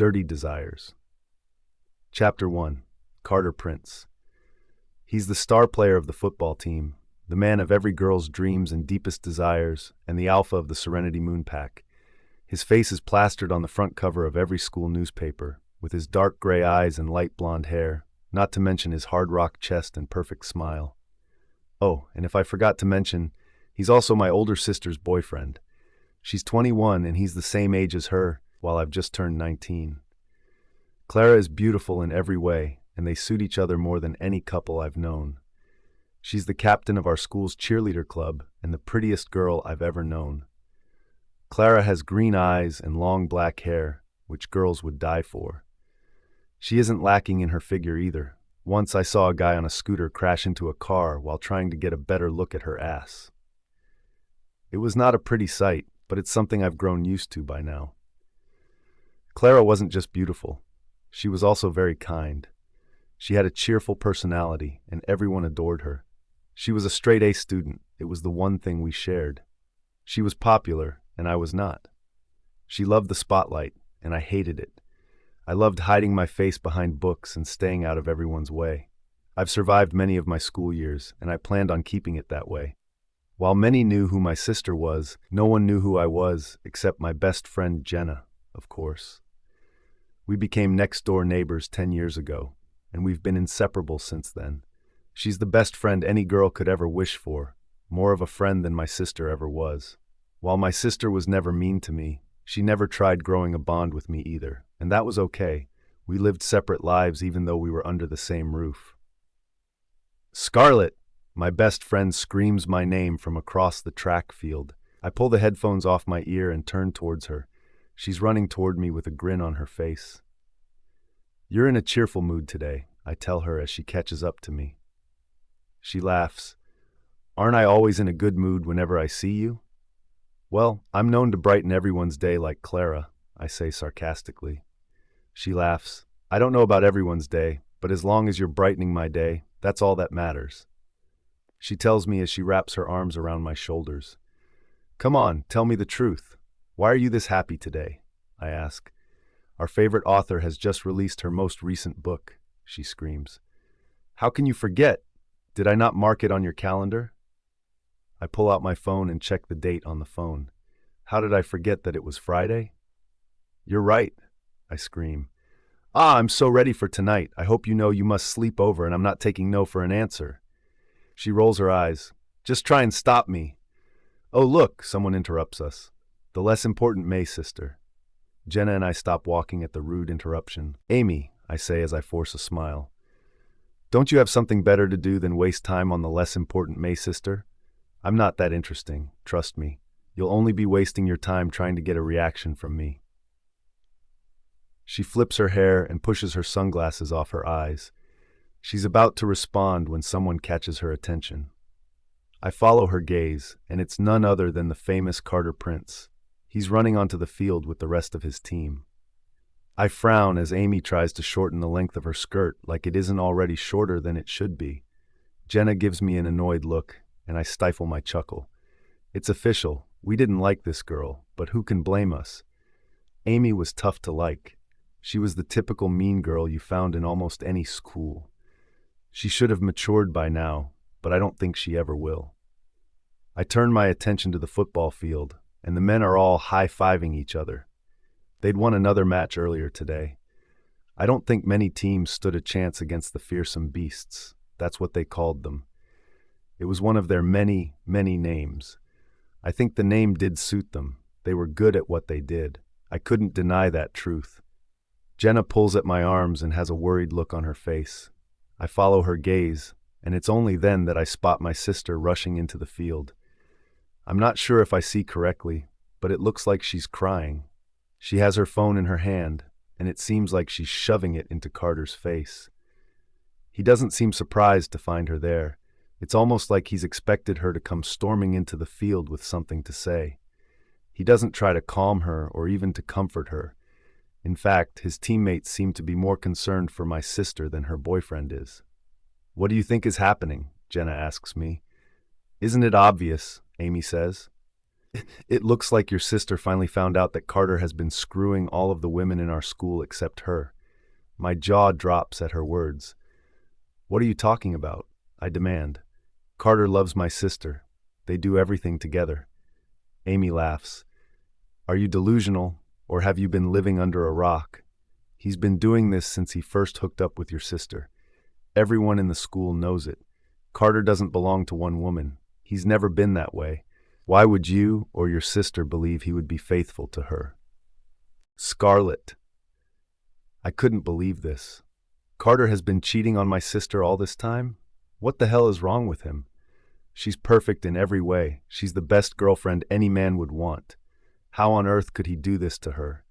Dirty Desires. Chapter 1. Carter Prince. He's the star player of the football team, the man of every girl's dreams and deepest desires, and the alpha of the Serenity Moon Pack. His face is plastered on the front cover of every school newspaper, with his dark gray eyes and light blonde hair, not to mention his hard rock chest and perfect smile. Oh, and if I forgot to mention, he's also my older sister's boyfriend. She's 21 and he's the same age as her, while I've just turned 19. Clara is beautiful in every way, and they suit each other more than any couple I've known. She's the captain of our school's cheerleader club and the prettiest girl I've ever known. Clara has green eyes and long black hair, which girls would die for. She isn't lacking in her figure either. Once I saw a guy on a scooter crash into a car while trying to get a better look at her ass. It was not a pretty sight, but it's something I've grown used to by now. Clara wasn't just beautiful. She was also very kind. She had a cheerful personality, and everyone adored her. She was a straight-A student. It was the one thing we shared. She was popular, and I was not. She loved the spotlight, and I hated it. I loved hiding my face behind books and staying out of everyone's way. I've survived many of my school years, and I planned on keeping it that way. While many knew who my sister was, no one knew who I was except my best friend Jenna, of course. We became next-door neighbors 10 years ago, and we've been inseparable since then. She's the best friend any girl could ever wish for, more of a friend than my sister ever was. While my sister was never mean to me, she never tried growing a bond with me either, and that was okay. We lived separate lives even though we were under the same roof. Scarlett! My best friend screams my name from across the track field. I pull the headphones off my ear and turn towards her. She's running toward me with a grin on her face. You're in a cheerful mood today, I tell her as she catches up to me. She laughs. Aren't I always in a good mood whenever I see you? Well, I'm known to brighten everyone's day like Clara, I say sarcastically. She laughs. I don't know about everyone's day, but as long as you're brightening my day, that's all that matters. She tells me as she wraps her arms around my shoulders. Come on, tell me the truth. Why are you this happy today? I ask. Our favorite author has just released her most recent book, she screams. How can you forget? Did I not mark it on your calendar? I pull out my phone and check the date on the phone. How did I forget that it was Friday? You're right, I scream. I'm so ready for tonight. I hope you know you must sleep over and I'm not taking no for an answer. She rolls her eyes. Just try and stop me. Oh, look, someone interrupts us. The less important Mae sister. Jenna and I stop walking at the rude interruption. Amy, I say as I force a smile. Don't you have something better to do than waste time on the less important Mae sister? I'm not that interesting, trust me. You'll only be wasting your time trying to get a reaction from me. She flips her hair and pushes her sunglasses off her eyes. She's about to respond when someone catches her attention. I follow her gaze, and it's none other than the famous Carter Prince. He's running onto the field with the rest of his team. I frown as Amy tries to shorten the length of her skirt like it isn't already shorter than it should be. Jenna gives me an annoyed look, and I stifle my chuckle. It's official. We didn't like this girl, but who can blame us? Amy was tough to like. She was the typical mean girl you found in almost any school. She should have matured by now, but I don't think she ever will. I turn my attention to the football field, and the men are all high-fiving each other. They'd won another match earlier today. I don't think many teams stood a chance against the fearsome beasts. That's what they called them. It was one of their many, many names. I think the name did suit them. They were good at what they did. I couldn't deny that truth. Jenna pulls at my arms and has a worried look on her face. I follow her gaze, and it's only then that I spot my sister rushing into the field. I'm not sure if I see correctly, but it looks like she's crying. She has her phone in her hand, and it seems like she's shoving it into Carter's face. He doesn't seem surprised to find her there. It's almost like he's expected her to come storming into the field with something to say. He doesn't try to calm her or even to comfort her. In fact, his teammates seem to be more concerned for my sister than her boyfriend is. What do you think is happening? Jenna asks me. Isn't it obvious? Amy says. It looks like your sister finally found out that Carter has been screwing all of the women in our school except her. My jaw drops at her words. What are you talking about? I demand. Carter loves my sister. They do everything together. Amy laughs. Are you delusional, or have you been living under a rock? He's been doing this since he first hooked up with your sister. Everyone in the school knows it. Carter doesn't belong to one woman. He's never been that way. Why would you or your sister believe he would be faithful to her? Scarlett. I couldn't believe this. Carter has been cheating on my sister all this time? What the hell is wrong with him? She's perfect in every way. She's the best girlfriend any man would want. How on earth could he do this to her?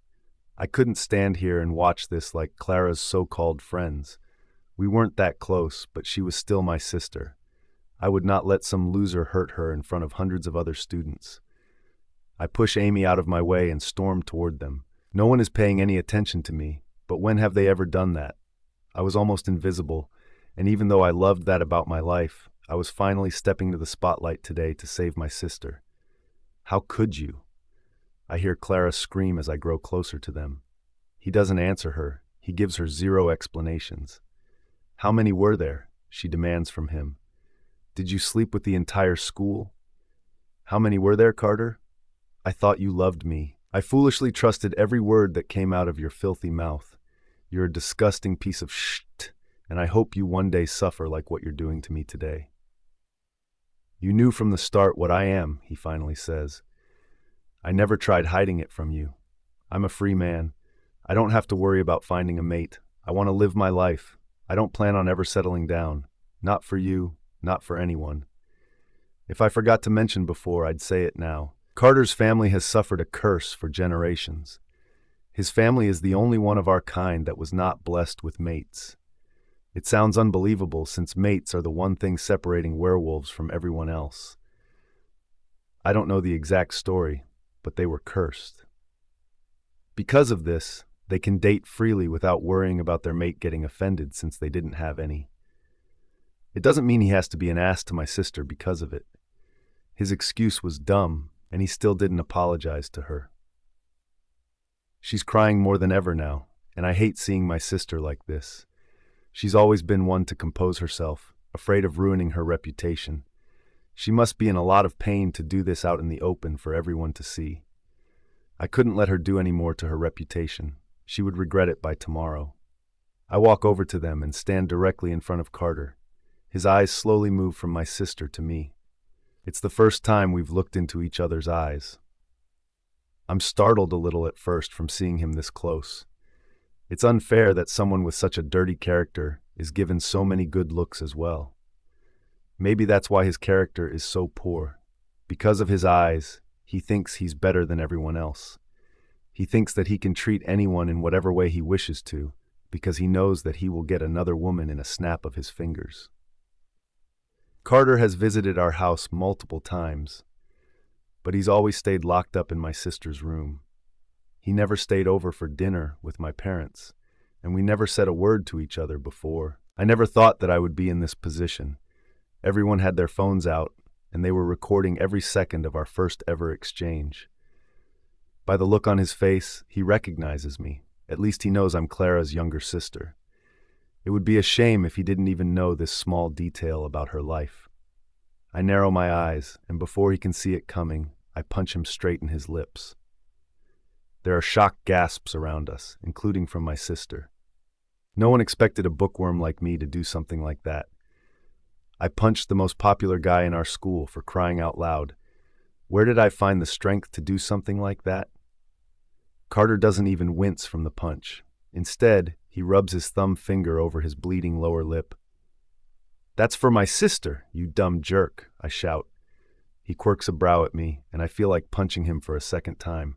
I couldn't stand here and watch this like Clara's so-called friends. We weren't that close, but she was still my sister. I would not let some loser hurt her in front of hundreds of other students. I push Amy out of my way and storm toward them. No one is paying any attention to me, but when have they ever done that? I was almost invisible, and even though I loved that about my life, I was finally stepping to the spotlight today to save my sister. How could you? I hear Clara scream as I grow closer to them. He doesn't answer her. He gives her zero explanations. How many were there? She demands from him. Did you sleep with the entire school? How many were there, Carter? I thought you loved me. I foolishly trusted every word that came out of your filthy mouth. You're a disgusting piece of shit, and I hope you one day suffer like what you're doing to me today. You knew from the start what I am, he finally says. I never tried hiding it from you. I'm a free man. I don't have to worry about finding a mate. I want to live my life. I don't plan on ever settling down. Not for you, not for anyone. If I forgot to mention before, I'd say it now. Carter's family has suffered a curse for generations. His family is the only one of our kind that was not blessed with mates. It sounds unbelievable since mates are the one thing separating werewolves from everyone else. I don't know the exact story, but they were cursed. Because of this, they can date freely without worrying about their mate getting offended since they didn't have any. It doesn't mean he has to be an ass to my sister because of it. His excuse was dumb, and he still didn't apologize to her. She's crying more than ever now, and I hate seeing my sister like this. She's always been one to compose herself, afraid of ruining her reputation. She must be in a lot of pain to do this out in the open for everyone to see. I couldn't let her do any more to her reputation. She would regret it by tomorrow. I walk over to them and stand directly in front of Carter. His eyes slowly move from my sister to me. It's the first time we've looked into each other's eyes. I'm startled a little at first from seeing him this close. It's unfair that someone with such a dirty character is given so many good looks as well. Maybe that's why his character is so poor. Because of his eyes, he thinks he's better than everyone else. He thinks that he can treat anyone in whatever way he wishes to, because he knows that he will get another woman in a snap of his fingers. Carter has visited our house multiple times, but he's always stayed locked up in my sister's room. He never stayed over for dinner with my parents, and we never said a word to each other before. I never thought that I would be in this position. Everyone had their phones out, and they were recording every second of our first ever exchange. By the look on his face, he recognizes me. At least he knows I'm Clara's younger sister. It would be a shame if he didn't even know this small detail about her life. I narrow my eyes, and before he can see it coming, I punch him straight in his lips. There are shocked gasps around us, including from my sister. No one expected a bookworm like me to do something like that. I punched the most popular guy in our school for crying out loud. Where did I find the strength to do something like that? Carter doesn't even wince from the punch. Instead, he rubs his thumb finger over his bleeding lower lip. That's for my sister, you dumb jerk, I shout. He quirks a brow at me, and I feel like punching him for a second time.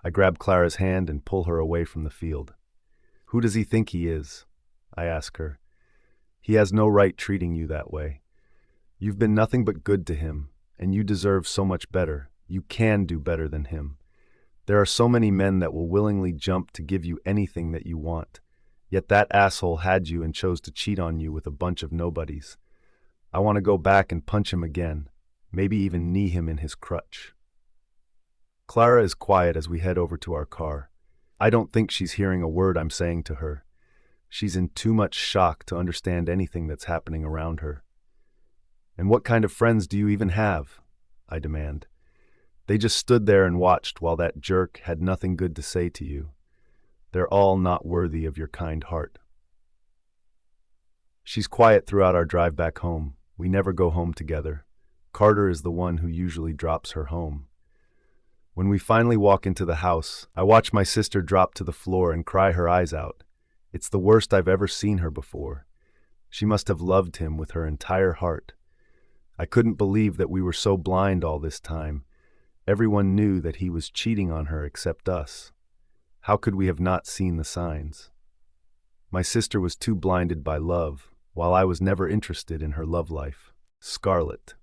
I grab Clara's hand and pull her away from the field. Who does he think he is? I ask her. He has no right treating you that way. You've been nothing but good to him, and you deserve so much better. You can do better than him. There are so many men that will willingly jump to give you anything that you want. Yet that asshole had you and chose to cheat on you with a bunch of nobodies. I want to go back and punch him again, maybe even knee him in his crutch. Clara is quiet as we head over to our car. I don't think she's hearing a word I'm saying to her. She's in too much shock to understand anything that's happening around her. "And what kind of friends do you even have?" I demand. "They just stood there and watched while that jerk had nothing good to say to you. They're all not worthy of your kind heart." She's quiet throughout our drive back home. We never go home together. Carter is the one who usually drops her home. When we finally walk into the house, I watch my sister drop to the floor and cry her eyes out. It's the worst I've ever seen her before. She must have loved him with her entire heart. I couldn't believe that we were so blind all this time. Everyone knew that he was cheating on her except us. How could we have not seen the signs? My sister was too blinded by love, while I was never interested in her love life. Scarlett.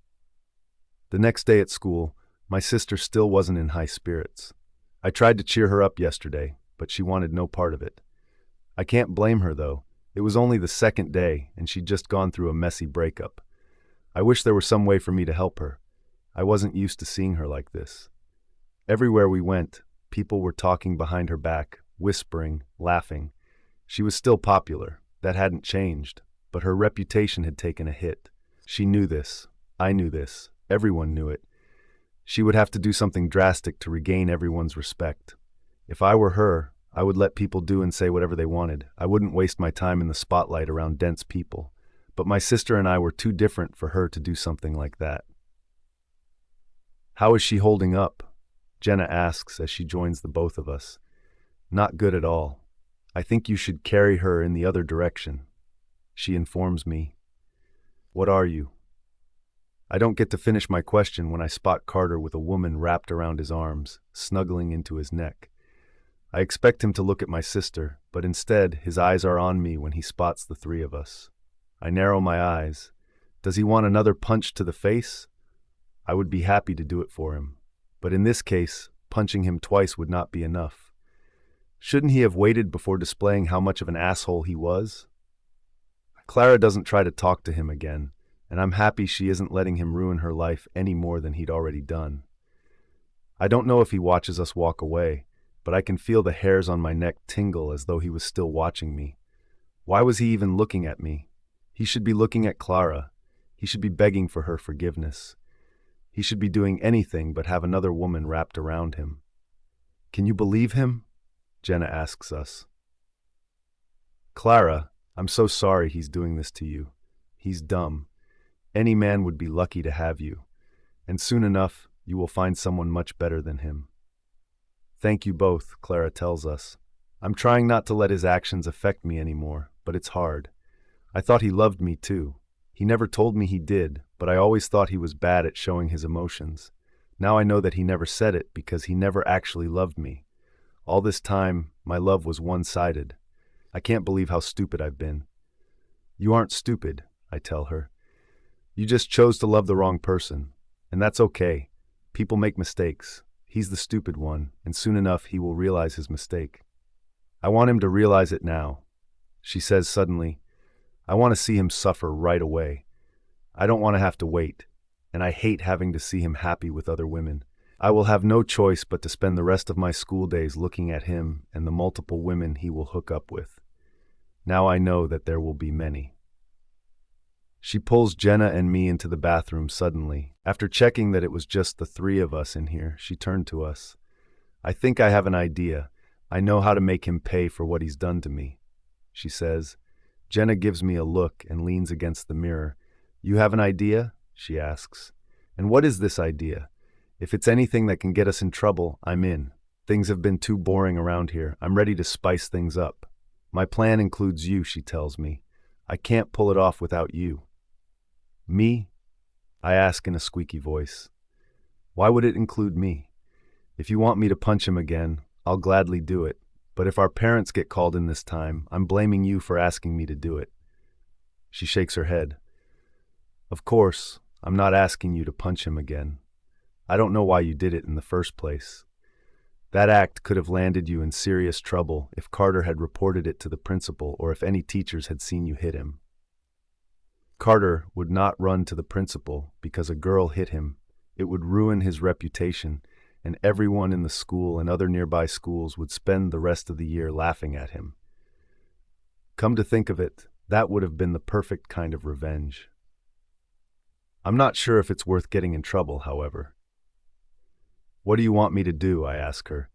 The next day at school, my sister still wasn't in high spirits. I tried to cheer her up yesterday, but she wanted no part of it. I can't blame her, though. It was only the second day, and she'd just gone through a messy breakup. I wish there was some way for me to help her. I wasn't used to seeing her like this. Everywhere we went, people were talking behind her back, whispering, laughing. She was still popular. That hadn't changed, but her reputation had taken a hit. She knew this. I knew this. Everyone knew it. She would have to do something drastic to regain everyone's respect. If I were her, I would let people do and say whatever they wanted. I wouldn't waste my time in the spotlight around dense people. But my sister and I were too different for her to do something like that. "How is she holding up?" Jenna asks as she joins the both of us. "Not good at all. I think you should carry her in the other direction." She informs me. "What are you?" I don't get to finish my question when I spot Carter with a woman wrapped around his arms, snuggling into his neck. I expect him to look at my sister, but instead his eyes are on me when he spots the three of us. I narrow my eyes. Does he want another punch to the face? I would be happy to do it for him, but in this case, punching him twice would not be enough. Shouldn't he have waited before displaying how much of an asshole he was? Clara doesn't try to talk to him again, and I'm happy she isn't letting him ruin her life any more than he'd already done. I don't know if he watches us walk away, but I can feel the hairs on my neck tingle as though he was still watching me. Why was he even looking at me? He should be looking at Clara. He should be begging for her forgiveness. He should be doing anything but have another woman wrapped around him. "Can you believe him?" Jenna asks us. "Clara, I'm so sorry he's doing this to you. He's dumb. Any man would be lucky to have you. And soon enough, you will find someone much better than him." "Thank you both," Clara tells us. "I'm trying not to let his actions affect me anymore, but it's hard. I thought he loved me too. He never told me he did, but I always thought he was bad at showing his emotions. Now I know that he never said it because he never actually loved me. All this time, my love was one-sided. I can't believe how stupid I've been." "You aren't stupid," I tell her. "You just chose to love the wrong person, and that's okay. People make mistakes. He's the stupid one, and soon enough he will realize his mistake." "I want him to realize it now," she says suddenly. "I want to see him suffer right away. I don't want to have to wait, and I hate having to see him happy with other women. I will have no choice but to spend the rest of my school days looking at him and the multiple women he will hook up with. Now I know that there will be many." She pulls Jenna and me into the bathroom suddenly. After checking that it was just the three of us in here, she turned to us. "I think I have an idea. I know how to make him pay for what he's done to me," she says. Jenna gives me a look and leans against the mirror. "You have an idea?" she asks. "And what is this idea? If it's anything that can get us in trouble, I'm in. Things have been too boring around here. I'm ready to spice things up. My plan includes you," she tells me. "I can't pull it off without you." "Me?" I ask in a squeaky voice. "Why would it include me? If you want me to punch him again, I'll gladly do it. But if our parents get called in this time, I'm blaming you for asking me to do it." She shakes her head. "Of course, I'm not asking you to punch him again. I don't know why you did it in the first place. That act could have landed you in serious trouble if Carter had reported it to the principal or if any teachers had seen you hit him. Carter would not run to the principal because a girl hit him. It would ruin his reputation, and everyone in the school and other nearby schools would spend the rest of the year laughing at him. Come to think of it, that would have been the perfect kind of revenge. I'm not sure if it's worth getting in trouble, however. What do you want me to do? I ask her.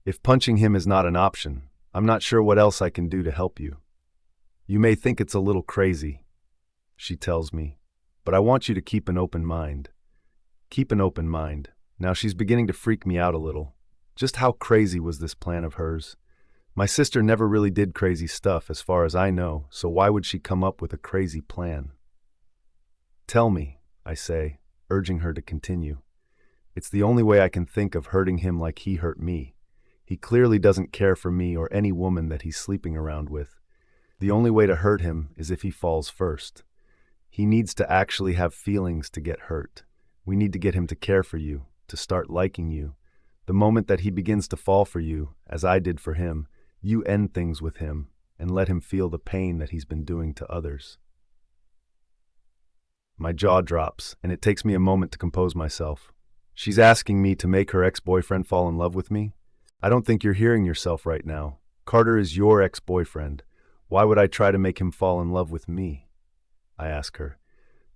If punching him is not an option, I'm not sure what else I can do to help you. You may think it's a little crazy, she tells me, but I want you to keep an open mind. Keep an open mind. Now she's beginning to freak me out a little. Just how crazy was this plan of hers? My sister never really did crazy stuff as far as I know, so why would she come up with a crazy plan? Tell me, I say, urging her to continue. It's the only way I can think of hurting him like he hurt me. He clearly doesn't care for me or any woman that he's sleeping around with. The only way to hurt him is if he falls first. He needs to actually have feelings to get hurt. We need to get him to care for you, to start liking you. The moment that he begins to fall for you, as I did for him, you end things with him and let him feel the pain that he's been doing to others. My jaw drops, and it takes me a moment to compose myself. She's asking me to make her ex-boyfriend fall in love with me? I don't think you're hearing yourself right now. Carter is your ex-boyfriend. Why would I try to make him fall in love with me? I ask her.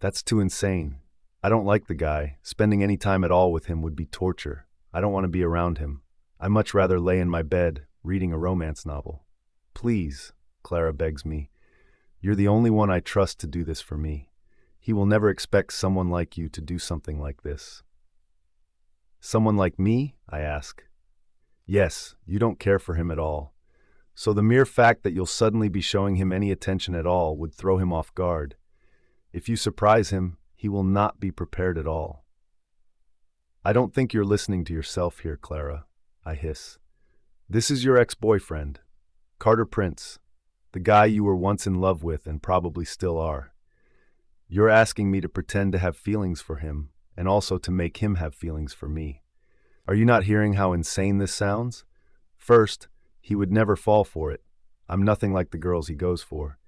That's too insane. I don't like the guy. Spending any time at all with him would be torture. I don't want to be around him. I'd much rather lay in my bed, reading a romance novel. Please, Clara begs me. You're the only one I trust to do this for me. He will never expect someone like you to do something like this. Someone like me? I ask. Yes, you don't care for him at all. So the mere fact that you'll suddenly be showing him any attention at all would throw him off guard. If you surprise him, he will not be prepared at all. I don't think you're listening to yourself here, Clara, I hiss. This is your ex-boyfriend, Carter Prince, the guy you were once in love with and probably still are. You're asking me to pretend to have feelings for him and also to make him have feelings for me. Are you not hearing how insane this sounds? First, he would never fall for it. I'm nothing like the girls he goes for.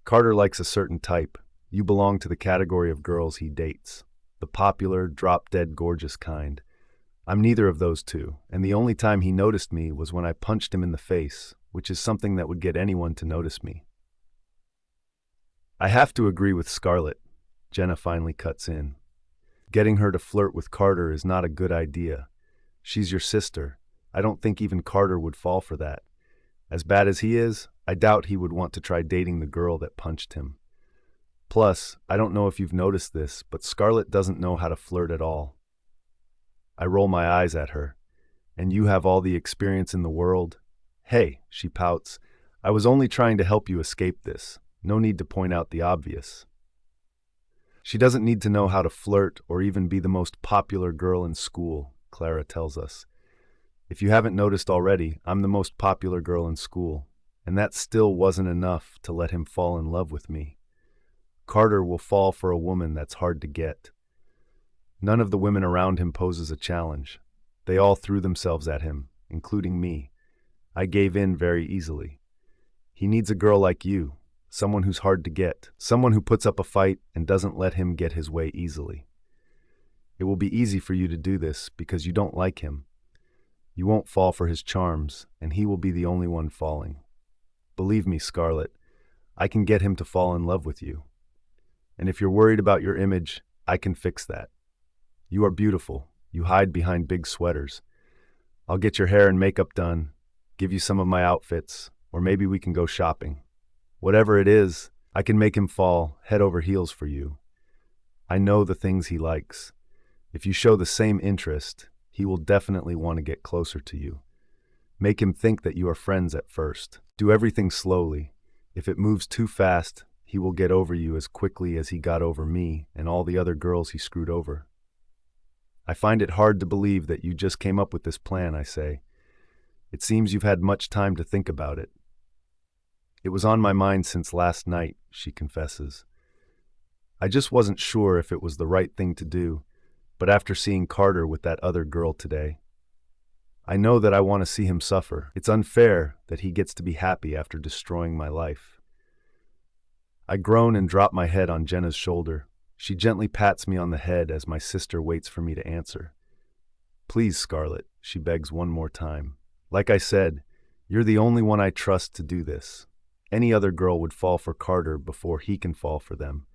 Carter likes a certain type. You belong to the category of girls he dates, the popular, drop-dead gorgeous kind. I'm neither of those two, and the only time he noticed me was when I punched him in the face, which is something that would get anyone to notice me. I have to agree with Scarlett. Jenna finally cuts in. Getting her to flirt with Carter is not a good idea. She's your sister. I don't think even Carter would fall for that. As bad as he is, I doubt he would want to try dating the girl that punched him. Plus, I don't know if you've noticed this, but Scarlett doesn't know how to flirt at all. I roll my eyes at her. And you have all the experience in the world? Hey, she pouts. I was only trying to help you escape this. No need to point out the obvious. She doesn't need to know how to flirt or even be the most popular girl in school, Clara tells us. If you haven't noticed already, I'm the most popular girl in school, and that still wasn't enough to let him fall in love with me. Carter will fall for a woman that's hard to get. None of the women around him poses a challenge. They all threw themselves at him, including me. I gave in very easily. He needs a girl like you, someone who's hard to get, someone who puts up a fight and doesn't let him get his way easily. It will be easy for you to do this because you don't like him. You won't fall for his charms, and he will be the only one falling. Believe me, Scarlett, I can get him to fall in love with you. And if you're worried about your image, I can fix that. You are beautiful. You hide behind big sweaters. I'll get your hair and makeup done, give you some of my outfits, or maybe we can go shopping. Whatever it is, I can make him fall head over heels for you. I know the things he likes. If you show the same interest, he will definitely want to get closer to you. Make him think that you are friends at first. Do everything slowly. If it moves too fast, he will get over you as quickly as he got over me and all the other girls he screwed over. I find it hard to believe that you just came up with this plan, I say. It seems you've had much time to think about it. It was on my mind since last night, she confesses. I just wasn't sure if it was the right thing to do, but after seeing Carter with that other girl today, I know that I want to see him suffer. It's unfair that he gets to be happy after destroying my life. I groan and drop my head on Jenna's shoulder. She gently pats me on the head as my sister waits for me to answer. Please, Scarlett, she begs one more time. Like I said, you're the only one I trust to do this. Any other girl would fall for Carter before he can fall for them.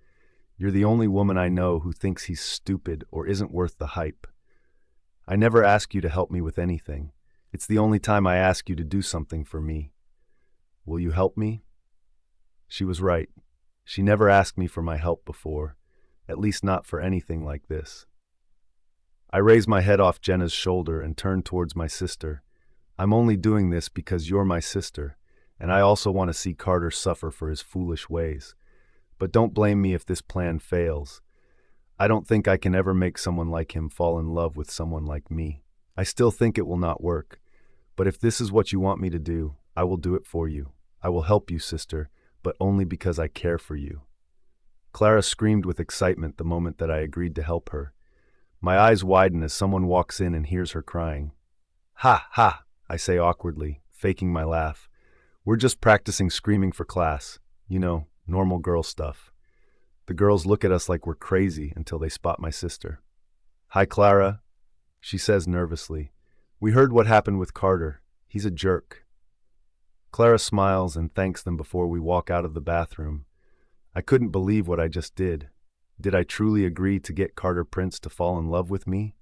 You're the only woman I know who thinks he's stupid or isn't worth the hype. I never ask you to help me with anything. It's the only time I ask you to do something for me. Will you help me? She was right. She never asked me for my help before, at least not for anything like this. I raise my head off Jenna's shoulder and turn towards my sister. I'm only doing this because you're my sister, and I also want to see Carter suffer for his foolish ways. But don't blame me if this plan fails. I don't think I can ever make someone like him fall in love with someone like me. I still think it will not work. But if this is what you want me to do, I will do it for you. I will help you, sister, but only because I care for you. Clara screamed with excitement the moment that I agreed to help her. My eyes widen as someone walks in and hears her crying. Ha, ha, I say awkwardly, faking my laugh. We're just practicing screaming for class. You know, normal girl stuff. The girls look at us like we're crazy until they spot my sister. Hi, Clara, she says nervously. We heard what happened with Carter. He's a jerk. Clara smiles and thanks them before we walk out of the bathroom. I couldn't believe what I just did. Did I truly agree to get Carter Prince to fall in love with me?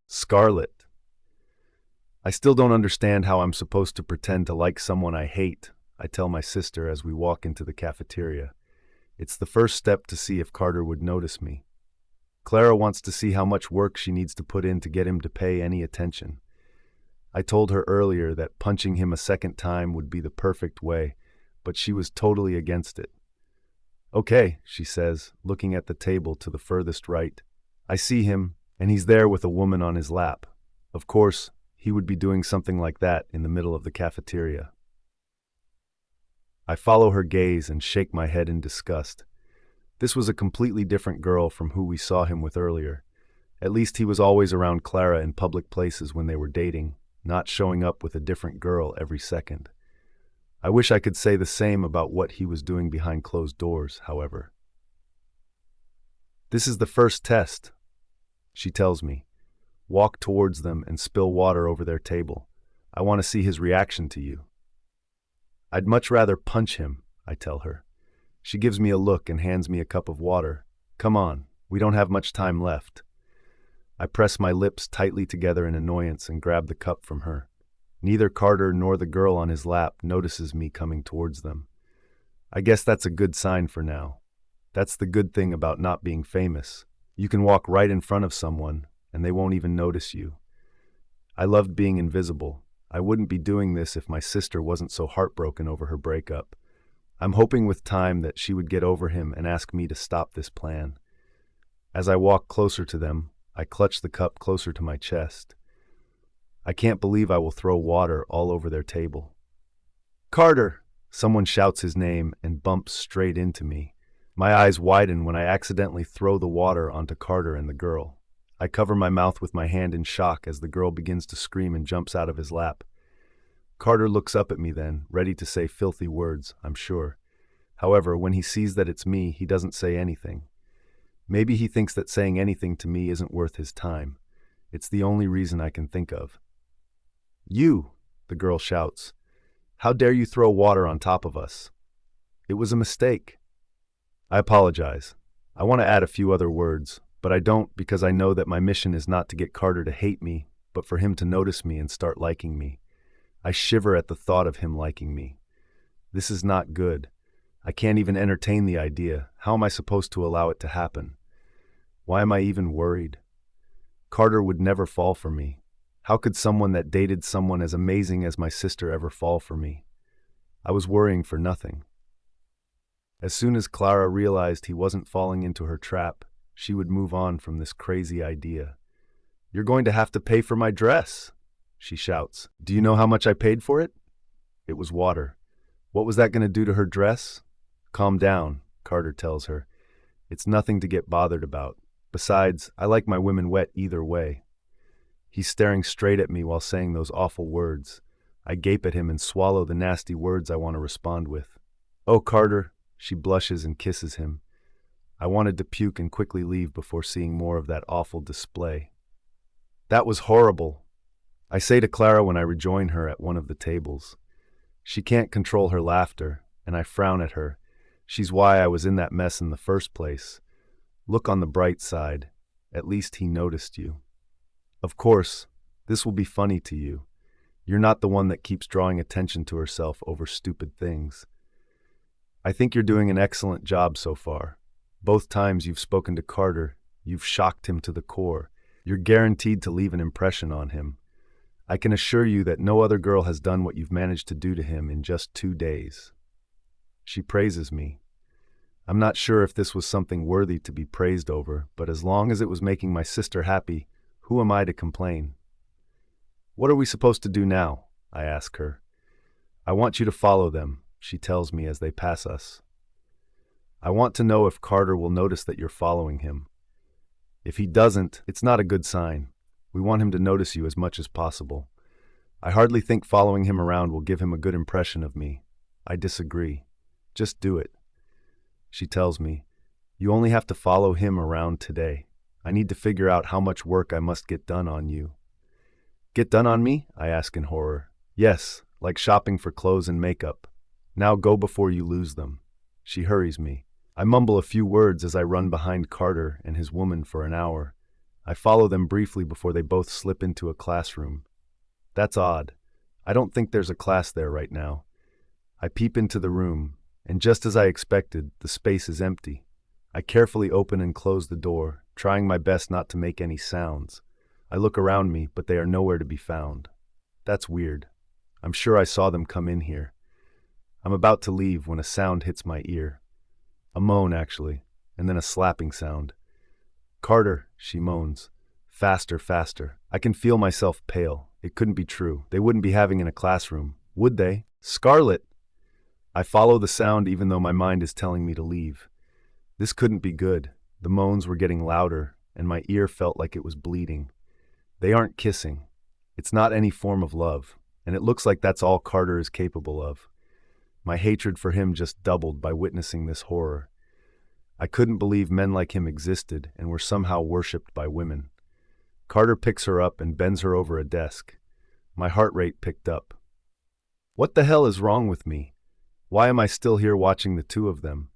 Scarlett. I still don't understand how I'm supposed to pretend to like someone I hate, I tell my sister as we walk into the cafeteria. It's the first step to see if Carter would notice me. Clara wants to see how much work she needs to put in to get him to pay any attention. I told her earlier that punching him a second time would be the perfect way, but she was totally against it. Okay, she says, looking at the table to the furthest right. I see him, and he's there with a woman on his lap. Of course, he would be doing something like that in the middle of the cafeteria. I follow her gaze and shake my head in disgust. This was a completely different girl from who we saw him with earlier. At least he was always around Clara in public places when they were dating, not showing up with a different girl every second. I wish I could say the same about what he was doing behind closed doors, however. This is the first test, she tells me. Walk towards them and spill water over their table. I want to see his reaction to you. I'd much rather punch him, I tell her. She gives me a look and hands me a cup of water. Come on, we don't have much time left. I press my lips tightly together in annoyance and grab the cup from her. Neither Carter nor the girl on his lap notices me coming towards them. I guess that's a good sign for now. That's the good thing about not being famous. You can walk right in front of someone, and they won't even notice you. I loved being invisible. I wouldn't be doing this if my sister wasn't so heartbroken over her breakup. I'm hoping with time that she would get over him and ask me to stop this plan. As I walk closer to them, I clutch the cup closer to my chest. I can't believe I will throw water all over their table. Carter! Someone shouts his name and bumps straight into me. My eyes widen when I accidentally throw the water onto Carter and the girl. I cover my mouth with my hand in shock as the girl begins to scream and jumps out of his lap. Carter looks up at me then, ready to say filthy words, I'm sure. However, when he sees that it's me, he doesn't say anything. Maybe he thinks that saying anything to me isn't worth his time. It's the only reason I can think of. You, the girl shouts. How dare you throw water on top of us? It was a mistake. I apologize. I want to add a few other words, but I don't because I know that my mission is not to get Carter to hate me, but for him to notice me and start liking me. I shiver at the thought of him liking me. This is not good. I can't even entertain the idea. How am I supposed to allow it to happen? Why am I even worried? Carter would never fall for me. How could someone that dated someone as amazing as my sister ever fall for me? I was worrying for nothing. As soon as Clara realized he wasn't falling into her trap, she would move on from this crazy idea. You're going to have to pay for my dress, she shouts. Do you know how much I paid for it? It was water. What was that going to do to her dress? Calm down, Carter tells her. It's nothing to get bothered about. Besides, I like my women wet either way. He's staring straight at me while saying those awful words. I gape at him and swallow the nasty words I want to respond with. Oh, Carter, she blushes and kisses him. I wanted to puke and quickly leave before seeing more of that awful display. That was horrible, I say to Clara when I rejoin her at one of the tables. She can't control her laughter, and I frown at her. She's why I was in that mess in the first place. Look on the bright side. At least he noticed you. Of course, this will be funny to you. You're not the one that keeps drawing attention to herself over stupid things. I think you're doing an excellent job so far. Both times you've spoken to Carter, you've shocked him to the core. You're guaranteed to leave an impression on him. I can assure you that no other girl has done what you've managed to do to him in just 2 days. She praises me. I'm not sure if this was something worthy to be praised over, but as long as it was making my sister happy, who am I to complain? What are we supposed to do now? I ask her. I want you to follow them, she tells me as they pass us. I want to know if Carter will notice that you're following him. If he doesn't, it's not a good sign. We want him to notice you as much as possible. I hardly think following him around will give him a good impression of me. I disagree. Just do it. She tells me, you only have to follow him around today. I need to figure out how much work I must get done on you. Get done on me? I ask in horror. Yes, like shopping for clothes and makeup. Now go before you lose them. She hurries me. I mumble a few words as I run behind Carter and his woman for an hour. I follow them briefly before they both slip into a classroom. That's odd. I don't think there's a class there right now. I peep into the room, and just as I expected, the space is empty. I carefully open and close the door, trying my best not to make any sounds. I look around me, but they are nowhere to be found. That's weird. I'm sure I saw them come in here. I'm about to leave when a sound hits my ear. A moan, actually, and then a slapping sound. Carter, she moans. Faster, faster. I can feel myself pale. It couldn't be true. They wouldn't be having in a classroom, would they? Scarlett! I follow the sound even though my mind is telling me to leave. This couldn't be good. The moans were getting louder, and my ear felt like it was bleeding. They aren't kissing. It's not any form of love, and it looks like that's all Carter is capable of. My hatred for him just doubled by witnessing this horror. I couldn't believe men like him existed and were somehow worshipped by women. Carter picks her up and bends her over a desk. My heart rate picked up. What the hell is wrong with me? Why am I still here watching the two of them?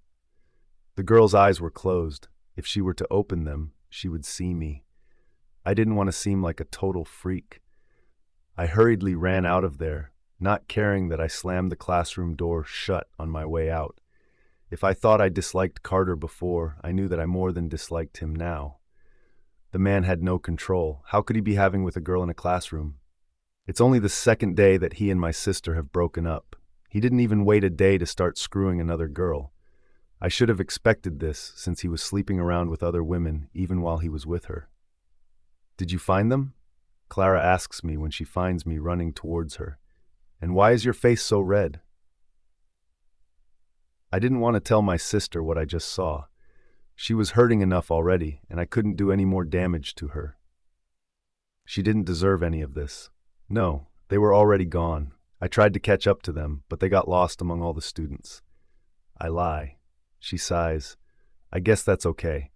The girl's eyes were closed. If she were to open them, she would see me. I didn't want to seem like a total freak. I hurriedly ran out of there, not caring that I slammed the classroom door shut on my way out. If I thought I disliked Carter before, I knew that I more than disliked him now. The man had no control. How could he be having with a girl in a classroom? It's only the second day that he and my sister have broken up. He didn't even wait a day to start screwing another girl. I should have expected this, since he was sleeping around with other women, even while he was with her. Did you find them? Clara asks me when she finds me running towards her. And why is your face so red? I didn't want to tell my sister what I just saw. She was hurting enough already, and I couldn't do any more damage to her. She didn't deserve any of this. No, they were already gone. I tried to catch up to them, but they got lost among all the students. I lie. She sighs. I guess that's okay.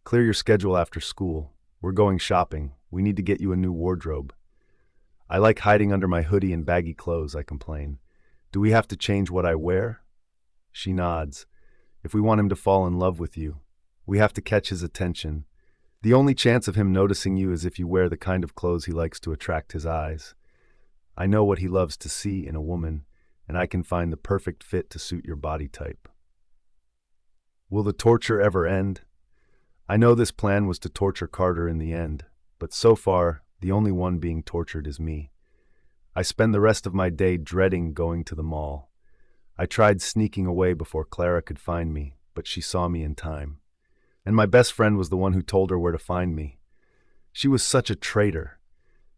Clear your schedule after school. We're going shopping. We need to get you a new wardrobe. I like hiding under my hoodie and baggy clothes, I complain. Do we have to change what I wear? She nods. If we want him to fall in love with you, we have to catch his attention. The only chance of him noticing you is if you wear the kind of clothes he likes to attract his eyes. I know what he loves to see in a woman, and I can find the perfect fit to suit your body type. Will the torture ever end? I know this plan was to torture Carter in the end, but so far, the only one being tortured is me. I spend the rest of my day dreading going to the mall. I tried sneaking away before Clara could find me, but she saw me in time. And my best friend was the one who told her where to find me. She was such a traitor.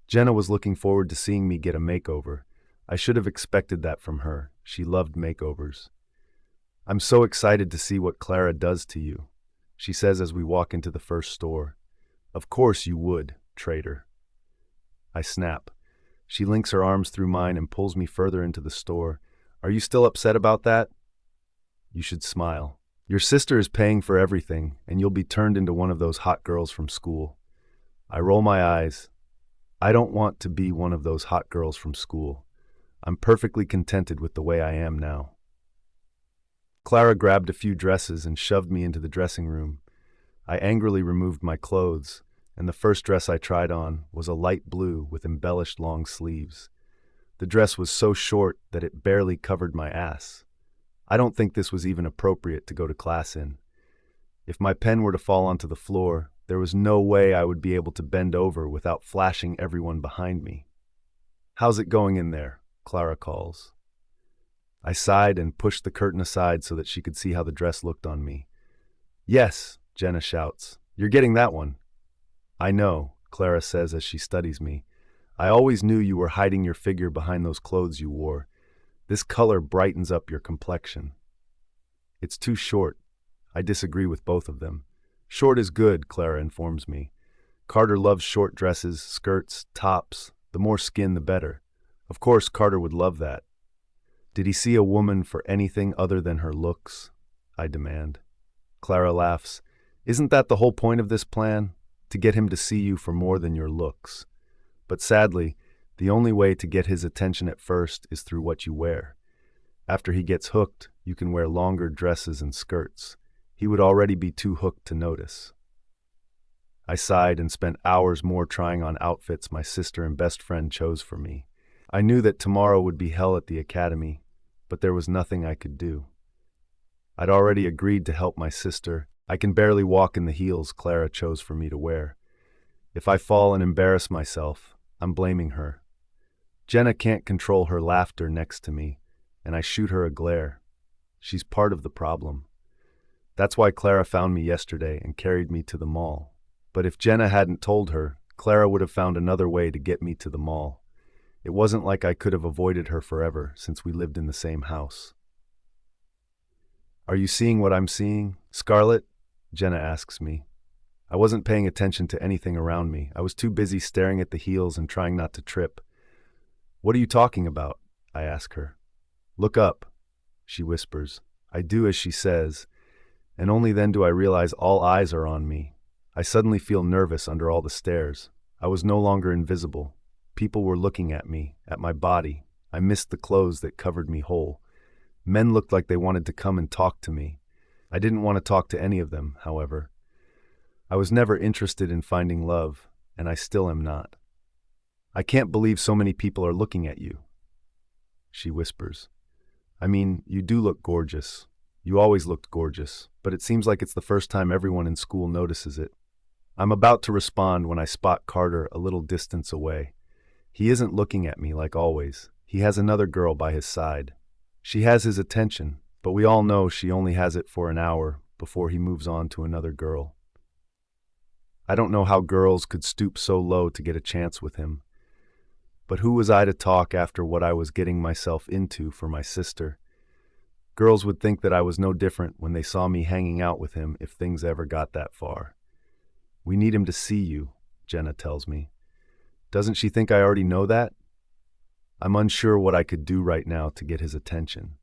Jenna was looking forward to seeing me get a makeover. I should have expected that from her. She loved makeovers. I'm so excited to see what Clara does to you, she says as we walk into the first store. Of course you would, traitor. I snap. She links her arms through mine and pulls me further into the store. Are you still upset about that? You should smile. Your sister is paying for everything, and you'll be turned into one of those hot girls from school. I roll my eyes. I don't want to be one of those hot girls from school. I'm perfectly contented with the way I am now. Clara grabbed a few dresses and shoved me into the dressing room. I angrily removed my clothes, and the first dress I tried on was a light blue with embellished long sleeves. The dress was so short that it barely covered my ass. I don't think this was even appropriate to go to class in. If my pen were to fall onto the floor, there was no way I would be able to bend over without flashing everyone behind me. "How's it going in there?" Clara calls. I sighed and pushed the curtain aside so that she could see how the dress looked on me. "Yes," Jenna shouts. "You're getting that one." "I know," Clara says as she studies me. "I always knew you were hiding your figure behind those clothes you wore. This color brightens up your complexion." "It's too short." I disagree with both of them. "Short is good," Clara informs me. "Carter loves short dresses, skirts, tops. The more skin, the better. Of course, Carter would love that." "Did he see a woman for anything other than her looks?" I demand. Clara laughs. "Isn't that the whole point of this plan? To get him to see you for more than your looks. But sadly, the only way to get his attention at first is through what you wear. After he gets hooked, you can wear longer dresses and skirts. He would already be too hooked to notice." I sighed and spent hours more trying on outfits my sister and best friend chose for me. I knew that tomorrow would be hell at the academy, but there was nothing I could do. I'd already agreed to help my sister. I can barely walk in the heels Clara chose for me to wear. If I fall and embarrass myself, I'm blaming her. Jenna can't control her laughter next to me, and I shoot her a glare. She's part of the problem. That's why Clara found me yesterday and carried me to the mall. But if Jenna hadn't told her, Clara would have found another way to get me to the mall. It wasn't like I could have avoided her forever since we lived in the same house. "Are you seeing what I'm seeing, Scarlett?" Jenna asks me. I wasn't paying attention to anything around me. I was too busy staring at the heels and trying not to trip. "What are you talking about?" I ask her. "Look up," she whispers. I do as she says, and only then do I realize all eyes are on me. I suddenly feel nervous under all the stares. I was no longer invisible. People were looking at me, at my body. I missed the clothes that covered me whole. Men looked like they wanted to come and talk to me. I didn't want to talk to any of them, however. I was never interested in finding love, and I still am not. "I can't believe so many people are looking at you," she whispers. "I mean, you do look gorgeous. You always looked gorgeous, but it seems like it's the first time everyone in school notices it." I'm about to respond when I spot Carter a little distance away. He isn't looking at me like always. He has another girl by his side. She has his attention, but we all know she only has it for an hour before he moves on to another girl. I don't know how girls could stoop so low to get a chance with him. But who was I to talk after what I was getting myself into for my sister? Girls would think that I was no different when they saw me hanging out with him if things ever got that far. "We need him to see you," Jenna tells me. Doesn't she think I already know that? I'm unsure what I could do right now to get his attention.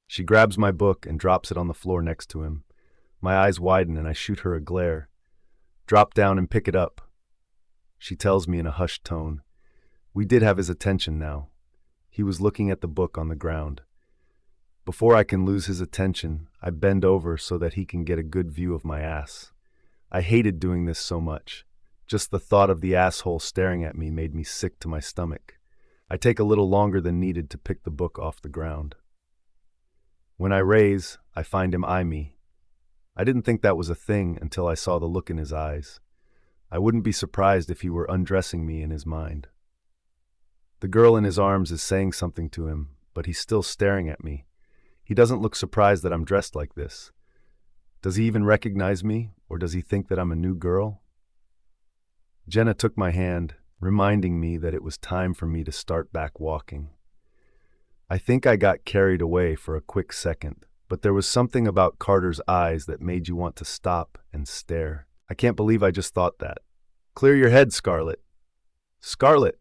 She grabs my book and drops it on the floor next to him. My eyes widen and I shoot her a glare. "Drop down and pick it up," she tells me in a hushed tone. We did have his attention now. He was looking at the book on the ground. Before I can lose his attention, I bend over so that he can get a good view of my ass. I hated doing this so much. Just the thought of the asshole staring at me made me sick to my stomach. I take a little longer than needed to pick the book off the ground. When I raise, I find him eye me. I didn't think that was a thing until I saw the look in his eyes. I wouldn't be surprised if he were undressing me in his mind. The girl in his arms is saying something to him, but he's still staring at me. He doesn't look surprised that I'm dressed like this. Does he even recognize me, or does he think that I'm a new girl? Jenna took my hand, reminding me that it was time for me to start back walking. I think I got carried away for a quick second, but there was something about Carter's eyes that made you want to stop and stare. I can't believe I just thought that. "Clear your head, Scarlett." "Scarlett!"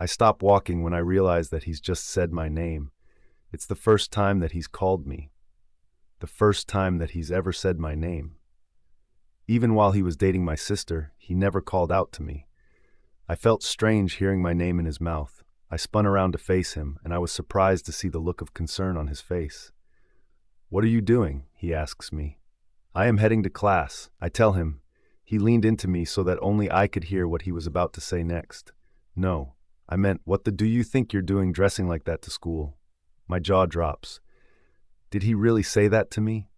I stop walking when I realize that he's just said my name. It's the first time that he's called me. The first time that he's ever said my name. Even while he was dating my sister, he never called out to me. I felt strange hearing my name in his mouth. I spun around to face him, and I was surprised to see the look of concern on his face. "What are you doing?" he asks me. "I am heading to class," I tell him. He leaned into me so that only I could hear what he was about to say next. "No, I meant, what the do you think you're doing dressing like that to school?" My jaw drops. Did he really say that to me?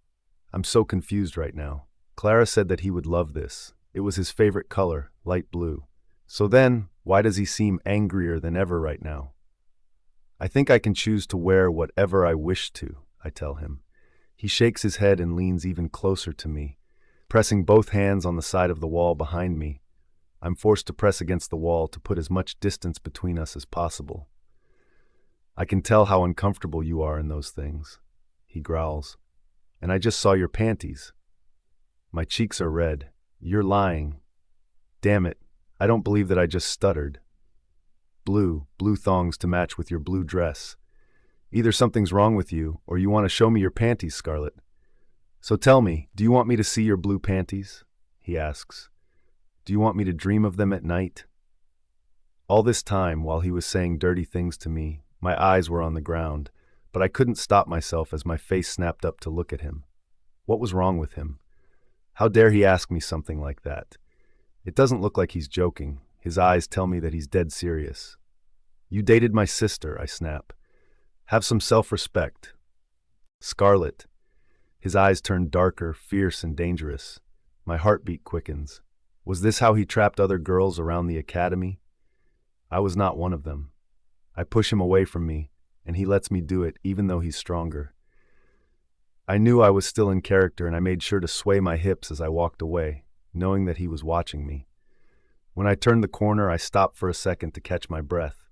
I'm so confused right now. Clara said that he would love this. It was his favorite color, light blue. So then, why does he seem angrier than ever right now? "I think I can choose to wear whatever I wish to," I tell him. He shakes his head and leans even closer to me, pressing both hands on the side of the wall behind me. I'm forced to press against the wall to put as much distance between us as possible. "I can tell how uncomfortable you are in those things," he growls. "And I just saw your panties." My cheeks are red. "You're lying." Damn it, I don't believe that I just stuttered. Blue thongs to match with your blue dress. Either something's wrong with you, or you want to show me your panties, Scarlett. "So tell me, do you want me to see your blue panties?" he asks. "Do you want me to dream of them at night?" All this time, while he was saying dirty things to me, my eyes were on the ground, but I couldn't stop myself as my face snapped up to look at him. What was wrong with him? How dare he ask me something like that? It doesn't look like he's joking. His eyes tell me that he's dead serious. "You dated my sister," I snap. "Have some self-respect." "Scarlett." His eyes turn darker, fierce, and dangerous. My heartbeat quickens. Was this how he trapped other girls around the academy? I was not one of them. I push him away from me, and he lets me do it, even though he's stronger. I knew I was still in character, and I made sure to sway my hips as I walked away, knowing that he was watching me. When I turned the corner, I stopped for a second to catch my breath.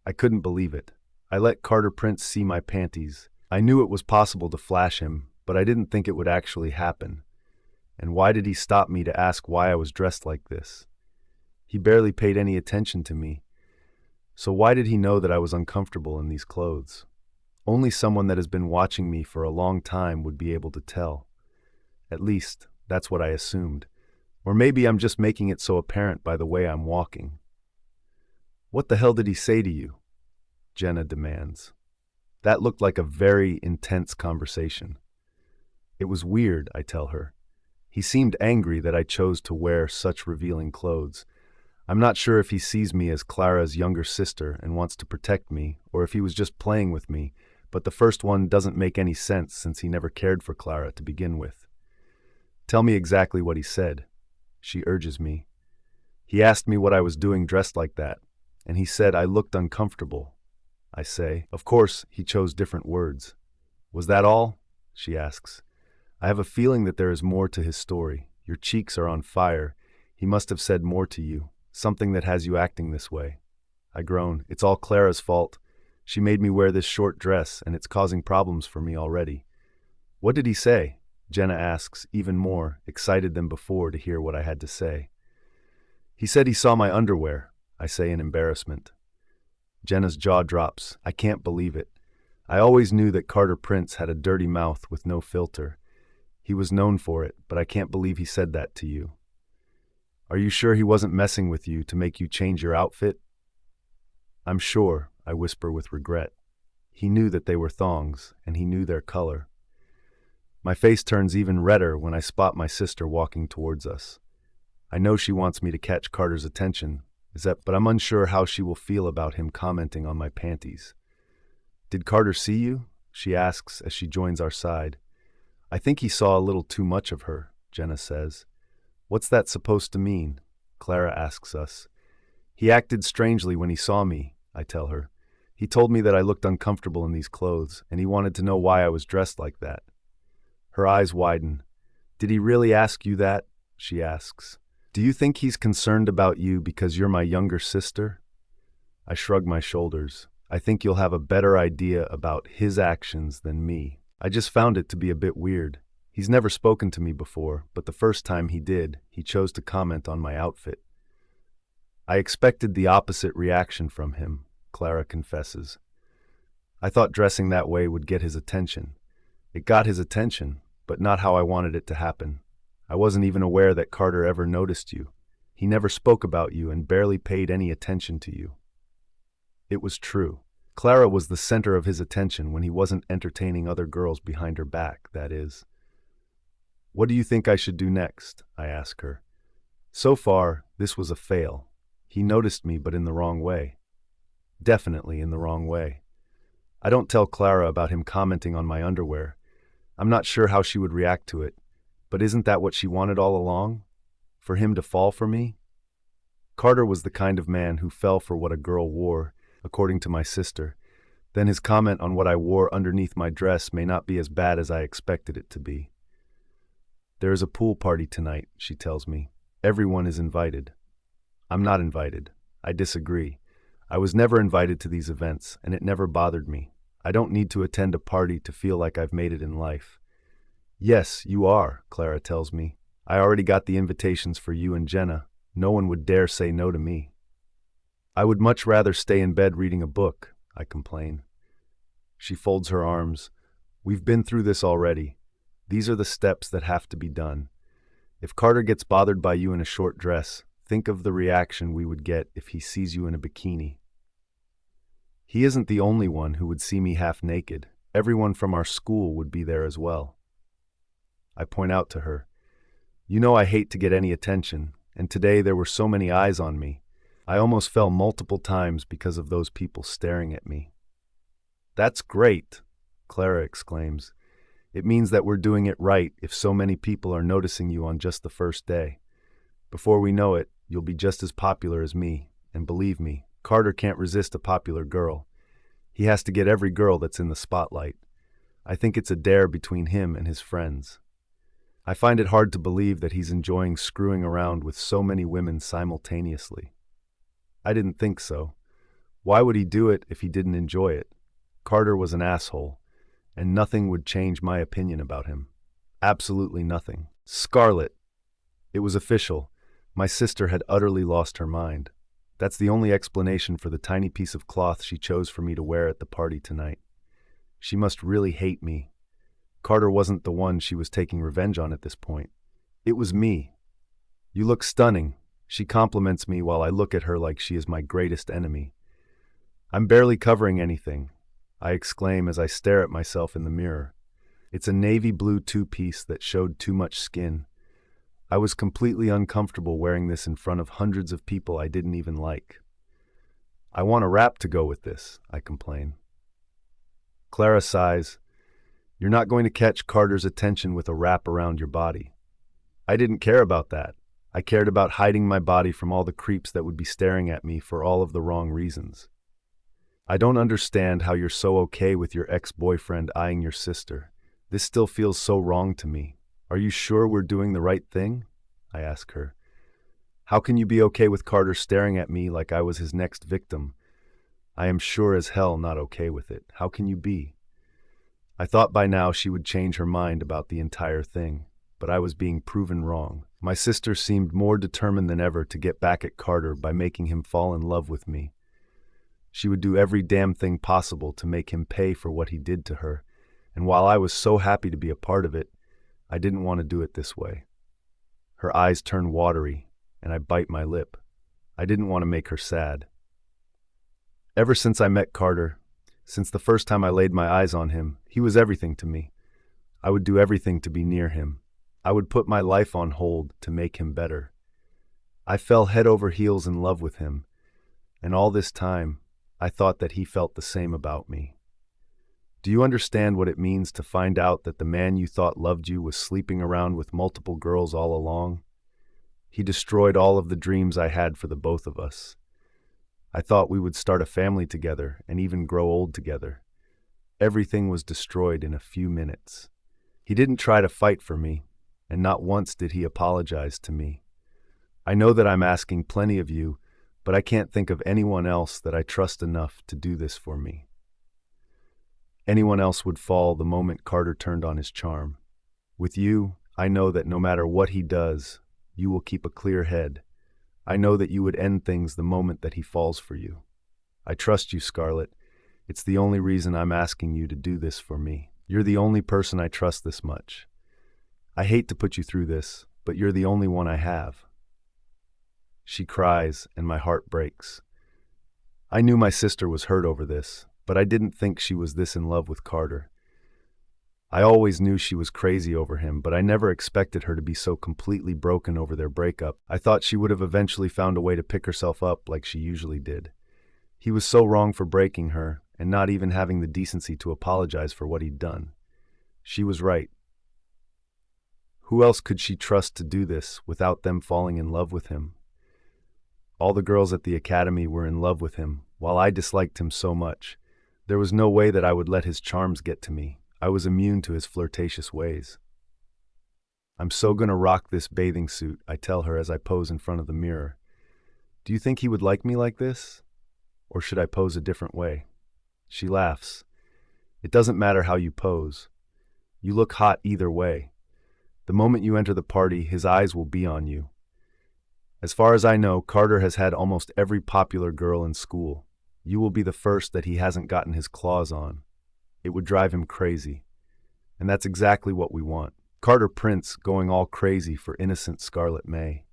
I couldn't believe it. I let Carter Prince see my panties. I knew it was possible to flash him, but I didn't think it would actually happen. And why did he stop me to ask why I was dressed like this? He barely paid any attention to me. So why did he know that I was uncomfortable in these clothes? Only someone that has been watching me for a long time would be able to tell. At least, that's what I assumed. Or maybe I'm just making it so apparent by the way I'm walking. "What the hell did he say to you?" Jenna demands. That looked like a very intense conversation. "It was weird," I tell her. "He seemed angry that I chose to wear such revealing clothes. I'm not sure if he sees me as Clara's younger sister and wants to protect me, or if he was just playing with me, but the first one doesn't make any sense since he never cared for Clara to begin with." "Tell me exactly what he said," she urges me. "He asked me what I was doing dressed like that, and he said I looked uncomfortable," I say. Of course, he chose different words. "Was that all?" she asks. "I have a feeling that there is more to his story. Your cheeks are on fire. He must have said more to you, something that has you acting this way." I groan. "It's all Clara's fault. She made me wear this short dress, and it's causing problems for me already." "What did he say?" Jenna asks, even more excited than before to hear what I had to say. "He said he saw my underwear," I say in embarrassment. Jenna's jaw drops. I can't believe it. I always knew that Carter Prince had a dirty mouth with no filter. He was known for it, but I can't believe he said that to you. "Are you sure he wasn't messing with you to make you change your outfit?" "I'm sure," I whisper with regret. He knew that they were thongs, and he knew their color. My face turns even redder when I spot my sister walking towards us. I know she wants me to catch Carter's attention, but I'm unsure how she will feel about him commenting on my panties. "Did Carter see you?" she asks as she joins our side. "I think he saw a little too much of her," Jenna says. "What's that supposed to mean?" Clara asks us. "He acted strangely when he saw me," I tell her. "He told me that I looked uncomfortable in these clothes, and he wanted to know why I was dressed like that." Her eyes widen. "Did he really ask you that?" she asks. "Do you think he's concerned about you because you're my younger sister?" I shrug my shoulders. I think you'll have a better idea about his actions than me. I just found it to be a bit weird. He's never spoken to me before, but the first time he did, he chose to comment on my outfit. "I expected the opposite reaction from him," Clara confesses. "I thought dressing that way would get his attention. It got his attention, but not how I wanted it to happen. I wasn't even aware that Carter ever noticed you. He never spoke about you and barely paid any attention to you. It was true. Clara was the center of his attention when he wasn't entertaining other girls behind her back, that is. What do you think I should do next? I asked her. So far, this was a fail. He noticed me, but in the wrong way. Definitely in the wrong way. I don't tell Clara about him commenting on my underwear. I'm not sure how she would react to it, but isn't that what she wanted all along? For him to fall for me? Carter was the kind of man who fell for what a girl wore, according to my sister. Then his comment on what I wore underneath my dress may not be as bad as I expected it to be. There is a pool party tonight, she tells me. Everyone is invited. I'm not invited. I disagree. I was never invited to these events, and it never bothered me. I don't need to attend a party to feel like I've made it in life. Yes, you are, Clara tells me. I already got the invitations for you and Jenna. No one would dare say no to me. I would much rather stay in bed reading a book, I complain. She folds her arms. We've been through this already. These are the steps that have to be done. If Carter gets bothered by you in a short dress, think of the reaction we would get if he sees you in a bikini. He isn't the only one who would see me half naked. Everyone from our school would be there as well. I point out to her, you know I hate to get any attention, and today there were so many eyes on me. I almost fell multiple times because of those people staring at me. That's great, Clara exclaims. It means that we're doing it right if so many people are noticing you on just the first day. Before we know it, you'll be just as popular as me, and believe me, Carter can't resist a popular girl. He has to get every girl that's in the spotlight. I think it's a dare between him and his friends. I find it hard to believe that he's enjoying screwing around with so many women simultaneously. I didn't think so. Why would he do it if he didn't enjoy it? Carter was an asshole, and nothing would change my opinion about him. Absolutely nothing. Scarlett. It was official. My sister had utterly lost her mind. That's the only explanation for the tiny piece of cloth she chose for me to wear at the party tonight. She must really hate me. Carter wasn't the one she was taking revenge on at this point. It was me. You look stunning. She compliments me while I look at her like she is my greatest enemy. I'm barely covering anything, I exclaim as I stare at myself in the mirror. It's a navy blue two-piece that showed too much skin. I was completely uncomfortable wearing this in front of hundreds of people I didn't even like. I want a wrap to go with this, I complain. Clara sighs. You're not going to catch Carter's attention with a wrap around your body. I didn't care about that. I cared about hiding my body from all the creeps that would be staring at me for all of the wrong reasons. I don't understand how you're so okay with your ex-boyfriend eyeing your sister. This still feels so wrong to me. Are you sure we're doing the right thing? I ask her. How can you be okay with Carter staring at me like I was his next victim? I am sure as hell not okay with it. How can you be? I thought by now she would change her mind about the entire thing, but I was being proven wrong. My sister seemed more determined than ever to get back at Carter by making him fall in love with me. She would do every damn thing possible to make him pay for what he did to her, and while I was so happy to be a part of it, I didn't want to do it this way. Her eyes turn watery, and I bite my lip. I didn't want to make her sad. Ever since I met Carter, since the first time I laid my eyes on him, he was everything to me. I would do everything to be near him. I would put my life on hold to make him better. I fell head over heels in love with him, and all this time, I thought that he felt the same about me. Do you understand what it means to find out that the man you thought loved you was sleeping around with multiple girls all along? He destroyed all of the dreams I had for the both of us. I thought we would start a family together and even grow old together. Everything was destroyed in a few minutes. He didn't try to fight for me, and not once did he apologize to me. I know that I'm asking plenty of you, but I can't think of anyone else that I trust enough to do this for me. Anyone else would fall the moment Carter turned on his charm. With you, I know that no matter what he does, you will keep a clear head. I know that you would end things the moment that he falls for you. I trust you, Scarlett. It's the only reason I'm asking you to do this for me. You're the only person I trust this much. I hate to put you through this, but you're the only one I have. She cries, and my heart breaks. I knew my sister was hurt over this, but I didn't think she was this in love with Carter. I always knew she was crazy over him, but I never expected her to be so completely broken over their breakup. I thought she would have eventually found a way to pick herself up like she usually did. He was so wrong for breaking her, and not even having the decency to apologize for what he'd done. She was right. Who else could she trust to do this without them falling in love with him? All the girls at the academy were in love with him, while I disliked him so much. There was no way that I would let his charms get to me. I was immune to his flirtatious ways. I'm so gonna rock this bathing suit, I tell her as I pose in front of the mirror. Do you think he would like me like this? Or should I pose a different way? She laughs. It doesn't matter how you pose. You look hot either way. The moment you enter the party, his eyes will be on you. As far as I know, Carter has had almost every popular girl in school. You will be the first that he hasn't gotten his claws on. It would drive him crazy. And that's exactly what we want. Carter Prince going all crazy for innocent Scarlett Mae.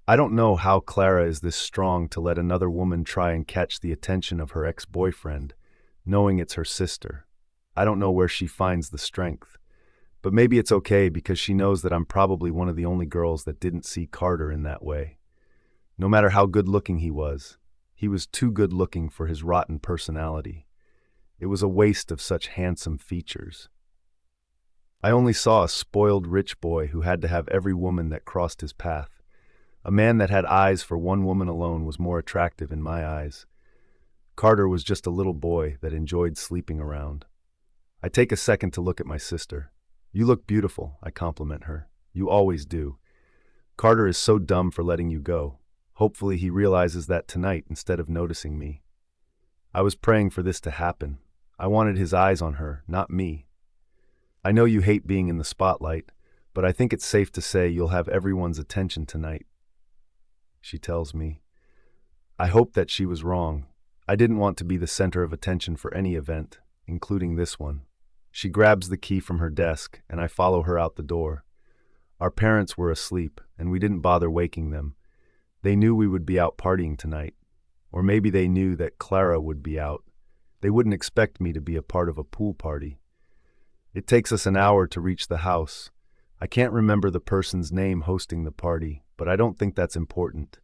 I don't know how Clara is this strong to let another woman try and catch the attention of her ex-boyfriend, knowing it's her sister. I don't know where she finds the strength. But maybe it's okay because she knows that I'm probably one of the only girls that didn't see Carter in that way. No matter how good-looking he was too good-looking for his rotten personality. It was a waste of such handsome features. I only saw a spoiled rich boy who had to have every woman that crossed his path. A man that had eyes for one woman alone was more attractive in my eyes. Carter was just a little boy that enjoyed sleeping around. I take a second to look at my sister. You look beautiful, I compliment her. You always do. Carter is so dumb for letting you go. Hopefully he realizes that tonight instead of noticing me. I was praying for this to happen. I wanted his eyes on her, not me. I know you hate being in the spotlight, but I think it's safe to say you'll have everyone's attention tonight. She tells me. I hope that she was wrong. I didn't want to be the center of attention for any event, including this one. She grabs the key from her desk, and I follow her out the door. Our parents were asleep, and we didn't bother waking them. They knew we would be out partying tonight. Or maybe they knew that Clara would be out. They wouldn't expect me to be a part of a pool party. It takes us an hour to reach the house. I can't remember the person's name hosting the party, but I don't think that's important.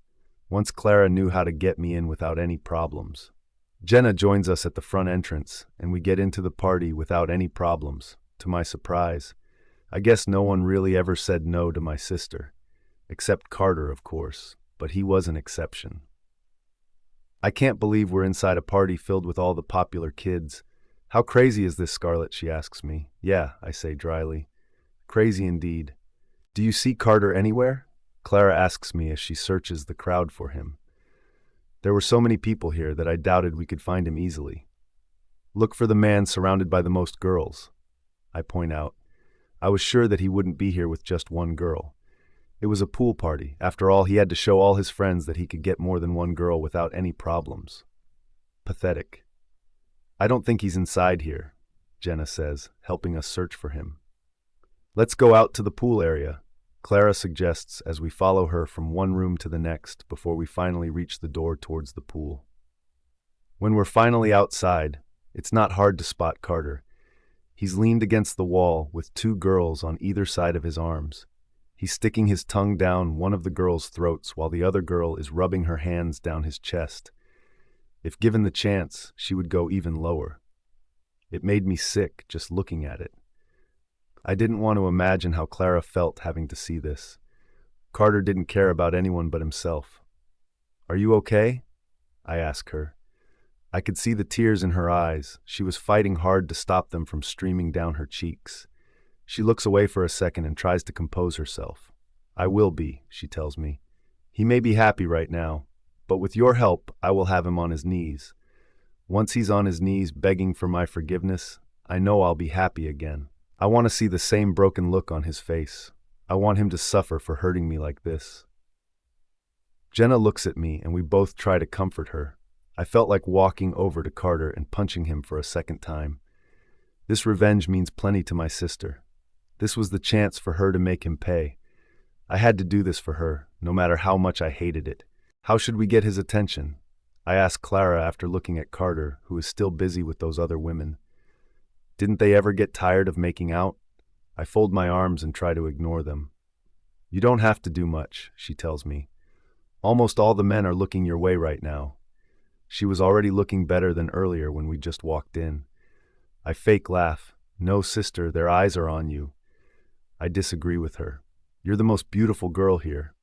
Once Clara knew how to get me in without any problems. Jenna joins us at the front entrance, and we get into the party without any problems, to my surprise. I guess no one really ever said no to my sister. Except Carter, of course, but he was an exception. I can't believe we're inside a party filled with all the popular kids. How crazy is this, Scarlett? She asks me. Yeah, I say dryly. Crazy indeed. Do you see Carter anywhere? Clara asks me as she searches the crowd for him. There were so many people here that I doubted we could find him easily. Look for the man surrounded by the most girls, I point out. I was sure that he wouldn't be here with just one girl. It was a pool party. After all, he had to show all his friends that he could get more than one girl without any problems. Pathetic. I don't think he's inside here, Jenna says, helping us search for him. Let's go out to the pool area, Clara suggests as we follow her from one room to the next before we finally reach the door towards the pool. When we're finally outside, it's not hard to spot Carter. He's leaned against the wall with two girls on either side of his arms. He's sticking his tongue down one of the girls' throats while the other girl is rubbing her hands down his chest. If given the chance, she would go even lower. It made me sick just looking at it. I didn't want to imagine how Clara felt having to see this. Carter didn't care about anyone but himself. Are you okay? I ask her. I could see the tears in her eyes. She was fighting hard to stop them from streaming down her cheeks. She looks away for a second and tries to compose herself. I will be, she tells me. He may be happy right now, but with your help, I will have him on his knees. Once he's on his knees begging for my forgiveness, I know I'll be happy again. I want to see the same broken look on his face. I want him to suffer for hurting me like this. Jenna looks at me and we both try to comfort her. I felt like walking over to Carter and punching him for a second time. This revenge means plenty to my sister. This was the chance for her to make him pay. I had to do this for her, no matter how much I hated it. How should we get his attention? I asked Clara after looking at Carter, who was still busy with those other women. Didn't they ever get tired of making out? I fold my arms and try to ignore them. You don't have to do much, she tells me. Almost all the men are looking your way right now. She was already looking better than earlier when we just walked in. I fake laugh. No, sister, their eyes are on you. I disagree with her. You're the most beautiful girl here.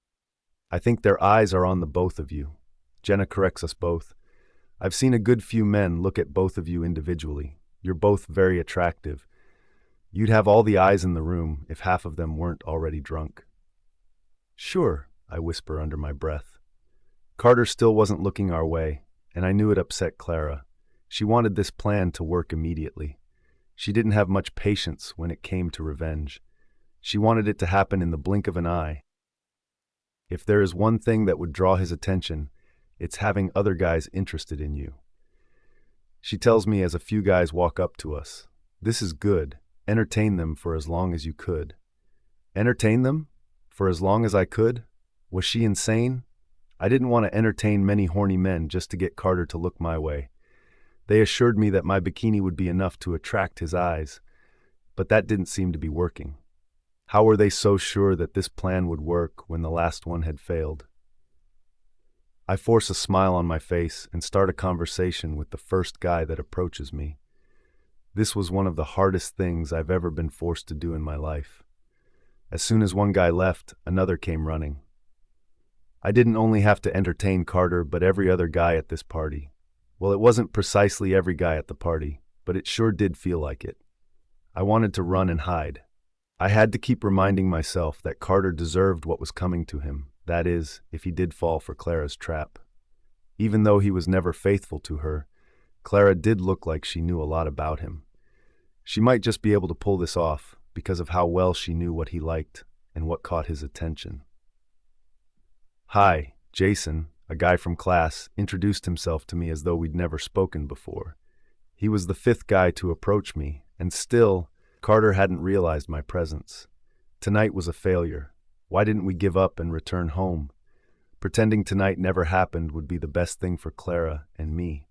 I think their eyes are on the both of you. Jenna corrects us both. I've seen a good few men look at both of you individually. You're both very attractive. You'd have all the eyes in the room if half of them weren't already drunk. Sure, I whisper under my breath. Carter still wasn't looking our way, and I knew it upset Clara. She wanted this plan to work immediately. She didn't have much patience when it came to revenge. She wanted it to happen in the blink of an eye. If there is one thing that would draw his attention, it's having other guys interested in you. She tells me as a few guys walk up to us. This is good. Entertain them for as long as you could. Entertain them? For as long as I could? Was she insane? I didn't want to entertain many horny men just to get Carter to look my way. They assured me that my bikini would be enough to attract his eyes, but that didn't seem to be working. How were they so sure that this plan would work when the last one had failed? I force a smile on my face and start a conversation with the first guy that approaches me. This was one of the hardest things I've ever been forced to do in my life. As soon as one guy left, another came running. I didn't only have to entertain Carter, but every other guy at this party. Well, it wasn't precisely every guy at the party, but it sure did feel like it. I wanted to run and hide. I had to keep reminding myself that Carter deserved what was coming to him, that is, if he did fall for Clara's trap. Even though he was never faithful to her, Clara did look like she knew a lot about him. She might just be able to pull this off because of how well she knew what he liked and what caught his attention. Hi, Jason, a guy from class, introduced himself to me as though we'd never spoken before. He was the fifth guy to approach me, and still, Carter hadn't realized my presence. Tonight was a failure. Why didn't we give up and return home? Pretending tonight never happened would be the best thing for Clara and me.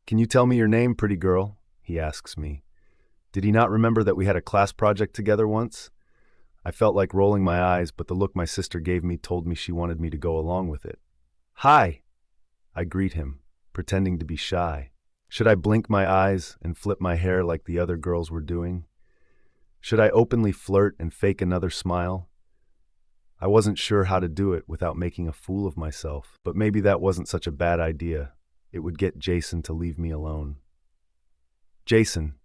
Can you tell me your name, pretty girl? He asks me. Did he not remember that we had a class project together once? I felt like rolling my eyes, but the look my sister gave me told me she wanted me to go along with it. Hi! I greet him, pretending to be shy. Should I blink my eyes and flip my hair like the other girls were doing? Should I openly flirt and fake another smile? I wasn't sure how to do it without making a fool of myself, but maybe that wasn't such a bad idea. It would get Jason to leave me alone. Jason,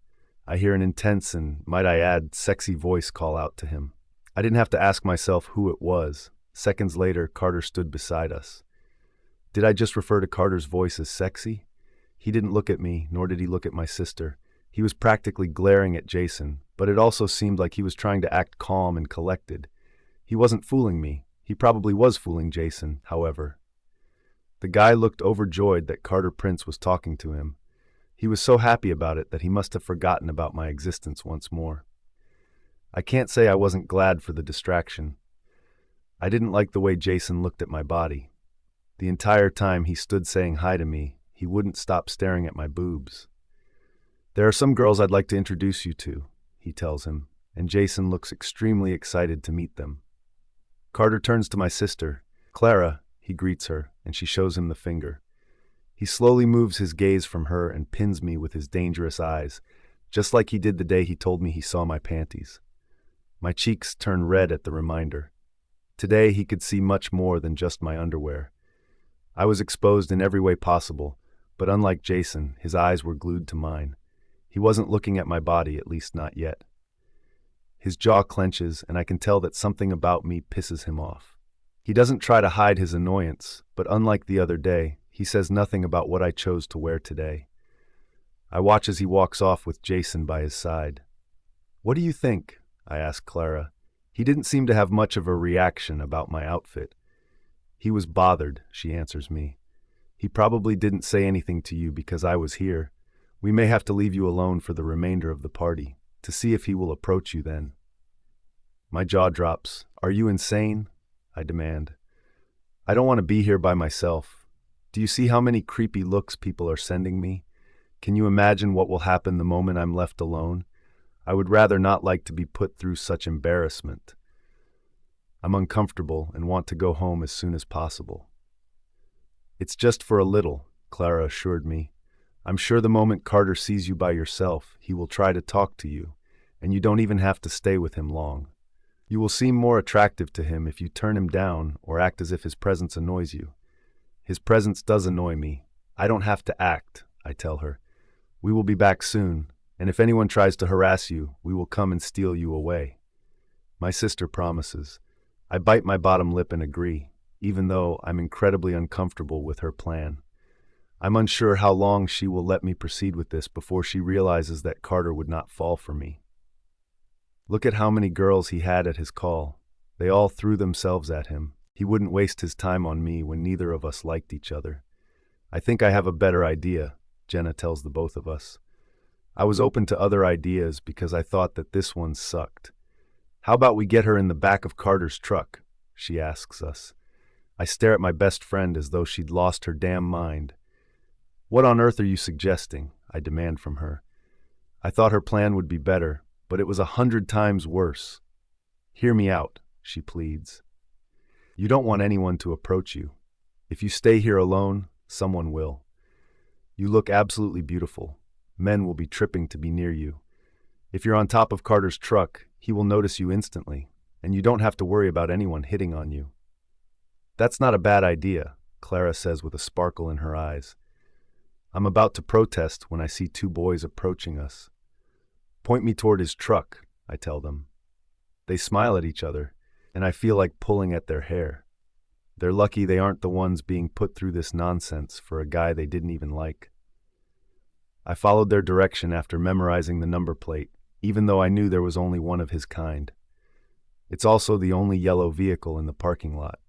I hear an intense and, might I add, sexy voice call out to him. I didn't have to ask myself who it was. Seconds later, Carter stood beside us. Did I just refer to Carter's voice as sexy? He didn't look at me, nor did he look at my sister. He was practically glaring at Jason, but it also seemed like he was trying to act calm and collected. He wasn't fooling me. He probably was fooling Jason, however. The guy looked overjoyed that Carter Prince was talking to him. He was so happy about it that he must have forgotten about my existence once more. I can't say I wasn't glad for the distraction. I didn't like the way Jason looked at my body. The entire time he stood saying hi to me, he wouldn't stop staring at my boobs. There are some girls I'd like to introduce you to, he tells him, and Jason looks extremely excited to meet them. Carter turns to my sister. Clara, he greets her, and she shows him the finger. He slowly moves his gaze from her and pins me with his dangerous eyes, just like he did the day he told me he saw my panties. My cheeks turn red at the reminder. Today he could see much more than just my underwear. I was exposed in every way possible, but unlike Jason, his eyes were glued to mine. He wasn't looking at my body, at least not yet. His jaw clenches, and I can tell that something about me pisses him off. He doesn't try to hide his annoyance, but unlike the other day, he says nothing about what I chose to wear today. I watch as he walks off with Jason by his side. What do you think? I ask Clara. He didn't seem to have much of a reaction about my outfit. He was bothered, she answers me. He probably didn't say anything to you because I was here. We may have to leave you alone for the remainder of the party, to see if he will approach you then. My jaw drops. Are you insane? I demand. I don't want to be here by myself. Do you see how many creepy looks people are sending me? Can you imagine what will happen the moment I'm left alone? I would rather not like to be put through such embarrassment. I'm uncomfortable and want to go home as soon as possible. It's just for a little, Clara assured me. I'm sure the moment Carter sees you by yourself, he will try to talk to you, and you don't even have to stay with him long. You will seem more attractive to him if you turn him down or act as if his presence annoys you. His presence does annoy me. I don't have to act, I tell her. We will be back soon, and if anyone tries to harass you, we will come and steal you away. My sister promises. I bite my bottom lip and agree, even though I'm incredibly uncomfortable with her plan. I'm unsure how long she will let me proceed with this before she realizes that Carter would not fall for me. Look at how many girls he had at his call. They all threw themselves at him. He wouldn't waste his time on me when neither of us liked each other. I think I have a better idea, Jenna tells the both of us. I was open to other ideas because I thought that this one sucked. How about we get her in the back of Carter's truck? She asks us. I stare at my best friend as though she'd lost her damn mind. What on earth are you suggesting? I demand from her. I thought her plan would be better, but it was 100 times worse. Hear me out, she pleads. You don't want anyone to approach you. If you stay here alone, someone will. You look absolutely beautiful. Men will be tripping to be near you. If you're on top of Carter's truck, he will notice you instantly, and you don't have to worry about anyone hitting on you. That's not a bad idea, Clara says with a sparkle in her eyes. I'm about to protest when I see two boys approaching us. Point me toward his truck, I tell them. They smile at each other, and I feel like pulling at their hair. They're lucky they aren't the ones being put through this nonsense for a guy they didn't even like. I followed their direction after memorizing the number plate, even though I knew there was only one of his kind. It's also the only yellow vehicle in the parking lot.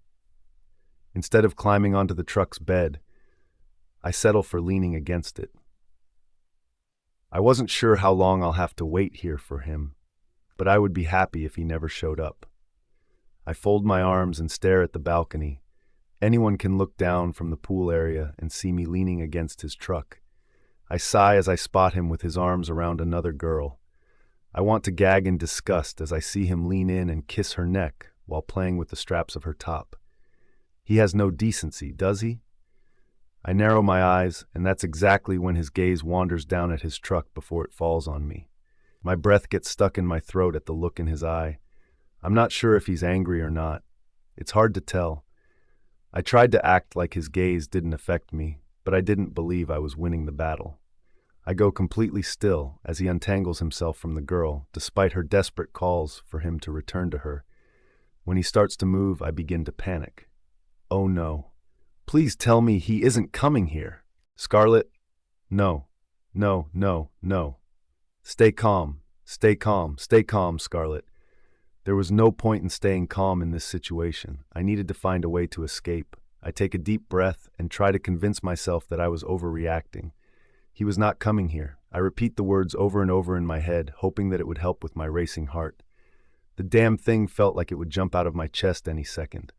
Instead of climbing onto the truck's bed, I settle for leaning against it. I wasn't sure how long I'll have to wait here for him, but I would be happy if he never showed up. I fold my arms and stare at the balcony. Anyone can look down from the pool area and see me leaning against his truck. I sigh as I spot him with his arms around another girl. I want to gag in disgust as I see him lean in and kiss her neck while playing with the straps of her top. He has no decency, does he? I narrow my eyes, and that's exactly when his gaze wanders down at his truck before it falls on me. My breath gets stuck in my throat at the look in his eye. I'm not sure if he's angry or not. It's hard to tell. I tried to act like his gaze didn't affect me, but I didn't believe I was winning the battle. I go completely still as he untangles himself from the girl, despite her desperate calls for him to return to her. When he starts to move, I begin to panic. Oh no. Please tell me he isn't coming here. Scarlett? No. No, no, no. Stay calm. Stay calm. Stay calm, Scarlett. There was no point in staying calm in this situation. I needed to find a way to escape. I take a deep breath and try to convince myself that I was overreacting. He was not coming here. I repeat the words over and over in my head, hoping that it would help with my racing heart. The damn thing felt like it would jump out of my chest any second.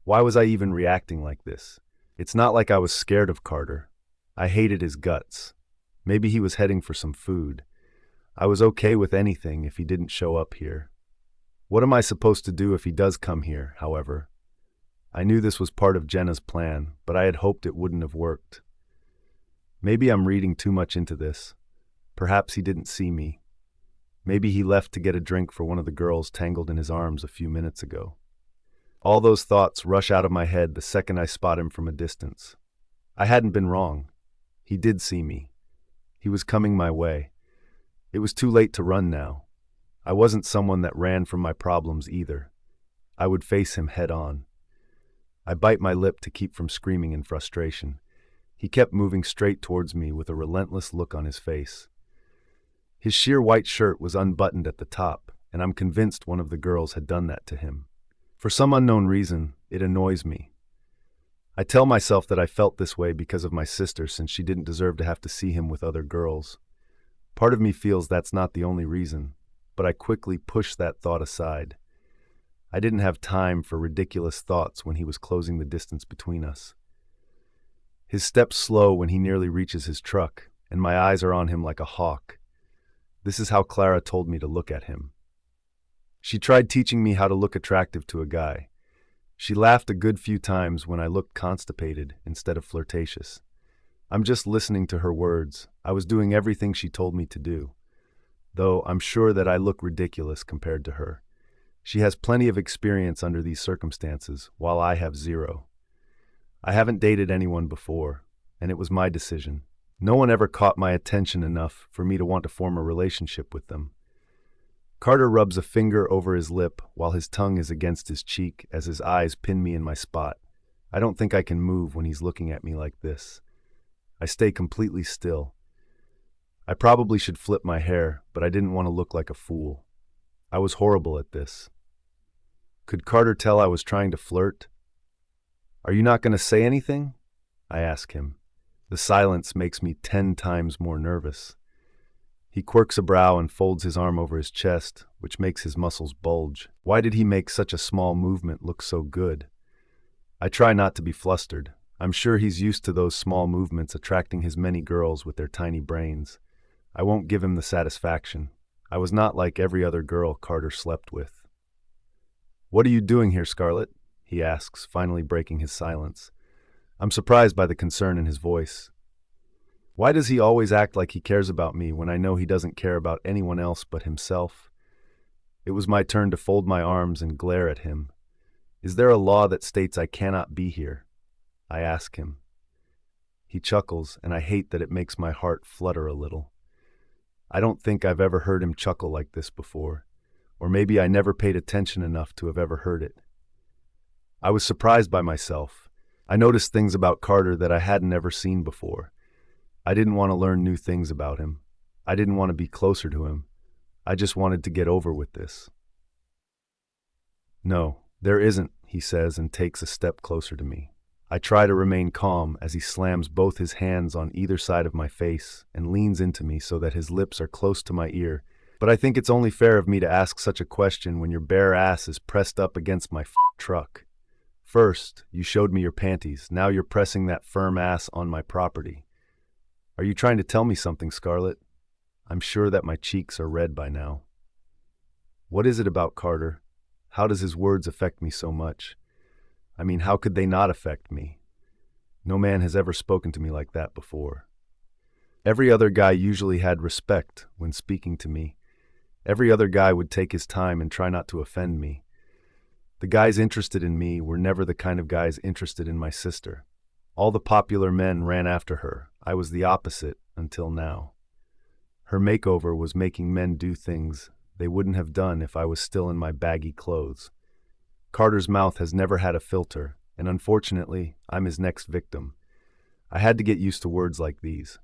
Why was I even reacting like this? It's not like I was scared of Carter. I hated his guts. Maybe he was heading for some food. I was okay with anything if he didn't show up here. What am I supposed to do if he does come here, however? I knew this was part of Jenna's plan, but I had hoped it wouldn't have worked. Maybe I'm reading too much into this. Perhaps he didn't see me. Maybe he left to get a drink for one of the girls tangled in his arms a few minutes ago. All those thoughts rush out of my head the second I spot him from a distance. I hadn't been wrong. He did see me. He was coming my way. It was too late to run now. I wasn't someone that ran from my problems either. I would face him head on. I bite my lip to keep from screaming in frustration. He kept moving straight towards me with a relentless look on his face. His sheer white shirt was unbuttoned at the top, and I'm convinced one of the girls had done that to him. For some unknown reason, it annoys me. I tell myself that I felt this way because of my sister since she didn't deserve to have to see him with other girls. Part of me feels that's not the only reason, but I quickly push that thought aside. I didn't have time for ridiculous thoughts when he was closing the distance between us. His steps slow when he nearly reaches his truck, and my eyes are on him like a hawk. This is how Clara told me to look at him. She tried teaching me how to look attractive to a guy. She laughed a good few times when I looked constipated instead of flirtatious. I'm just listening to her words. I was doing everything she told me to do, though I'm sure that I look ridiculous compared to her. She has plenty of experience under these circumstances, while I have zero. I haven't dated anyone before, and it was my decision. No one ever caught my attention enough for me to want to form a relationship with them. Carter rubs a finger over his lip while his tongue is against his cheek as his eyes pin me in my spot. I don't think I can move when he's looking at me like this. I stay completely still. I probably should flip my hair, but I didn't want to look like a fool. I was horrible at this. Could Carter tell I was trying to flirt? "Are you not going to say anything?" I ask him. The silence makes me 10 times more nervous. He quirks a brow and folds his arm over his chest, which makes his muscles bulge. Why did he make such a small movement look so good? I try not to be flustered. I'm sure he's used to those small movements attracting his many girls with their tiny brains. I won't give him the satisfaction. I was not like every other girl Carter slept with. "What are you doing here, Scarlett?" he asks, finally breaking his silence. I'm surprised by the concern in his voice. Why does he always act like he cares about me when I know he doesn't care about anyone else but himself? It was my turn to fold my arms and glare at him. Is there a law that states I cannot be here? I ask him. He chuckles, and I hate that it makes my heart flutter a little. I don't think I've ever heard him chuckle like this before, or maybe I never paid attention enough to have ever heard it. I was surprised by myself. I noticed things about Carter that I hadn't ever seen before. I didn't want to learn new things about him. I didn't want to be closer to him. I just wanted to get over with this. "No, there isn't," he says and takes a step closer to me. I try to remain calm as he slams both his hands on either side of my face and leans into me so that his lips are close to my ear. But I think it's only fair of me to ask such a question when your bare ass is pressed up against my truck. First, you showed me your panties. Now you're pressing that firm ass on my property. Are you trying to tell me something, Scarlett? I'm sure that my cheeks are red by now. What is it about Carter? How does his words affect me so much? I mean, how could they not affect me? No man has ever spoken to me like that before. Every other guy usually had respect when speaking to me. Every other guy would take his time and try not to offend me. The guys interested in me were never the kind of guys interested in my sister. All the popular men ran after her. I was the opposite until now. Her makeover was making men do things they wouldn't have done if I was still in my baggy clothes. Carter's mouth has never had a filter, and unfortunately, I'm his next victim. I had to get used to words like these.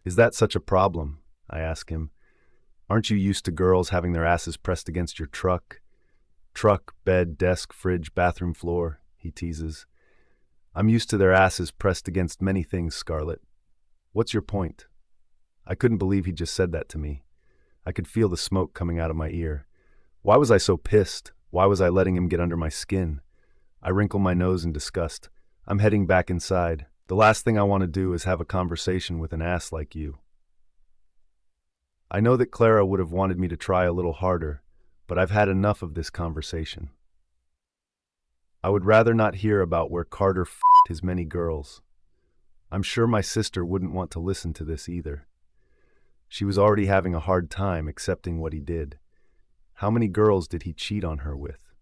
"Is that such a problem?" I ask him. "Aren't you used to girls having their asses pressed against your truck? Truck, bed, desk, fridge, bathroom floor," he teases. "I'm used to their asses pressed against many things, Scarlett. What's your point?" I couldn't believe he just said that to me. I could feel the smoke coming out of my ear. Why was I so pissed? Why was I letting him get under my skin? I wrinkle my nose in disgust. I'm heading back inside. The last thing I want to do is have a conversation with an ass like you. I know that Clara would have wanted me to try a little harder, but I've had enough of this conversation. I would rather not hear about where Carter f***ed his many girls. I'm sure my sister wouldn't want to listen to this either. She was already having a hard time accepting what he did. How many girls did he cheat on her with?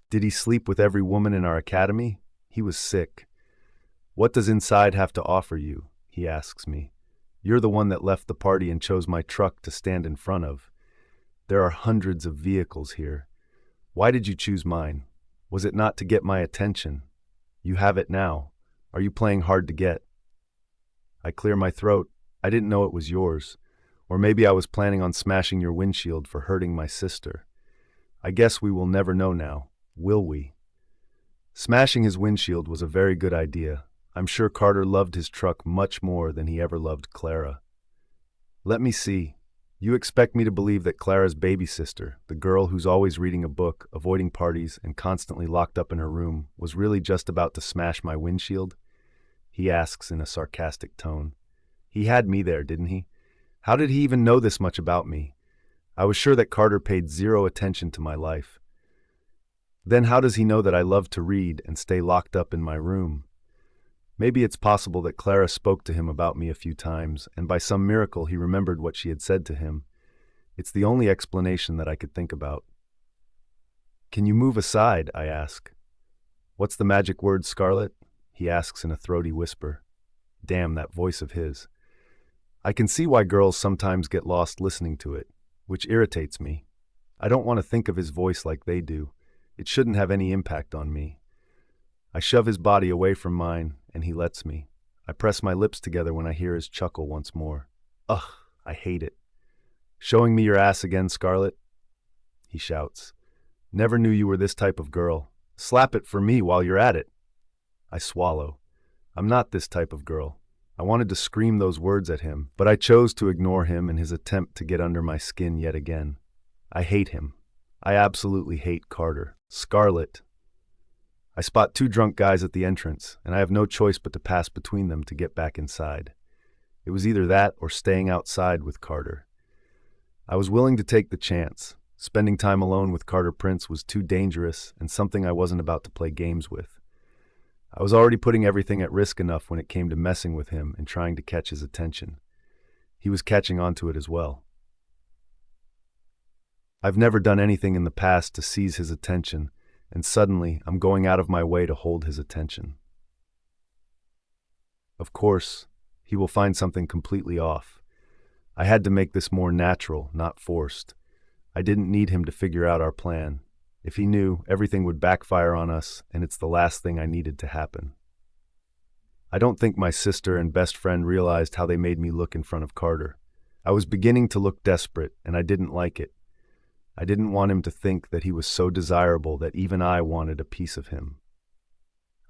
Did he sleep with every woman in our academy? He was sick. "What does inside have to offer you?" he asks me. "You're the one that left the party and chose my truck to stand in front of. There are hundreds of vehicles here. Why did you choose mine? Was it not to get my attention? You have it now. Are you playing hard to get?" I clear my throat. I didn't know it was yours. Or maybe I was planning on smashing your windshield for hurting my sister. I guess we will never know now, will we? Smashing his windshield was a very good idea. I'm sure Carter loved his truck much more than he ever loved Clara. "Let me see." You expect me to believe that Clara's baby sister, the girl who's always reading a book, avoiding parties, and constantly locked up in her room, was really just about to smash my windshield? He asks in a sarcastic tone. He had me there, didn't he? How did he even know this much about me? I was sure that Carter paid zero attention to my life. Then how does he know that I love to read and stay locked up in my room? Maybe it's possible that Clara spoke to him about me a few times, and by some miracle he remembered what she had said to him. It's the only explanation that I could think about. Can you move aside? I ask. What's the magic word, Scarlett? He asks in a throaty whisper. Damn, that voice of his. I can see why girls sometimes get lost listening to it, which irritates me. I don't want to think of his voice like they do. It shouldn't have any impact on me. I shove his body away from mine, and he lets me. I press my lips together when I hear his chuckle once more. Ugh, I hate it. Showing me your ass again, Scarlett? He shouts. Never knew you were this type of girl. Slap it for me while you're at it. I swallow. I'm not this type of girl. I wanted to scream those words at him, but I chose to ignore him in his attempt to get under my skin yet again. I hate him. I absolutely hate Carter. Scarlett. I spot two drunk guys at the entrance, and I have no choice but to pass between them to get back inside. It was either that or staying outside with Carter. I was willing to take the chance. Spending time alone with Carter Prince was too dangerous and something I wasn't about to play games with. I was already putting everything at risk enough when it came to messing with him and trying to catch his attention. He was catching on to it as well. I've never done anything in the past to seize his attention, and suddenly I'm going out of my way to hold his attention. Of course, he will find something completely off. I had to make this more natural, not forced. I didn't need him to figure out our plan. If he knew, everything would backfire on us, and it's the last thing I needed to happen. I don't think my sister and best friend realized how they made me look in front of Carter. I was beginning to look desperate, and I didn't like it. I didn't want him to think that he was so desirable that even I wanted a piece of him.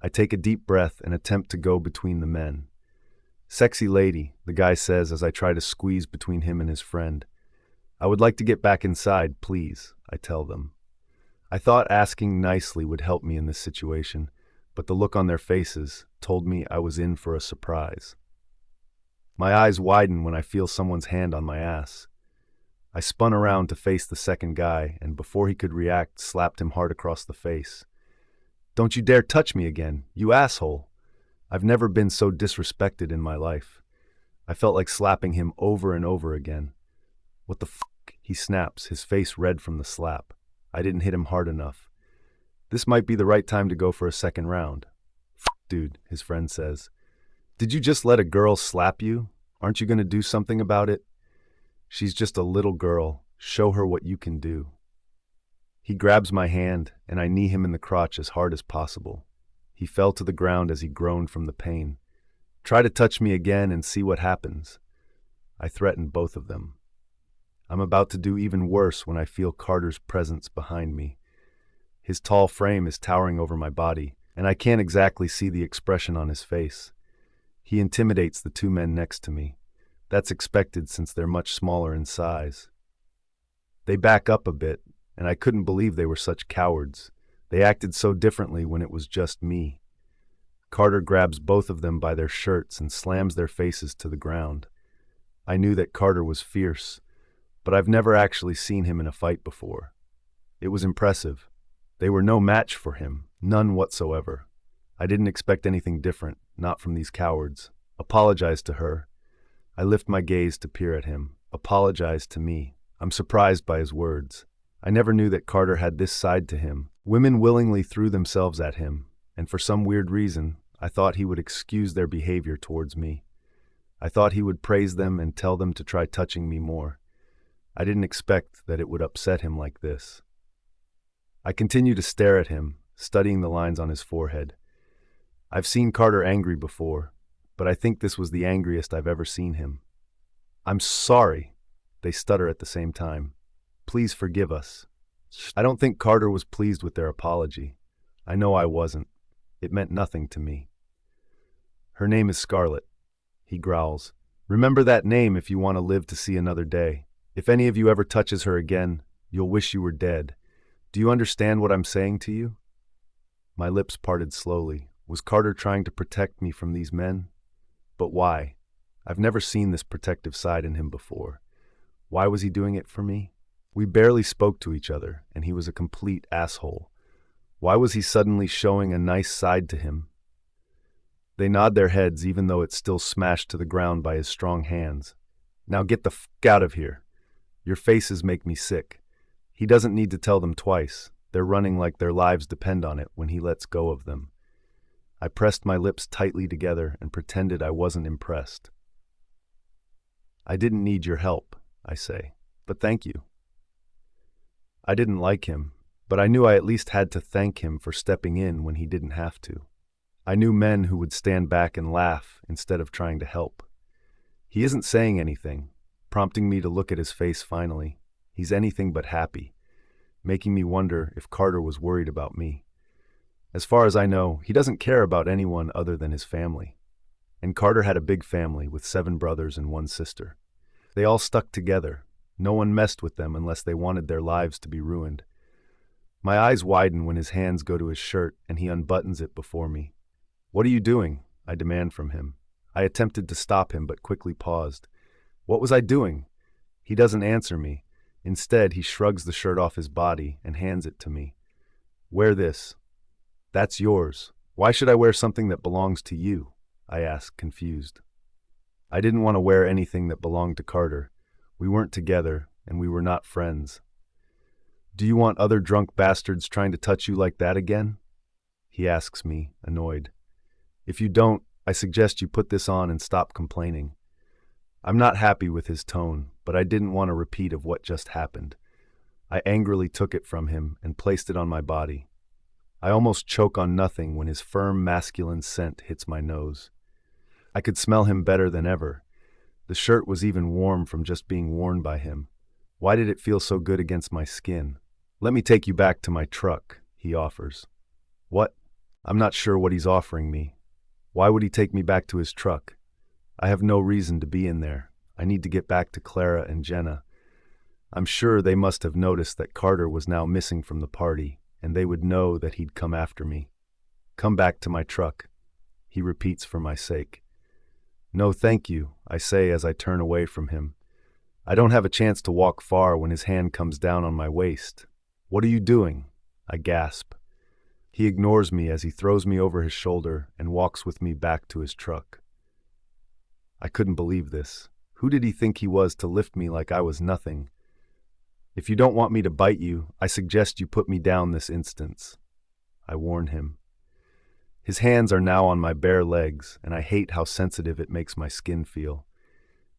I take a deep breath and attempt to go between the men. Sexy lady, the guy says as I try to squeeze between him and his friend. I would like to get back inside, please, I tell them. I thought asking nicely would help me in this situation, but the look on their faces told me I was in for a surprise. My eyes widen when I feel someone's hand on my ass. I spun around to face the second guy, and before he could react, slapped him hard across the face. Don't you dare touch me again, you asshole! I've never been so disrespected in my life. I felt like slapping him over and over again. What the fuck? He snaps, his face red from the slap. I didn't hit him hard enough. This might be the right time to go for a second round. Fuck, dude, his friend says. Did you just let a girl slap you? Aren't you going to do something about it? She's just a little girl. Show her what you can do. He grabs my hand, and I knee him in the crotch as hard as possible. He fell to the ground as he groaned from the pain. Try to touch me again and see what happens. I threatened both of them. I'm about to do even worse when I feel Carter's presence behind me. His tall frame is towering over my body, and I can't exactly see the expression on his face. He intimidates the two men next to me. That's expected since they're much smaller in size. They back up a bit, and I couldn't believe they were such cowards. They acted so differently when it was just me. Carter grabs both of them by their shirts and slams their faces to the ground. I knew that Carter was fierce, but I've never actually seen him in a fight before. It was impressive. They were no match for him, none whatsoever. I didn't expect anything different, not from these cowards. Apologize to her. I lift my gaze to peer at him. Apologize to me. I'm surprised by his words. I never knew that Carter had this side to him. Women willingly threw themselves at him, and for some weird reason, I thought he would excuse their behavior towards me. I thought he would praise them and tell them to try touching me more. I didn't expect that it would upset him like this. I continue to stare at him, studying the lines on his forehead. I've seen Carter angry before, but I think this was the angriest I've ever seen him. I'm sorry, they stutter at the same time. Please forgive us. I don't think Carter was pleased with their apology. I know I wasn't. It meant nothing to me. Her name is Scarlett, he growls. Remember that name if you want to live to see another day. If any of you ever touches her again, you'll wish you were dead. Do you understand what I'm saying to you?" My lips parted slowly. Was Carter trying to protect me from these men? But why? I've never seen this protective side in him before. Why was he doing it for me? We barely spoke to each other, and he was a complete asshole. Why was he suddenly showing a nice side to him? They nod their heads even though it's still smashed to the ground by his strong hands. "Now get the f*** out of here. Your faces make me sick." He doesn't need to tell them twice. They're running like their lives depend on it when he lets go of them. I pressed my lips tightly together and pretended I wasn't impressed. "I didn't need your help," I say, "but thank you." I didn't like him, but I knew I at least had to thank him for stepping in when he didn't have to. I knew men who would stand back and laugh instead of trying to help. He isn't saying anything, prompting me to look at his face finally. He's anything but happy, making me wonder if Carter was worried about me. As far as I know, he doesn't care about anyone other than his family. And Carter had a big family with 7 brothers and 1 sister. They all stuck together. No one messed with them unless they wanted their lives to be ruined. My eyes widen when his hands go to his shirt and he unbuttons it before me. "What are you doing?" I demand from him. I attempted to stop him but quickly paused. What was I doing? He doesn't answer me. Instead, he shrugs the shirt off his body and hands it to me. "Wear this." "That's yours. Why should I wear something that belongs to you?" I ask, confused. I didn't want to wear anything that belonged to Carter. We weren't together, and we were not friends. "Do you want other drunk bastards trying to touch you like that again?" He asks me, annoyed. "If you don't, I suggest you put this on and stop complaining." I'm not happy with his tone, but I didn't want a repeat of what just happened. I angrily took it from him and placed it on my body. I almost choke on nothing when his firm masculine scent hits my nose. I could smell him better than ever. The shirt was even warm from just being worn by him. Why did it feel so good against my skin? "Let me take you back to my truck," he offers. What? I'm not sure what he's offering me. Why would he take me back to his truck? I have no reason to be in there. I need to get back to Clara and Jenna. I'm sure they must have noticed that Carter was now missing from the party, and they would know that he'd come after me. "Come back to my truck," he repeats for my sake. "No, thank you," I say as I turn away from him. I don't have a chance to walk far when his hand comes down on my waist. "What are you doing?" I gasp. He ignores me as he throws me over his shoulder and walks with me back to his truck. I couldn't believe this. Who did he think he was to lift me like I was nothing? "If you don't want me to bite you, I suggest you put me down this instant," I warn him. His hands are now on my bare legs, and I hate how sensitive it makes my skin feel.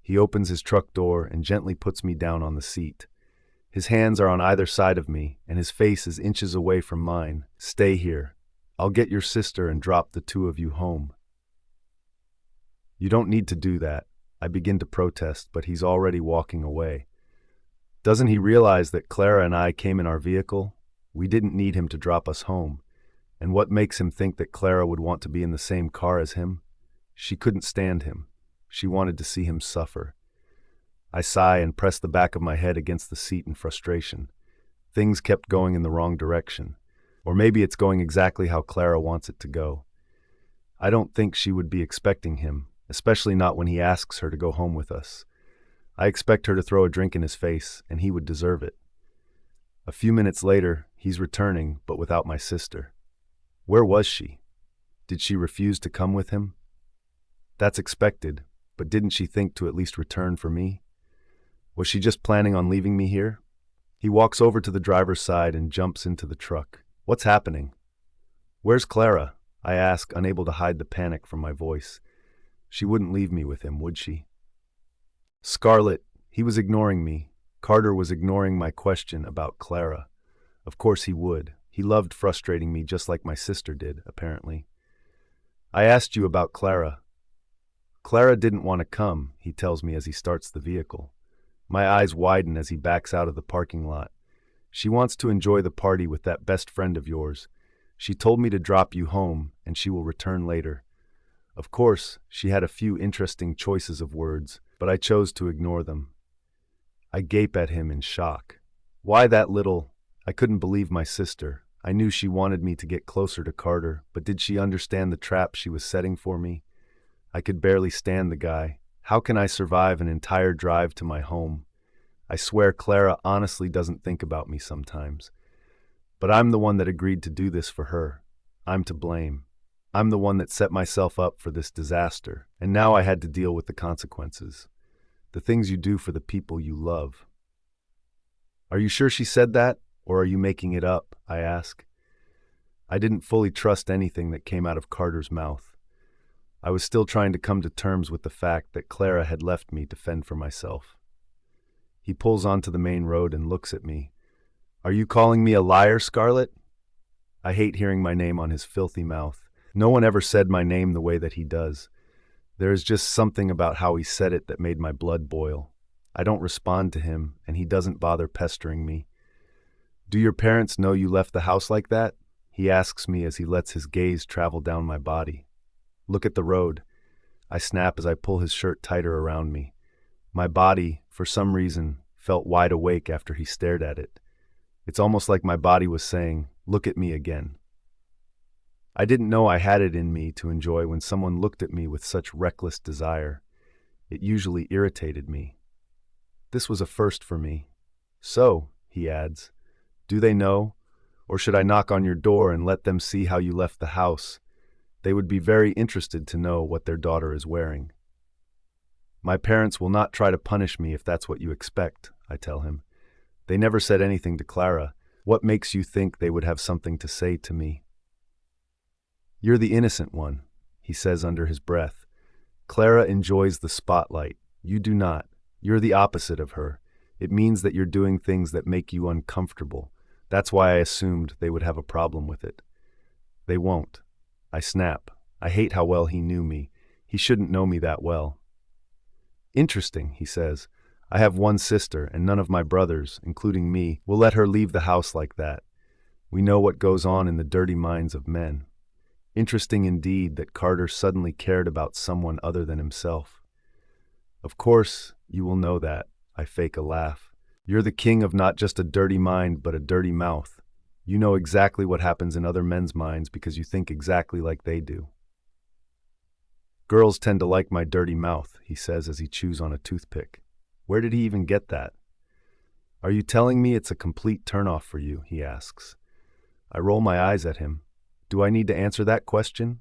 He opens his truck door and gently puts me down on the seat. His hands are on either side of me, and his face is inches away from mine. "Stay here. I'll get your sister and drop the 2 of you home." "You don't need to do that." I begin to protest, but he's already walking away. Doesn't he realize that Clara and I came in our vehicle? We didn't need him to drop us home. And what makes him think that Clara would want to be in the same car as him? She couldn't stand him. She wanted to see him suffer. I sigh and press the back of my head against the seat in frustration. Things kept going in the wrong direction. Or maybe it's going exactly how Clara wants it to go. I don't think she would be expecting him, especially not when he asks her to go home with us. I expect her to throw a drink in his face, and he would deserve it. A few minutes later, he's returning, but without my sister. Where was she? Did she refuse to come with him? That's expected, but didn't she think to at least return for me? Was she just planning on leaving me here? He walks over to the driver's side and jumps into the truck. What's happening? "Where's Clara?" I ask, unable to hide the panic from my voice. She wouldn't leave me with him, would she? Scarlett, he was ignoring me. Carter was ignoring my question about Clara. Of course he would. He loved frustrating me just like my sister did, apparently. "I asked you about Clara." "Clara didn't want to come," he tells me as he starts the vehicle. My eyes widen as he backs out of the parking lot. "She wants to enjoy the party with that best friend of yours. She told me to drop you home, and she will return later." Of course, she had a few interesting choices of words, but I chose to ignore them. I gape at him in shock. Why that little? I couldn't believe my sister. I knew she wanted me to get closer to Carter, but did she understand the trap she was setting for me? I could barely stand the guy. How can I survive an entire drive to my home? I swear Clara honestly doesn't think about me sometimes. But I'm the one that agreed to do this for her. I'm to blame. I'm the one that set myself up for this disaster, and now I had to deal with the consequences. The things you do for the people you love. Are you sure she said that, or are you making it up? I ask. I didn't fully trust anything that came out of Carter's mouth. I was still trying to come to terms with the fact that Clara had left me to fend for myself. He pulls onto the main road and looks at me. Are you calling me a liar, Scarlett? I hate hearing my name on his filthy mouth. No one ever said my name the way that he does. There is just something about how he said it that made my blood boil. I don't respond to him, and he doesn't bother pestering me. Do your parents know you left the house like that? He asks me as he lets his gaze travel down my body. Look at the road. I snap as I pull his shirt tighter around me. My body, for some reason, felt wide awake after he stared at it. It's almost like my body was saying, "Look at me again." I didn't know I had it in me to enjoy when someone looked at me with such reckless desire. It usually irritated me. This was a first for me. So, he adds, do they know? Or should I knock on your door and let them see how you left the house? They would be very interested to know what their daughter is wearing. My parents will not try to punish me if that's what you expect, I tell him. They never said anything to Clara. What makes you think they would have something to say to me? You're the innocent one, he says under his breath. Clara enjoys the spotlight. You do not. You're the opposite of her. It means that you're doing things that make you uncomfortable. That's why I assumed they would have a problem with it. They won't. I snap. I hate how well he knew me. He shouldn't know me that well. Interesting, he says. I have one sister, and none of my brothers, including me, will let her leave the house like that. We know what goes on in the dirty minds of men. Interesting indeed that Carter suddenly cared about someone other than himself. Of course, you will know that. I fake a laugh. You're the king of not just a dirty mind, but a dirty mouth. You know exactly what happens in other men's minds because you think exactly like they do. Girls tend to like my dirty mouth, he says as he chews on a toothpick. Where did he even get that? Are you telling me it's a complete turnoff for you? He asks. I roll my eyes at him. Do I need to answer that question?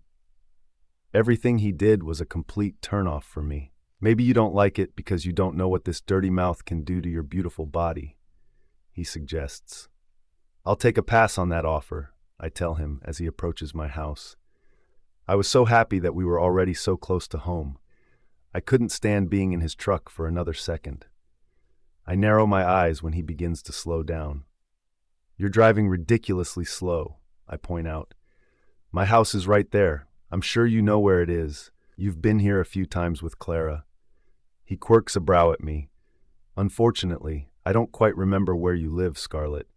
Everything he did was a complete turnoff for me. Maybe you don't like it because you don't know what this dirty mouth can do to your beautiful body, he suggests. I'll take a pass on that offer, I tell him as he approaches my house. I was so happy that we were already so close to home. I couldn't stand being in his truck for another second. I narrow my eyes when he begins to slow down. You're driving ridiculously slow, I point out. My house is right there. I'm sure you know where it is. You've been here a few times with Clara. He quirks a brow at me. Unfortunately, I don't quite remember where you live, Scarlett.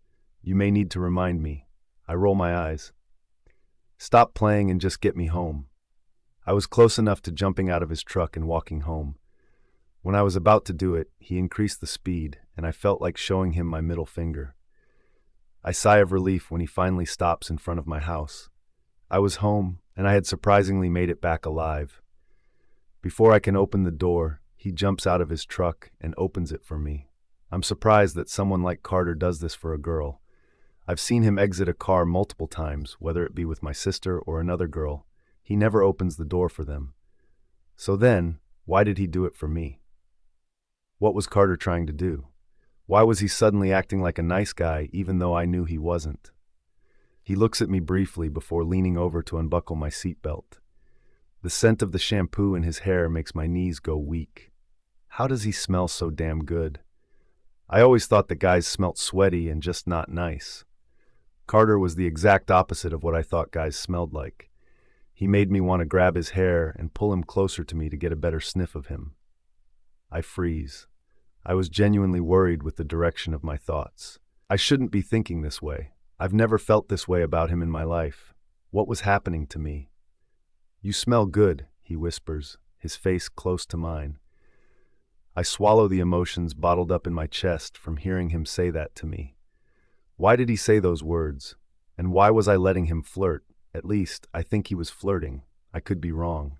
You may need to remind me. I roll my eyes. Stop playing and just get me home. I was close enough to jumping out of his truck and walking home. When I was about to do it, he increased the speed, and I felt like showing him my middle finger. I sigh of relief when he finally stops in front of my house. I was home, and I had surprisingly made it back alive. Before I can open the door, he jumps out of his truck and opens it for me. I'm surprised that someone like Carter does this for a girl. I've seen him exit a car multiple times, whether it be with my sister or another girl. He never opens the door for them. So then, why did he do it for me? What was Carter trying to do? Why was he suddenly acting like a nice guy even though I knew he wasn't? He looks at me briefly before leaning over to unbuckle my seatbelt. The scent of the shampoo in his hair makes my knees go weak. How does he smell so damn good? I always thought that guys smelt sweaty and just not nice. Carter was the exact opposite of what I thought guys smelled like. He made me want to grab his hair and pull him closer to me to get a better sniff of him. I freeze. I was genuinely worried with the direction of my thoughts. I shouldn't be thinking this way. I've never felt this way about him in my life. What was happening to me? You smell good, he whispers, his face close to mine. I swallow the emotions bottled up in my chest from hearing him say that to me. Why did he say those words? And why was I letting him flirt? At least, I think he was flirting. I could be wrong.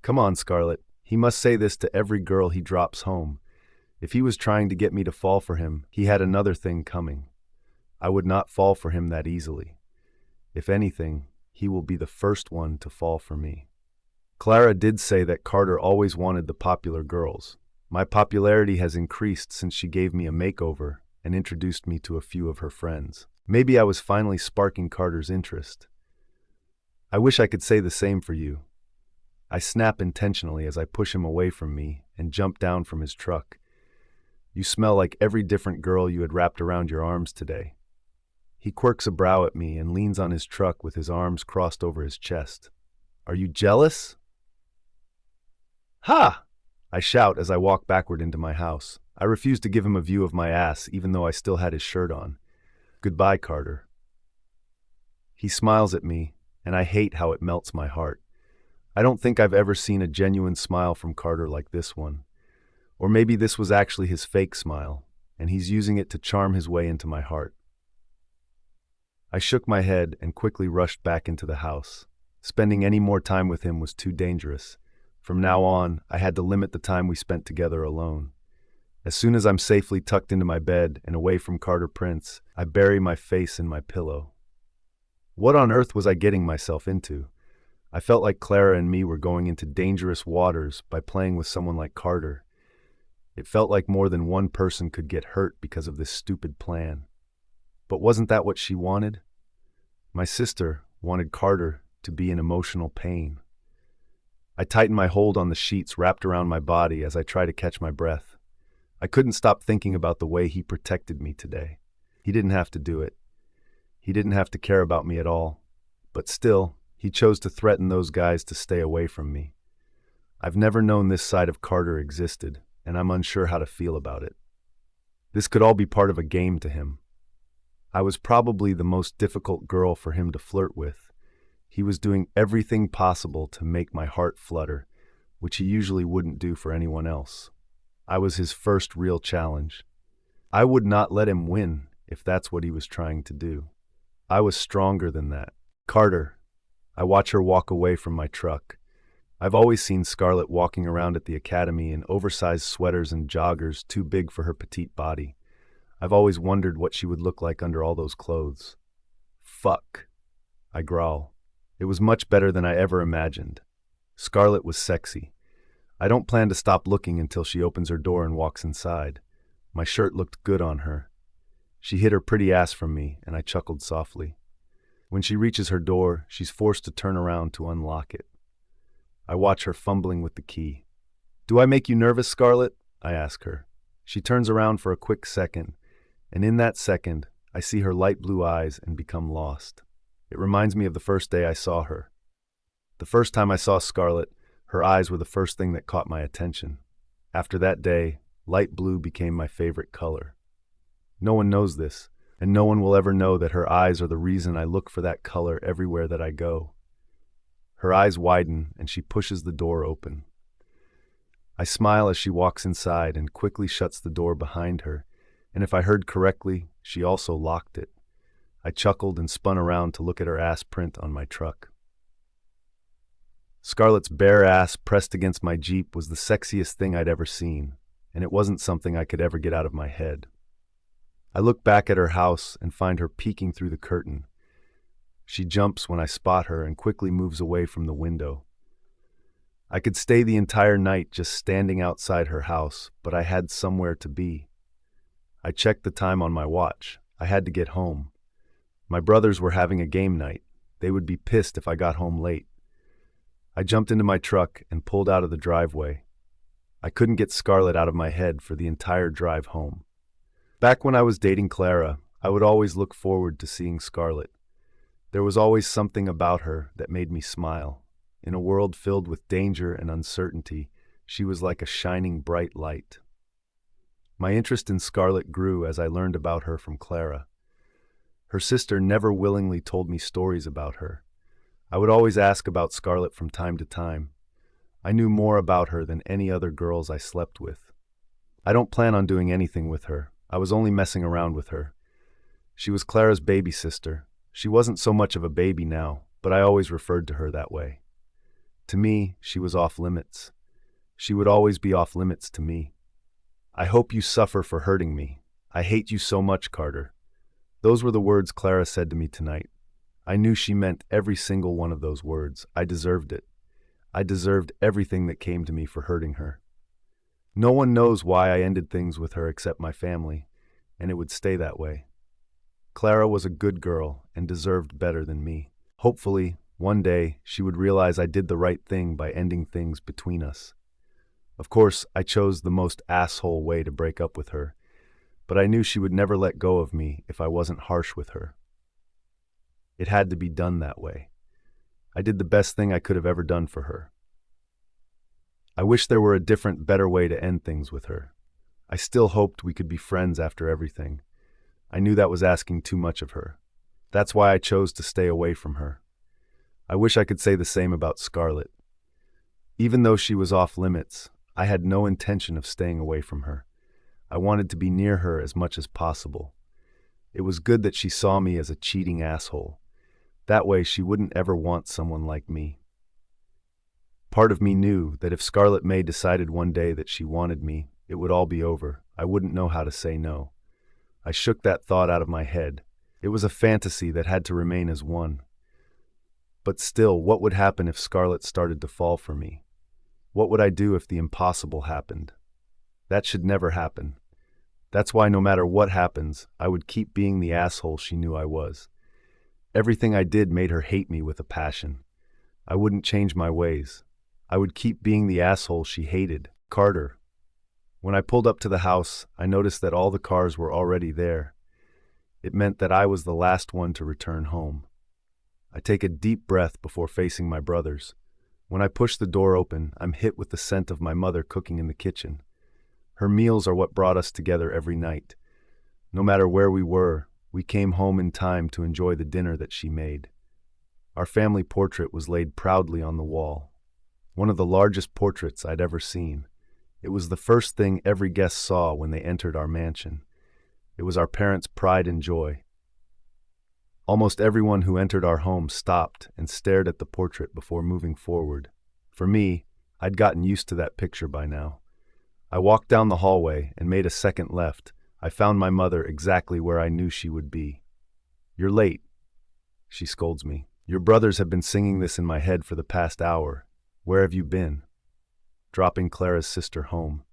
Come on, Scarlett. He must say this to every girl he drops home. If he was trying to get me to fall for him, he had another thing coming. I would not fall for him that easily. If anything, he will be the first one to fall for me. Clara did say that Carter always wanted the popular girls. My popularity has increased since she gave me a makeover and introduced me to a few of her friends. Maybe I was finally sparking Carter's interest. I wish I could say the same for you. I snap intentionally as I push him away from me and jump down from his truck. You smell like every different girl you had wrapped around your arms today. He quirks a brow at me and leans on his truck with his arms crossed over his chest. Are you jealous? Ha! I shout as I walk backward into my house. I refuse to give him a view of my ass, even though I still had his shirt on. Goodbye, Carter. He smiles at me, and I hate how it melts my heart. I don't think I've ever seen a genuine smile from Carter like this one. Or maybe this was actually his fake smile, and he's using it to charm his way into my heart. I shook my head and quickly rushed back into the house. Spending any more time with him was too dangerous. From now on, I had to limit the time we spent together alone. As soon as I'm safely tucked into my bed and away from Carter Prince, I bury my face in my pillow. What on earth was I getting myself into? I felt like Clara and me were going into dangerous waters by playing with someone like Carter. It felt like more than one person could get hurt because of this stupid plan. But wasn't that what she wanted? My sister wanted Carter to be in emotional pain. I tightened my hold on the sheets wrapped around my body as I tried to catch my breath. I couldn't stop thinking about the way he protected me today. He didn't have to do it. He didn't have to care about me at all. But still, he chose to threaten those guys to stay away from me. I've never known this side of Carter existed, and I'm unsure how to feel about it. This could all be part of a game to him. I was probably the most difficult girl for him to flirt with. He was doing everything possible to make my heart flutter, which he usually wouldn't do for anyone else. I was his first real challenge. I would not let him win if that's what he was trying to do. I was stronger than that. Carter. I watch her walk away from my truck. I've always seen Scarlett walking around at the academy in oversized sweaters and joggers too big for her petite body. I've always wondered what she would look like under all those clothes. Fuck, I growl. It was much better than I ever imagined. Scarlett was sexy. I don't plan to stop looking until she opens her door and walks inside. My shirt looked good on her. She hid her pretty ass from me, and I chuckled softly. When she reaches her door, she's forced to turn around to unlock it. I watch her fumbling with the key. Do I make you nervous, Scarlett? I ask her. She turns around for a quick second, and in that second, I see her light blue eyes and become lost. It reminds me of the first day I saw her. The first time I saw Scarlett, her eyes were the first thing that caught my attention. After that day, light blue became my favorite color. No one knows this, and no one will ever know that her eyes are the reason I look for that color everywhere that I go. Her eyes widen, and she pushes the door open. I smile as she walks inside and quickly shuts the door behind her, and if I heard correctly, she also locked it. I chuckled and spun around to look at her ass print on my truck. Scarlett's bare ass pressed against my Jeep was the sexiest thing I'd ever seen, and it wasn't something I could ever get out of my head. I look back at her house and find her peeking through the curtain. She jumps when I spot her and quickly moves away from the window. I could stay the entire night just standing outside her house, but I had somewhere to be. I checked the time on my watch. I had to get home. My brothers were having a game night. They would be pissed if I got home late. I jumped into my truck and pulled out of the driveway. I couldn't get Scarlett out of my head for the entire drive home. Back when I was dating Clara, I would always look forward to seeing Scarlett. There was always something about her that made me smile. In a world filled with danger and uncertainty, she was like a shining bright light. My interest in Scarlett grew as I learned about her from Clara. Her sister never willingly told me stories about her. I would always ask about Scarlett from time to time. I knew more about her than any other girls I slept with. I don't plan on doing anything with her. I was only messing around with her. She was Clara's baby sister. She wasn't so much of a baby now, but I always referred to her that way. To me, she was off limits. She would always be off limits to me. I hope you suffer for hurting me. I hate you so much, Carter. Those were the words Clara said to me tonight. I knew she meant every single one of those words. I deserved it. I deserved everything that came to me for hurting her. No one knows why I ended things with her except my family, and it would stay that way. Clara was a good girl and deserved better than me. Hopefully, one day, she would realize I did the right thing by ending things between us. Of course, I chose the most asshole way to break up with her, but I knew she would never let go of me if I wasn't harsh with her. It had to be done that way. I did the best thing I could have ever done for her. I wish there were a different, better way to end things with her. I still hoped we could be friends after everything. I knew that was asking too much of her. That's why I chose to stay away from her. I wish I could say the same about Scarlett. Even though she was off limits, I had no intention of staying away from her. I wanted to be near her as much as possible. It was good that she saw me as a cheating asshole. That way she wouldn't ever want someone like me. Part of me knew that if Scarlett Mae decided one day that she wanted me, it would all be over. I wouldn't know how to say no. I shook that thought out of my head. It was a fantasy that had to remain as one. But still, what would happen if Scarlett started to fall for me? What would I do if the impossible happened? That should never happen. That's why no matter what happens, I would keep being the asshole she knew I was. Everything I did made her hate me with a passion. I wouldn't change my ways. I would keep being the asshole she hated. Carter. When I pulled up to the house, I noticed that all the cars were already there. It meant that I was the last one to return home. I take a deep breath before facing my brothers. When I push the door open, I'm hit with the scent of my mother cooking in the kitchen. Her meals are what brought us together every night. No matter where we were, we came home in time to enjoy the dinner that she made. Our family portrait was laid proudly on the wall. One of the largest portraits I'd ever seen. It was the first thing every guest saw when they entered our mansion. It was our parents' pride and joy. Almost everyone who entered our home stopped and stared at the portrait before moving forward. For me, I'd gotten used to that picture by now. I walked down the hallway and made a second left. I found my mother exactly where I knew she would be. "You're late," she scolds me. "Your brothers have been singing this in my head for the past hour. Where have you been?" Dropping Clara's sister home.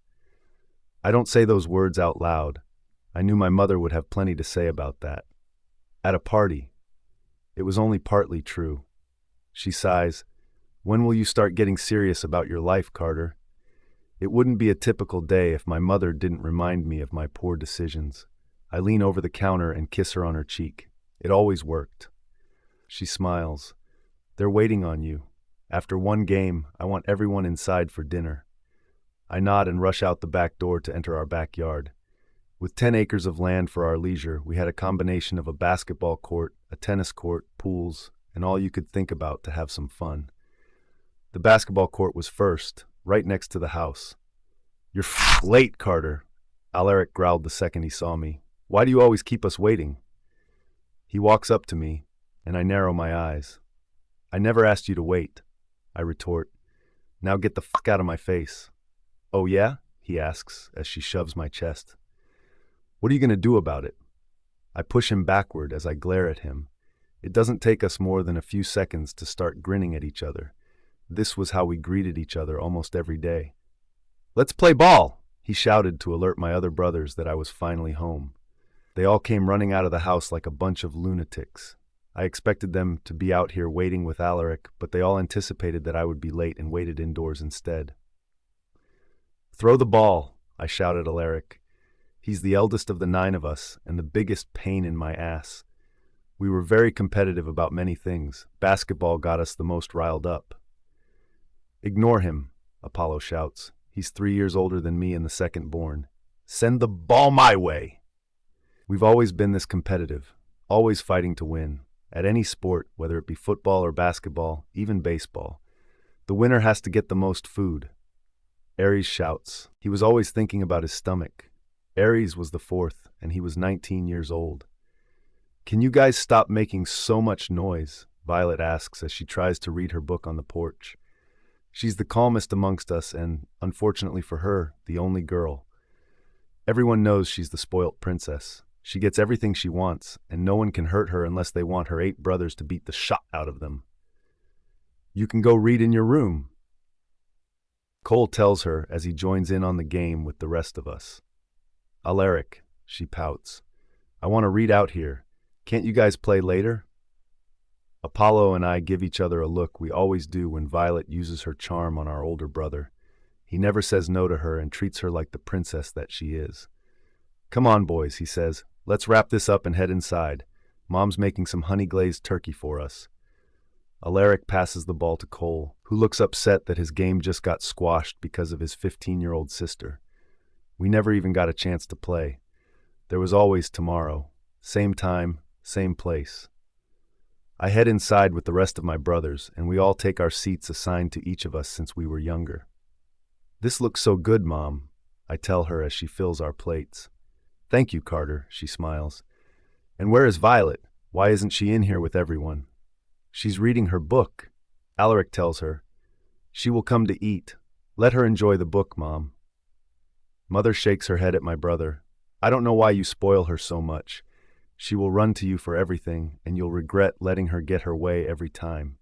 I don't say those words out loud. I knew my mother would have plenty to say about that. At a party. It was only partly true. She sighs. "When will you start getting serious about your life, Carter?" It wouldn't be a typical day if my mother didn't remind me of my poor decisions. I lean over the counter and kiss her on her cheek. It always worked. She smiles. "They're waiting on you. After one game, I want everyone inside for dinner." I nod and rush out the back door to enter our backyard. With 10 acres of land for our leisure, we had a combination of a basketball court, a tennis court, pools, and all you could think about to have some fun. The basketball court was first, right next to the house. "You're late, Carter," Alaric growled the second he saw me. "Why do you always keep us waiting?" He walks up to me, and I narrow my eyes. "I never asked you to wait," I retort. "Now get the fuck out of my face." "Oh yeah?" he asks as she shoves my chest. "What are you going to do about it?" I push him backward as I glare at him. It doesn't take us more than a few seconds to start grinning at each other. This was how we greeted each other almost every day. "Let's play ball!" he shouted to alert my other brothers that I was finally home. They all came running out of the house like a bunch of lunatics. I expected them to be out here waiting with Alaric, but they all anticipated that I would be late and waited indoors instead. "Throw the ball," I shouted at Alaric. He's the eldest of the 9 of us and the biggest pain in my ass. We were very competitive about many things. Basketball got us the most riled up. "Ignore him," Apollo shouts. He's 3 years older than me and the second born. "Send the ball my way." We've always been this competitive, always fighting to win. At any sport, whether it be football or basketball, even baseball, the winner has to get the most food. Aries shouts. He was always thinking about his stomach. Aries was the fourth, and he was 19 years old. Can you guys stop making so much noise? Violet asks as she tries to read her book on the porch. She's the calmest amongst us and, unfortunately for her, the only girl. Everyone knows she's the spoilt princess. She gets everything she wants, and no one can hurt her unless they want her 8 brothers to beat the shot out of them. You can go read in your room, Cole tells her as he joins in on the game with the rest of us. Alaric, she pouts. I want to read out here. Can't you guys play later? Apollo and I give each other a look we always do when Violet uses her charm on our older brother. He never says no to her and treats her like the princess that she is. Come on, boys, he says. Let's wrap this up and head inside. Mom's making some honey-glazed turkey for us. Alaric passes the ball to Cole, who looks upset that his game just got squashed because of his 15-year-old sister. We never even got a chance to play. There was always tomorrow. Same time, same place. I head inside with the rest of my brothers, and we all take our seats assigned to each of us since we were younger. This looks so good, Mom, I tell her as she fills our plates. Thank you, Carter, she smiles. And where is Violet? Why isn't she in here with everyone? She's reading her book, Alaric tells her. She will come to eat. Let her enjoy the book, Mom. Mother shakes her head at my brother. I don't know why you spoil her so much. She will run to you for everything, and you'll regret letting her get her way every time.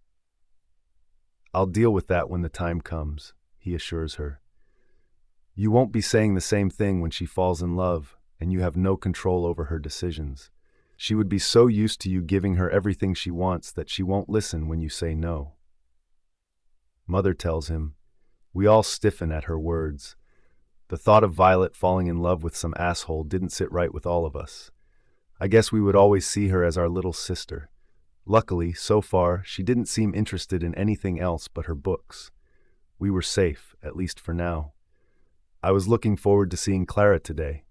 I'll deal with that when the time comes, he assures her. You won't be saying the same thing when she falls in love, and you have no control over her decisions. She would be so used to you giving her everything she wants that she won't listen when you say no. Mother tells him. We all stiffen at her words. The thought of Violet falling in love with some asshole didn't sit right with all of us. I guess we would always see her as our little sister. Luckily, so far, she didn't seem interested in anything else but her books. We were safe, at least for now. I was looking forward to seeing Clara today.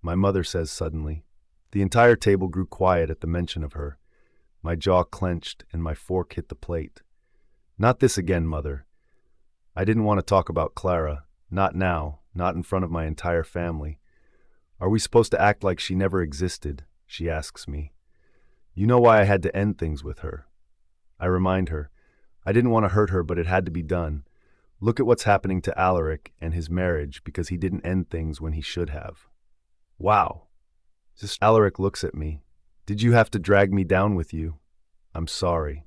My mother says suddenly. The entire table grew quiet at the mention of her. My jaw clenched and my fork hit the plate. Not this again, Mother. I didn't want to talk about Clara. Not now, not in front of my entire family. Are we supposed to act like she never existed? She asks me. You know why I had to end things with her. I remind her. I didn't want to hurt her, but it had to be done. Look at what's happening to Alaric and his marriage because he didn't end things when he should have. Wow. Alaric looks at me. Did you have to drag me down with you? I'm sorry.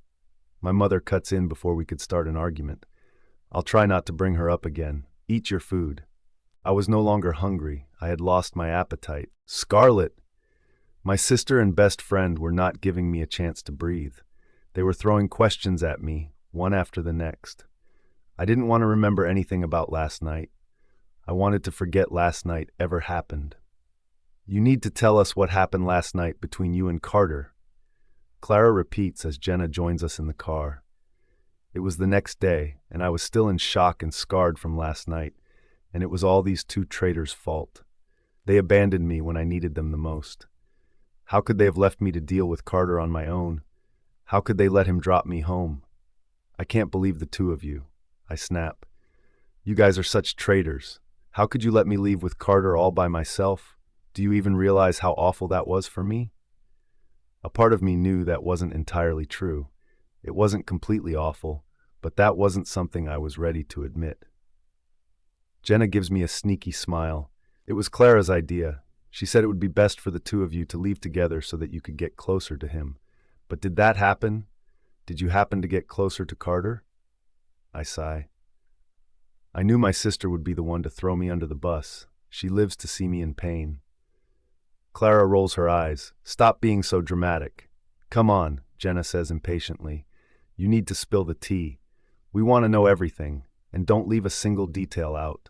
My mother cuts in before we could start an argument. I'll try not to bring her up again. Eat your food. I was no longer hungry. I had lost my appetite. Scarlett! My sister and best friend were not giving me a chance to breathe. They were throwing questions at me, one after the next. I didn't want to remember anything about last night. I wanted to forget last night ever happened. You need to tell us what happened last night between you and Carter. Clara repeats as Jenna joins us in the car. It was the next day, and I was still in shock and scarred from last night, and it was all these 2 traitors' fault. They abandoned me when I needed them the most. How could they have left me to deal with Carter on my own? How could they let him drop me home? I can't believe the 2 of you. I snap. You guys are such traitors. How could you let me leave with Carter all by myself? Do you even realize how awful that was for me? A part of me knew that wasn't entirely true. It wasn't completely awful, but that wasn't something I was ready to admit. Jenna gives me a sneaky smile. It was Clara's idea. She said it would be best for the 2 of you to leave together so that you could get closer to him. But did that happen? Did you happen to get closer to Carter? I sigh. I knew my sister would be the one to throw me under the bus. She lives to see me in pain. Clara rolls her eyes. Stop being so dramatic. Come on, Jenna says impatiently. You need to spill the tea. We want to know everything, and don't leave a single detail out.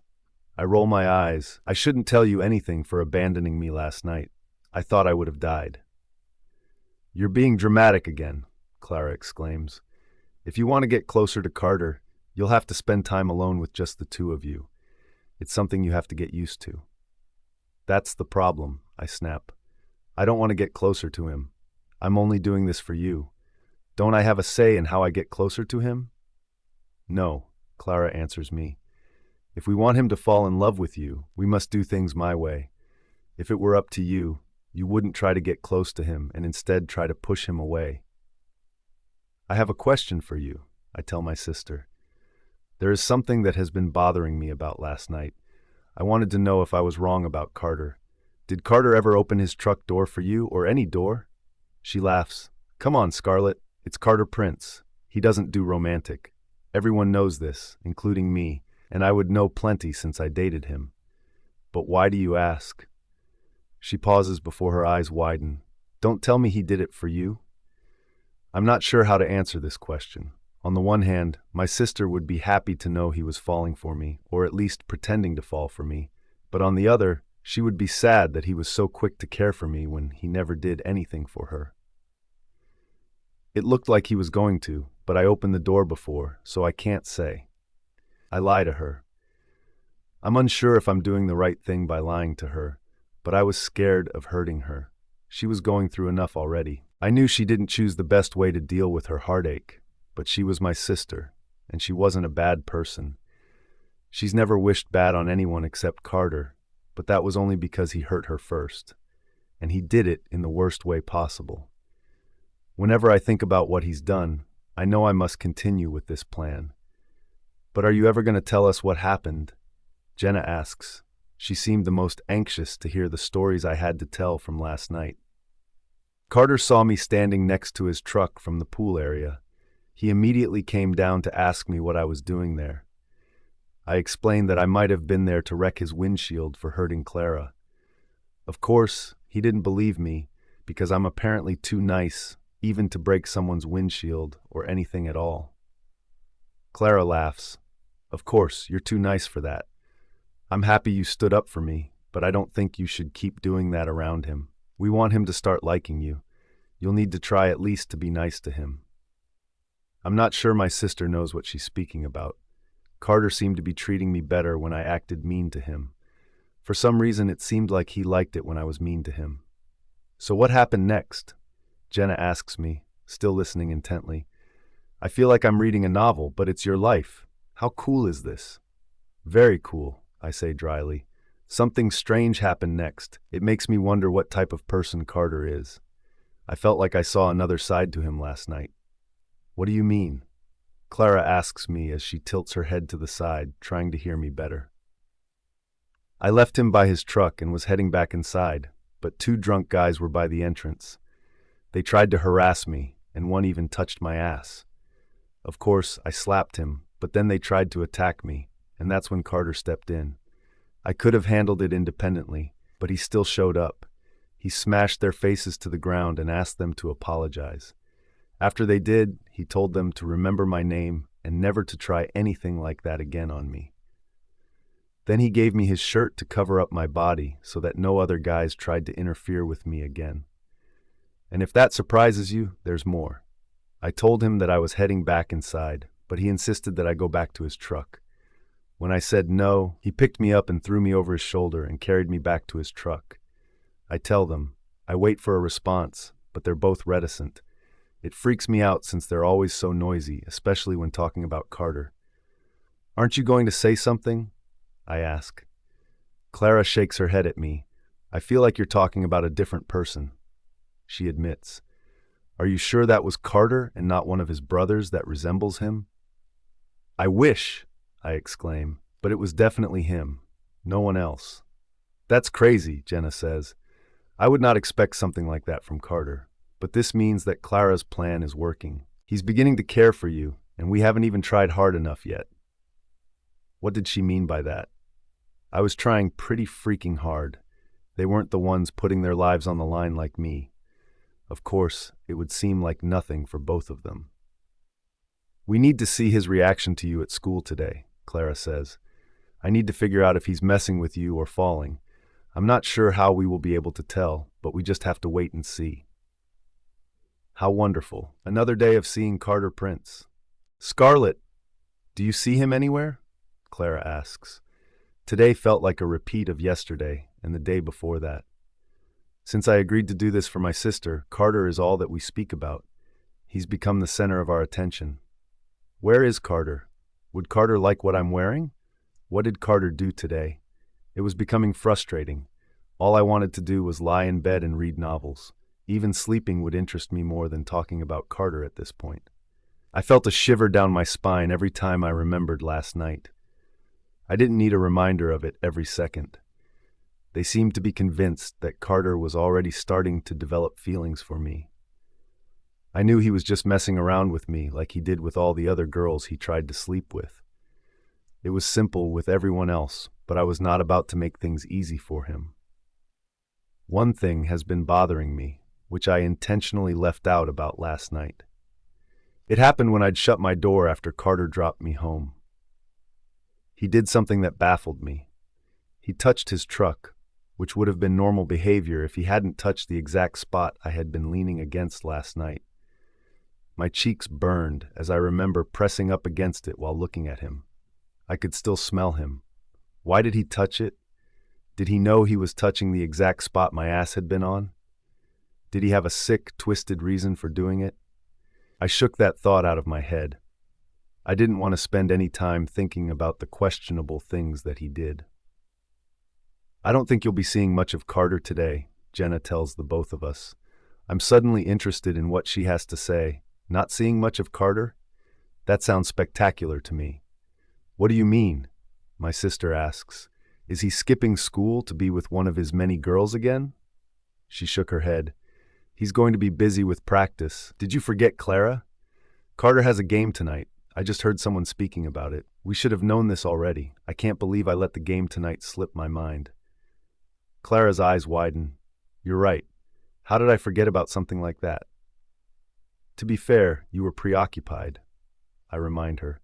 I roll my eyes. I shouldn't tell you anything for abandoning me last night. I thought I would have died. You're being dramatic again, Clara exclaims. If you want to get closer to Carter, you'll have to spend time alone with just the 2 of you. It's something you have to get used to. That's the problem, I snap. I don't want to get closer to him. I'm only doing this for you. Don't I have a say in how I get closer to him? No, Clara answers me. If we want him to fall in love with you, we must do things my way. If it were up to you, you wouldn't try to get close to him and instead try to push him away. I have a question for you, I tell my sister. There is something that has been bothering me about last night. I wanted to know if I was wrong about Carter. Did Carter ever open his truck door for you, or any door? She laughs. Come on, Scarlett. It's Carter Prince. He doesn't do romantic. Everyone knows this, including me, and I would know plenty since I dated him. But why do you ask? She pauses before her eyes widen. Don't tell me he did it for you. I'm not sure how to answer this question. On the one hand, my sister would be happy to know he was falling for me, or at least pretending to fall for me. But on the other, she would be sad that he was so quick to care for me when he never did anything for her. It looked like he was going to, but I opened the door before, so I can't say. I lie to her. I'm unsure if I'm doing the right thing by lying to her, but I was scared of hurting her. She was going through enough already. I knew she didn't choose the best way to deal with her heartache, but she was my sister, and she wasn't a bad person. She's never wished bad on anyone except Carter, but that was only because he hurt her first, and he did it in the worst way possible. Whenever I think about what he's done, I know I must continue with this plan. But are you ever going to tell us what happened? Jenna asks. She seemed the most anxious to hear the stories I had to tell from last night. Carter saw me standing next to his truck from the pool area. He immediately came down to ask me what I was doing there. I explained that I might have been there to wreck his windshield for hurting Clara. Of course, he didn't believe me, because I'm apparently too nice even to break someone's windshield or anything at all. Clara laughs. Of course, you're too nice for that. I'm happy you stood up for me, but I don't think you should keep doing that around him. We want him to start liking you. You'll need to try at least to be nice to him. I'm not sure my sister knows what she's speaking about. Carter seemed to be treating me better when I acted mean to him. For some reason, it seemed like he liked it when I was mean to him. So what happened next? Jenna asks me, still listening intently. I feel like I'm reading a novel, but it's your life. How cool is this? Very cool, I say dryly. Something strange happened next. It makes me wonder what type of person Carter is. I felt like I saw another side to him last night. What do you mean? Clara asks me as she tilts her head to the side, trying to hear me better. I left him by his truck and was heading back inside, but two drunk guys were by the entrance. They tried to harass me, and one even touched my ass. Of course, I slapped him, but then they tried to attack me, and that's when Carter stepped in. I could have handled it independently, but he still showed up. He smashed their faces to the ground and asked them to apologize. After they did, he told them to remember my name and never to try anything like that again on me. Then he gave me his shirt to cover up my body so that no other guys tried to interfere with me again. And if that surprises you, there's more. I told him that I was heading back inside, but he insisted that I go back to his truck. When I said no, he picked me up and threw me over his shoulder and carried me back to his truck. I tell them. I wait for a response, but they're both reticent. It freaks me out since they're always so noisy, especially when talking about Carter. Aren't you going to say something? I ask. Clara shakes her head at me. I feel like you're talking about a different person. She admits. Are you sure that was Carter and not one of his brothers that resembles him? I wish, I exclaim, but it was definitely him. No one else. That's crazy, Jenna says. I would not expect something like that from Carter, but this means that Clara's plan is working. He's beginning to care for you, and we haven't even tried hard enough yet. What did she mean by that? I was trying pretty freaking hard. They weren't the ones putting their lives on the line like me. Of course, it would seem like nothing for both of them. We need to see his reaction to you at school today, Clara says. I need to figure out if he's messing with you or falling. I'm not sure how we will be able to tell, but we just have to wait and see. How wonderful. Another day of seeing Carter Prince. Scarlett, do you see him anywhere? Clara asks. Today felt like a repeat of yesterday and the day before that. Since I agreed to do this for my sister, Carter is all that we speak about. He's become the center of our attention. Where is Carter? Would Carter like what I'm wearing? What did Carter do today? It was becoming frustrating. All I wanted to do was lie in bed and read novels. Even sleeping would interest me more than talking about Carter at this point. I felt a shiver down my spine every time I remembered last night. I didn't need a reminder of it every second. They seemed to be convinced that Carter was already starting to develop feelings for me. I knew he was just messing around with me like he did with all the other girls he tried to sleep with. It was simple with everyone else, but I was not about to make things easy for him. One thing has been bothering me, which I intentionally left out about last night. It happened when I'd shut my door after Carter dropped me home. He did something that baffled me. He touched his truck, which would have been normal behavior if he hadn't touched the exact spot I had been leaning against last night. My cheeks burned as I remember pressing up against it while looking at him. I could still smell him. Why did he touch it? Did he know he was touching the exact spot my ass had been on? Did he have a sick, twisted reason for doing it? I shook that thought out of my head. I didn't want to spend any time thinking about the questionable things that he did. I don't think you'll be seeing much of Carter today, Jenna tells the both of us. I'm suddenly interested in what she has to say. Not seeing much of Carter? That sounds spectacular to me. What do you mean? My sister asks. Is he skipping school to be with one of his many girls again? She shook her head. He's going to be busy with practice. Did you forget Clara? Carter has a game tonight. I just heard someone speaking about it. We should have known this already. I can't believe I let the game tonight slip my mind. Clara's eyes widen. You're right. How did I forget about something like that? To be fair, you were preoccupied, I remind her.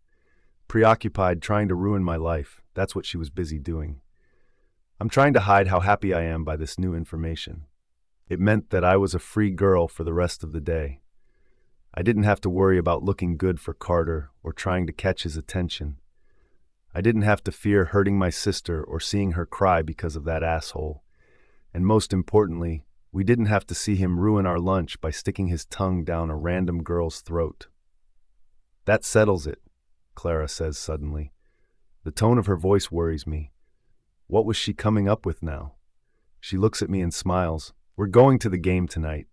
Preoccupied trying to ruin my life. That's what she was busy doing. I'm trying to hide how happy I am by this new information. It meant that I was a free girl for the rest of the day. I didn't have to worry about looking good for Carter or trying to catch his attention. I didn't have to fear hurting my sister or seeing her cry because of that asshole. And most importantly, we didn't have to see him ruin our lunch by sticking his tongue down a random girl's throat. That settles it, Clara says suddenly. The tone of her voice worries me. What was she coming up with now? She looks at me and smiles. We're going to the game tonight.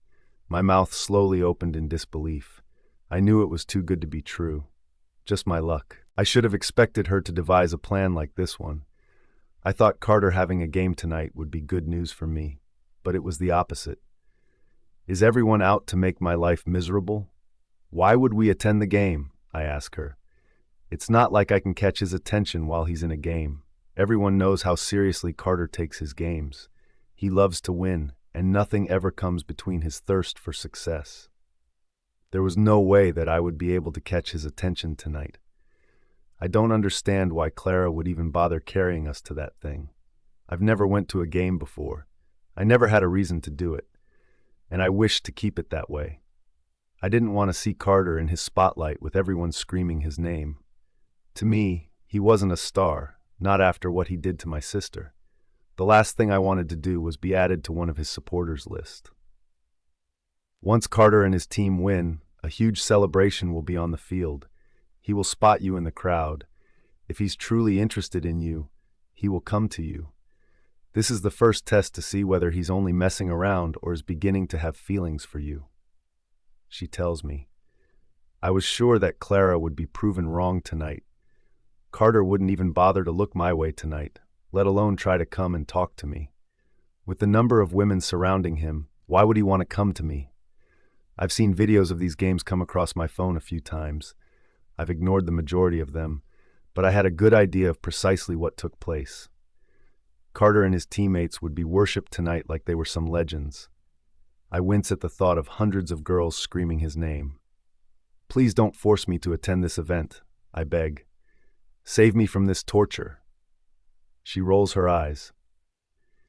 My mouth slowly opened in disbelief. I knew it was too good to be true. Just my luck. I should have expected her to devise a plan like this one. I thought Carter having a game tonight would be good news for me, but it was the opposite. Is everyone out to make my life miserable? Why would we attend the game? I ask her. It's not like I can catch his attention while he's in a game. Everyone knows how seriously Carter takes his games. He loves to win, and nothing ever comes between his thirst for success. There was no way that I would be able to catch his attention tonight. I don't understand why Clara would even bother carrying us to that thing. I've never went to a game before. I never had a reason to do it, and I wished to keep it that way. I didn't want to see Carter in his spotlight with everyone screaming his name. To me, he wasn't a star, not after what he did to my sister. The last thing I wanted to do was be added to one of his supporters list. Once Carter and his team win, a huge celebration will be on the field. He will spot you in the crowd. If he's truly interested in you, he will come to you. This is the first test to see whether he's only messing around or is beginning to have feelings for you. She tells me. I was sure that Clara would be proven wrong tonight. Carter wouldn't even bother to look my way tonight, let alone try to come and talk to me. With the number of women surrounding him, why would he want to come to me? I've seen videos of these games come across my phone a few times. I've ignored the majority of them, but I had a good idea of precisely what took place. Carter and his teammates would be worshipped tonight like they were some legends. I wince at the thought of hundreds of girls screaming his name. Please don't force me to attend this event, I beg. Save me from this torture. She rolls her eyes.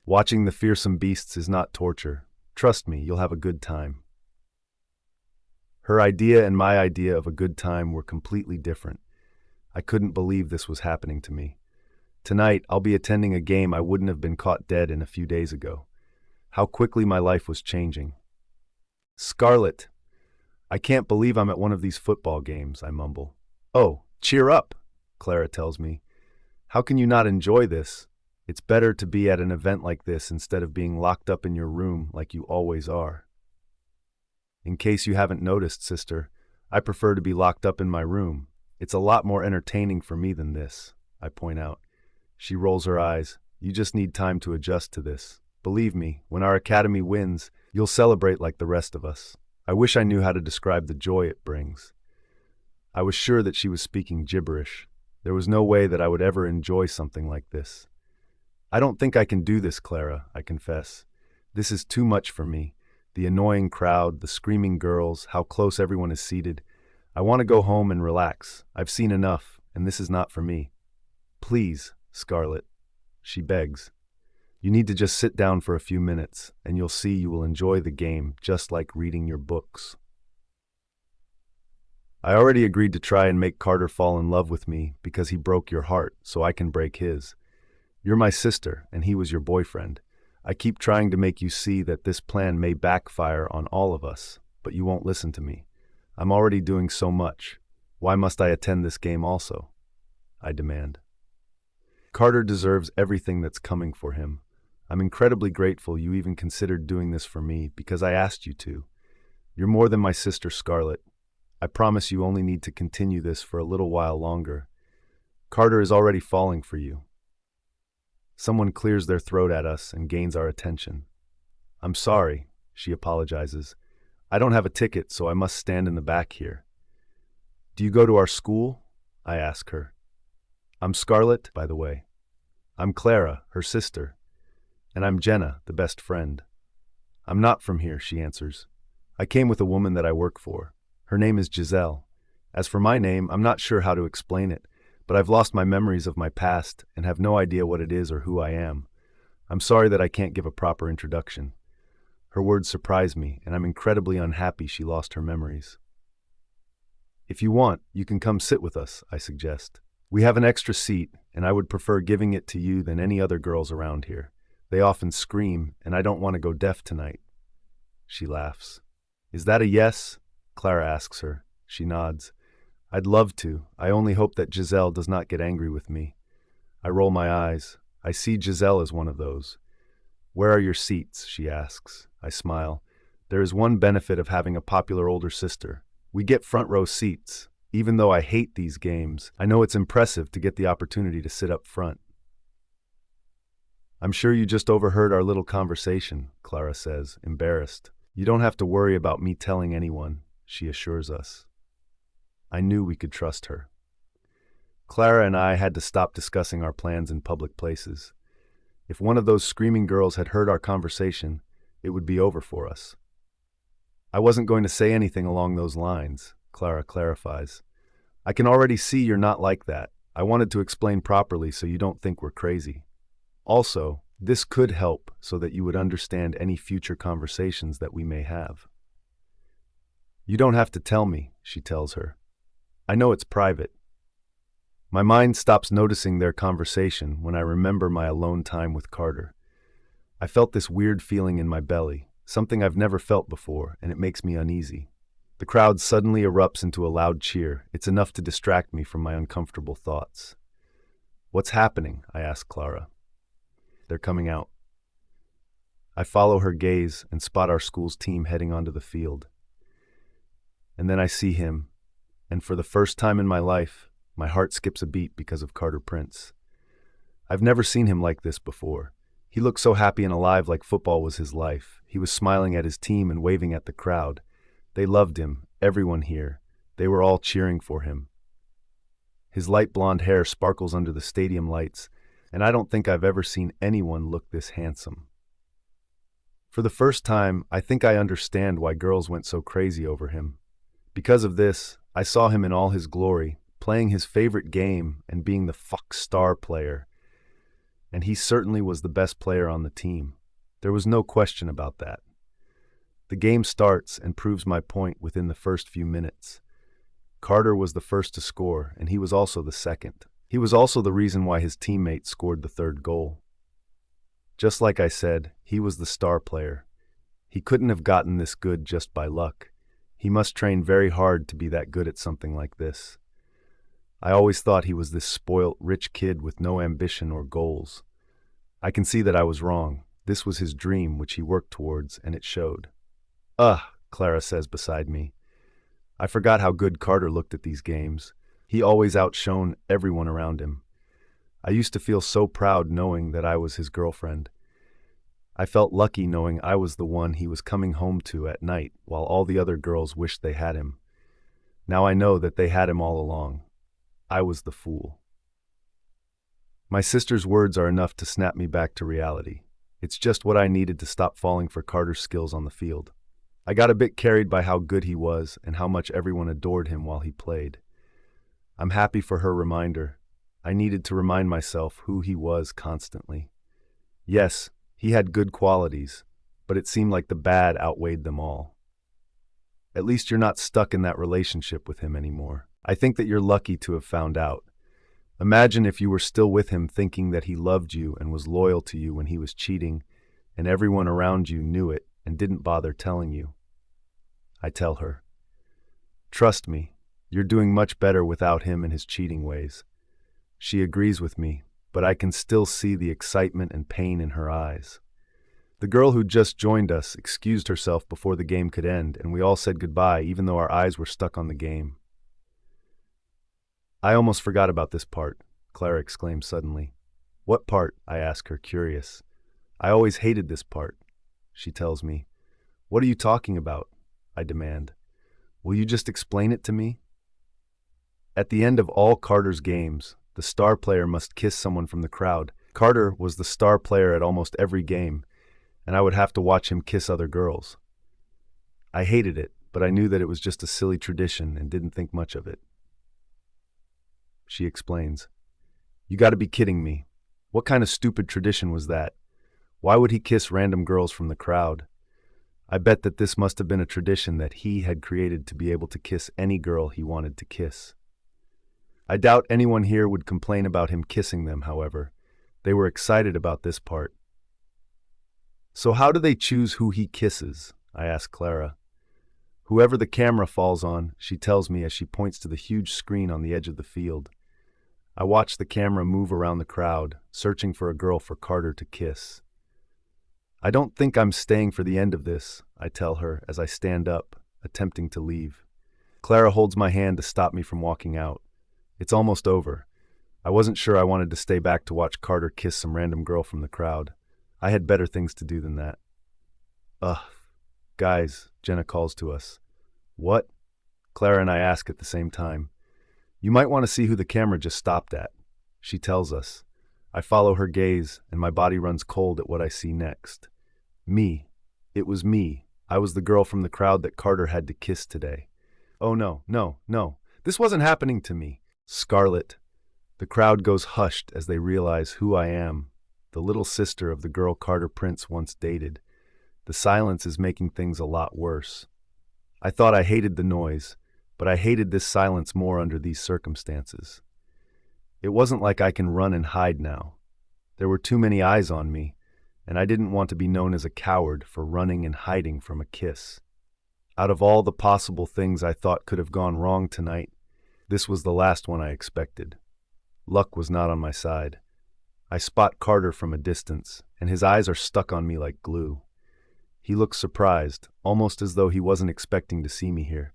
Watching the fearsome beasts is not torture. Trust me, you'll have a good time. Her idea and my idea of a good time were completely different. I couldn't believe this was happening to me. Tonight, I'll be attending a game I wouldn't have been caught dead in a few days ago. How quickly my life was changing. Scarlett, I can't believe I'm at one of these football games, I mumble. Oh, cheer up, Clara tells me. How can you not enjoy this? It's better to be at an event like this instead of being locked up in your room like you always are. In case you haven't noticed, sister, I prefer to be locked up in my room. It's a lot more entertaining for me than this, I point out. She rolls her eyes. You just need time to adjust to this. Believe me, when our academy wins, you'll celebrate like the rest of us. I wish I knew how to describe the joy it brings. I was sure that she was speaking gibberish. There was no way that I would ever enjoy something like this. I don't think I can do this, Clara, I confess. This is too much for me. The annoying crowd, the screaming girls, how close everyone is seated. I want to go home and relax. I've seen enough, and this is not for me. Please, Scarlett, she begs. You need to just sit down for a few minutes, and you'll see you will enjoy the game just like reading your books. I already agreed to try and make Carter fall in love with me because he broke your heart, so I can break his. You're my sister, and he was your boyfriend. I keep trying to make you see that this plan may backfire on all of us, but you won't listen to me. I'm already doing so much. Why must I attend this game also? I demand. Carter deserves everything that's coming for him. I'm incredibly grateful you even considered doing this for me because I asked you to. You're more than my sister, Scarlett. I promise you only need to continue this for a little while longer. Carter is already falling for you. Someone clears their throat at us and gains our attention. I'm sorry, she apologizes. I don't have a ticket, so I must stand in the back here. Do you go to our school? I ask her. I'm Scarlett, by the way. I'm Clara, her sister. And I'm Jenna, the best friend. I'm not from here, she answers. I came with a woman that I work for. Her name is Giselle. As for my name, I'm not sure how to explain it, but I've lost my memories of my past and have no idea what it is or who I am. I'm sorry that I can't give a proper introduction. Her words surprise me, and I'm incredibly unhappy she lost her memories. If you want, you can come sit with us, I suggest. We have an extra seat, and I would prefer giving it to you than any other girls around here. They often scream, and I don't want to go deaf tonight. She laughs. Is that a yes? Clara asks her. She nods. I'd love to. I only hope that Giselle does not get angry with me. I roll my eyes. I see Giselle as one of those. Where are your seats? She asks. I smile. There is one benefit of having a popular older sister. We get front row seats. Even though I hate these games, I know it's impressive to get the opportunity to sit up front. I'm sure you just overheard our little conversation, Clara says, embarrassed. You don't have to worry about me telling anyone, she assures us. I knew we could trust her. Clara and I had to stop discussing our plans in public places. If one of those screaming girls had heard our conversation, it would be over for us. I wasn't going to say anything along those lines, Clara clarifies. I can already see you're not like that. I wanted to explain properly so you don't think we're crazy. Also, this could help so that you would understand any future conversations that we may have. You don't have to tell me, she tells her. I know it's private. My mind stops noticing their conversation when I remember my alone time with Carter. I felt this weird feeling in my belly, something I've never felt before, and it makes me uneasy. The crowd suddenly erupts into a loud cheer. It's enough to distract me from my uncomfortable thoughts. What's happening? I ask Clara. They're coming out. I follow her gaze and spot our school's team heading onto the field. And then I see him, and for the first time in my life, my heart skips a beat because of Carter Prince. I've never seen him like this before. He looked so happy and alive, like football was his life. He was smiling at his team and waving at the crowd. They loved him, everyone here. They were all cheering for him. His light blonde hair sparkles under the stadium lights, and I don't think I've ever seen anyone look this handsome. For the first time, I think I understand why girls went so crazy over him. Because of this, I saw him in all his glory, playing his favorite game and being the star player. And he certainly was the best player on the team. There was no question about that. The game starts and proves my point within the first few minutes. Carter was the first to score, and he was also the second. He was also the reason why his teammate scored the third goal. Just like I said, he was the star player. He couldn't have gotten this good just by luck. He must train very hard to be that good at something like this. I always thought he was this spoilt, rich kid with no ambition or goals. I can see that I was wrong. This was his dream, which he worked towards, and it showed. Ugh, Clara says beside me. I forgot how good Carter looked at these games. He always outshone everyone around him. I used to feel so proud knowing that I was his girlfriend. I felt lucky knowing I was the one he was coming home to at night while all the other girls wished they had him. Now I know that they had him all along. I was the fool. My sister's words are enough to snap me back to reality. It's just what I needed to stop falling for Carter's skills on the field. I got a bit carried by how good he was and how much everyone adored him while he played. I'm happy for her reminder. I needed to remind myself who he was constantly. Yes, he had good qualities, but it seemed like the bad outweighed them all. At least you're not stuck in that relationship with him anymore. I think that you're lucky to have found out. Imagine if you were still with him thinking that he loved you and was loyal to you when he was cheating, and everyone around you knew it and didn't bother telling you. I tell her, trust me, you're doing much better without him and his cheating ways. She agrees with me, but I can still see the excitement and pain in her eyes. The girl who just joined us excused herself before the game could end, and we all said goodbye even though our eyes were stuck on the game. I almost forgot about this part, Clara exclaimed suddenly. What part? I ask her, curious. I always hated this part, she tells me. What are you talking about? I demand. Will you just explain it to me? At the end of all Carter's games, the star player must kiss someone from the crowd. Carter was the star player at almost every game, and I would have to watch him kiss other girls. I hated it, but I knew that it was just a silly tradition and didn't think much of it. She explains. You gotta be kidding me. What kind of stupid tradition was that? Why would he kiss random girls from the crowd? I bet that this must have been a tradition that he had created to be able to kiss any girl he wanted to kiss. I doubt anyone here would complain about him kissing them, however. They were excited about this part. So how do they choose who he kisses? I ask Clara. Whoever the camera falls on, she tells me as she points to the huge screen on the edge of the field. I watch the camera move around the crowd, searching for a girl for Carter to kiss. I don't think I'm staying for the end of this, I tell her as I stand up, attempting to leave. Clara holds my hand to stop me from walking out. It's almost over. I wasn't sure I wanted to stay back to watch Carter kiss some random girl from the crowd. I had better things to do than that. Ugh. Guys, Jenna calls to us. What? Clara and I ask at the same time. You might want to see who the camera just stopped at. She tells us. I follow her gaze, and my body runs cold at what I see next. Me. It was me. I was the girl from the crowd that Carter had to kiss today. Oh no. This wasn't happening to me. Scarlett. The crowd goes hushed as they realize who I am, the little sister of the girl Carter Prince once dated. The silence is making things a lot worse. I thought I hated the noise, but I hated this silence more under these circumstances. It wasn't like I can run and hide now. There were too many eyes on me, and I didn't want to be known as a coward for running and hiding from a kiss. Out of all the possible things I thought could have gone wrong tonight, this was the last one I expected. Luck was not on my side. I spot Carter from a distance, and his eyes are stuck on me like glue. He looks surprised, almost as though he wasn't expecting to see me here.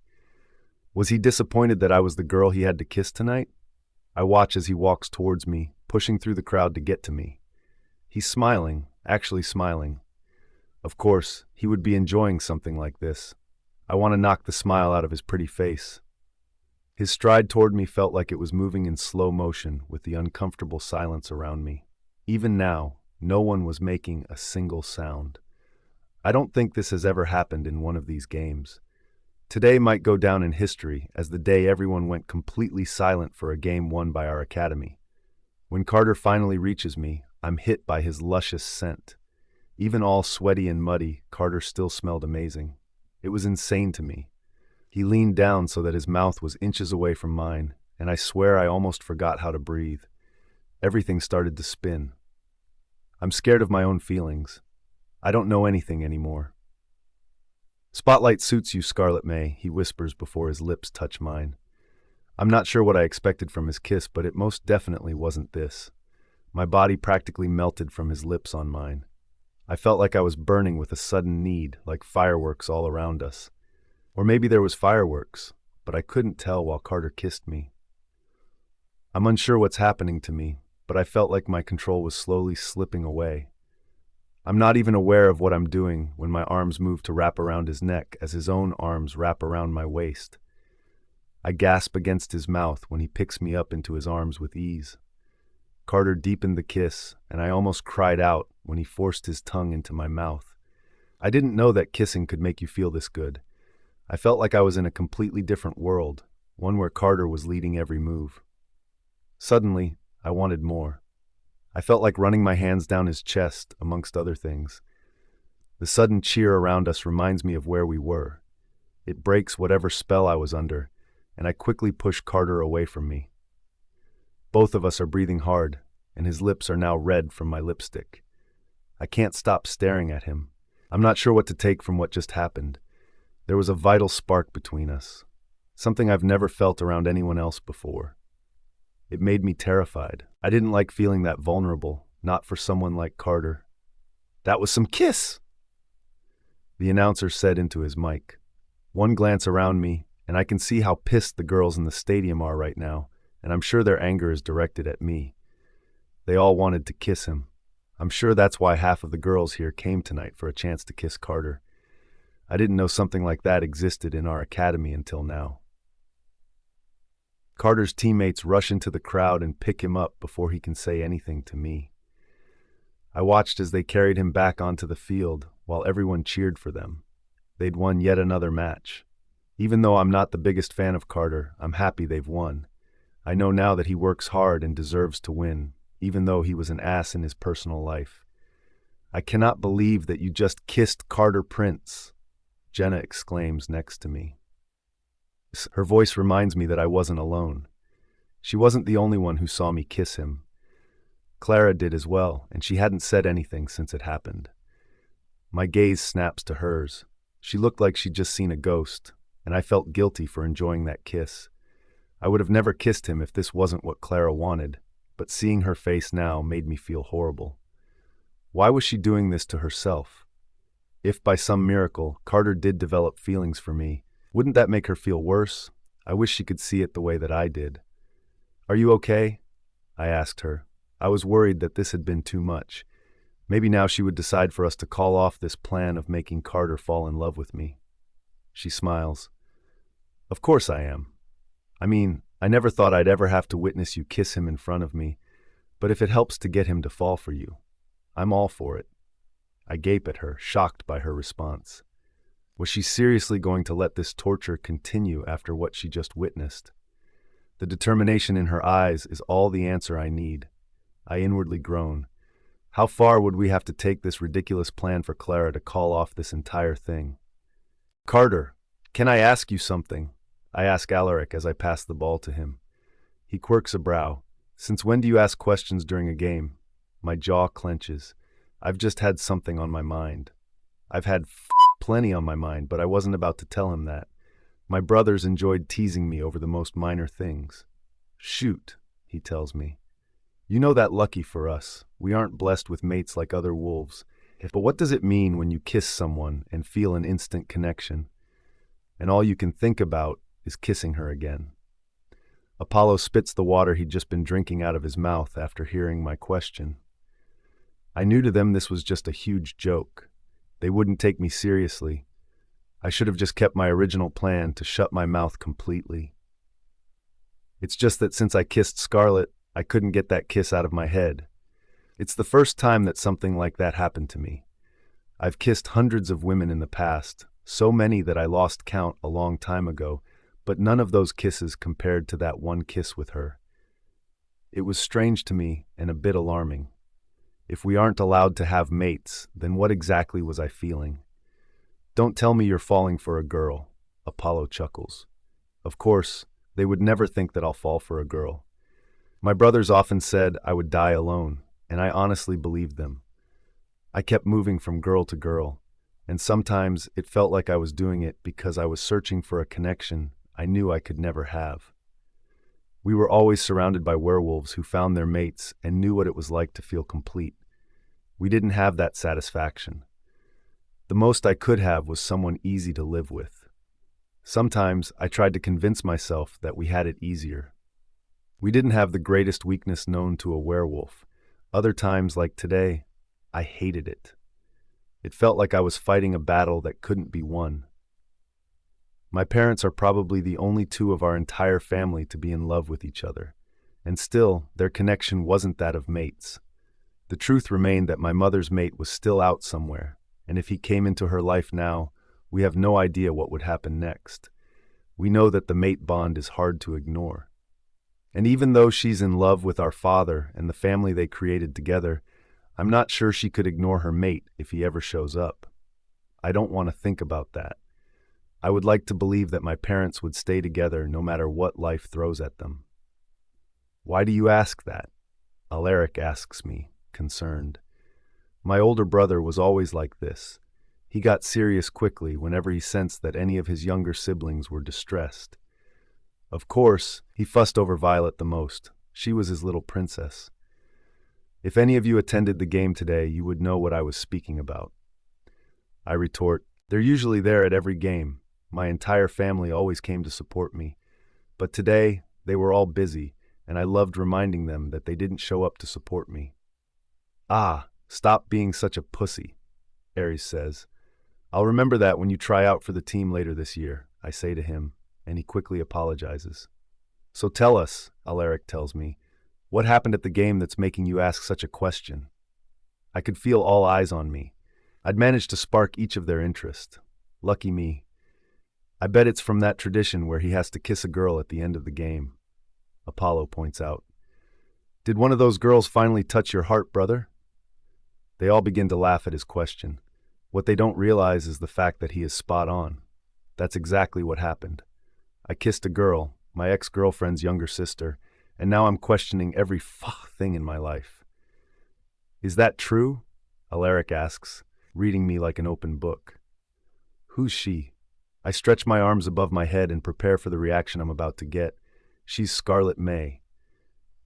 Was he disappointed that I was the girl he had to kiss tonight? I watch as he walks towards me, pushing through the crowd to get to me. He's smiling, actually smiling. Of course, he would be enjoying something like this. I want to knock the smile out of his pretty face. His stride toward me felt like it was moving in slow motion with the uncomfortable silence around me. Even now, no one was making a single sound. I don't think this has ever happened in one of these games. Today might go down in history as the day everyone went completely silent for a game won by our academy. When Carter finally reaches me, I'm hit by his luscious scent. Even all sweaty and muddy, Carter still smelled amazing. It was insane to me. He leaned down so that his mouth was inches away from mine, and I swear I almost forgot how to breathe. Everything started to spin. I'm scared of my own feelings. I don't know anything anymore. Spotlight suits you, Scarlett Mae, he whispers before his lips touch mine. I'm not sure what I expected from his kiss, but it most definitely wasn't this. My body practically melted from his lips on mine. I felt like I was burning with a sudden need, like fireworks all around us. Or maybe there was fireworks, but I couldn't tell while Carter kissed me. I'm unsure what's happening to me, but I felt like my control was slowly slipping away. I'm not even aware of what I'm doing when my arms move to wrap around his neck as his own arms wrap around my waist. I gasp against his mouth when he picks me up into his arms with ease. Carter deepened the kiss, and I almost cried out when he forced his tongue into my mouth. I didn't know that kissing could make you feel this good. I felt like I was in a completely different world, one where Carter was leading every move. Suddenly, I wanted more. I felt like running my hands down his chest, amongst other things. The sudden cheer around us reminds me of where we were. It breaks whatever spell I was under, and I quickly push Carter away from me. Both of us are breathing hard, and his lips are now red from my lipstick. I can't stop staring at him. I'm not sure what to take from what just happened. There was a vital spark between us, something I've never felt around anyone else before. It made me terrified. I didn't like feeling that vulnerable, not for someone like Carter. "That was some kiss!" the announcer said into his mic. One glance around me, and I can see how pissed the girls in the stadium are right now, and I'm sure their anger is directed at me. They all wanted to kiss him. I'm sure that's why half of the girls here came tonight for a chance to kiss Carter. I didn't know something like that existed in our academy until now. Carter's teammates rush into the crowd and pick him up before he can say anything to me. I watched as they carried him back onto the field while everyone cheered for them. They'd won yet another match. Even though I'm not the biggest fan of Carter, I'm happy they've won. I know now that he works hard and deserves to win, even though he was an ass in his personal life. "I cannot believe that you just kissed Carter Prince," Jenna exclaims next to me. Her voice reminds me that I wasn't alone. She wasn't the only one who saw me kiss him. Clara did as well, and she hadn't said anything since it happened. My gaze snaps to hers. She looked like she'd just seen a ghost, and I felt guilty for enjoying that kiss. I would have never kissed him if this wasn't what Clara wanted, but seeing her face now made me feel horrible. Why was she doing this to herself? If by some miracle Carter did develop feelings for me, wouldn't that make her feel worse? I wish she could see it the way that I did. "Are you okay?" I asked her. I was worried that this had been too much. Maybe now she would decide for us to call off this plan of making Carter fall in love with me. She smiles. "Of course I am. I mean, I never thought I'd ever have to witness you kiss him in front of me, but if it helps to get him to fall for you, I'm all for it." I gape at her, shocked by her response. Was she seriously going to let this torture continue after what she just witnessed? The determination in her eyes is all the answer I need. I inwardly groan. How far would we have to take this ridiculous plan for Clara to call off this entire thing? "Carter, can I ask you something?" I ask Alaric as I pass the ball to him. He quirks a brow. "Since when do you ask questions during a game?" My jaw clenches. I've just had something on my mind. I've had plenty on my mind, but I wasn't about to tell him that. My brothers enjoyed teasing me over the most minor things. "Shoot," he tells me. "You know that lucky for us, we aren't blessed with mates like other wolves. But what does it mean when you kiss someone and feel an instant connection? And all you can think about is kissing her again." Apollo spits the water he'd just been drinking out of his mouth after hearing my question. I knew to them this was just a huge joke. They wouldn't take me seriously. I should have just kept my original plan to shut my mouth completely. It's just that since I kissed Scarlett, I couldn't get that kiss out of my head. It's the first time that something like that happened to me. I've kissed hundreds of women in the past, so many that I lost count a long time ago, but none of those kisses compared to that one kiss with her. It was strange to me and a bit alarming. If we aren't allowed to have mates, then what exactly was I feeling? "Don't tell me you're falling for a girl," Apollo chuckles. Of course, they would never think that I'll fall for a girl. My brothers often said I would die alone, and I honestly believed them. I kept moving from girl to girl, and sometimes it felt like I was doing it because I was searching for a connection I knew I could never have. We were always surrounded by werewolves who found their mates and knew what it was like to feel complete. We didn't have that satisfaction. The most I could have was someone easy to live with. Sometimes I tried to convince myself that we had it easier. We didn't have the greatest weakness known to a werewolf. Other times, like today, I hated it. It felt like I was fighting a battle that couldn't be won. My parents are probably the only two of our entire family to be in love with each other, and still, their connection wasn't that of mates. The truth remained that my mother's mate was still out somewhere, and if he came into her life now, we have no idea what would happen next. We know that the mate bond is hard to ignore. And even though she's in love with our father and the family they created together, I'm not sure she could ignore her mate if he ever shows up. I don't want to think about that. I would like to believe that my parents would stay together no matter what life throws at them. Why do you ask that? Alaric asks me, concerned. My older brother was always like this. He got serious quickly whenever he sensed that any of his younger siblings were distressed. Of course, he fussed over Violet the most. She was his little princess. If any of you attended the game today, you would know what I was speaking about. I retort, they're usually there at every game. My entire family always came to support me. But today, they were all busy, and I loved reminding them that they didn't show up to support me. Ah, stop being such a pussy, Ares says. I'll remember that when you try out for the team later this year, I say to him, and he quickly apologizes. So tell us, Alaric tells me, what happened at the game that's making you ask such a question? I could feel all eyes on me. I'd managed to spark each of their interest. Lucky me. I bet it's from that tradition where he has to kiss a girl at the end of the game. Apollo points out. Did one of those girls finally touch your heart, brother? They all begin to laugh at his question. What they don't realize is the fact that he is spot on. That's exactly what happened. I kissed a girl, my ex-girlfriend's younger sister, and now I'm questioning every thing in my life. Is that true? Alaric asks, reading me like an open book. Who's she? I stretch my arms above my head and prepare for the reaction I'm about to get. She's Scarlett Mae.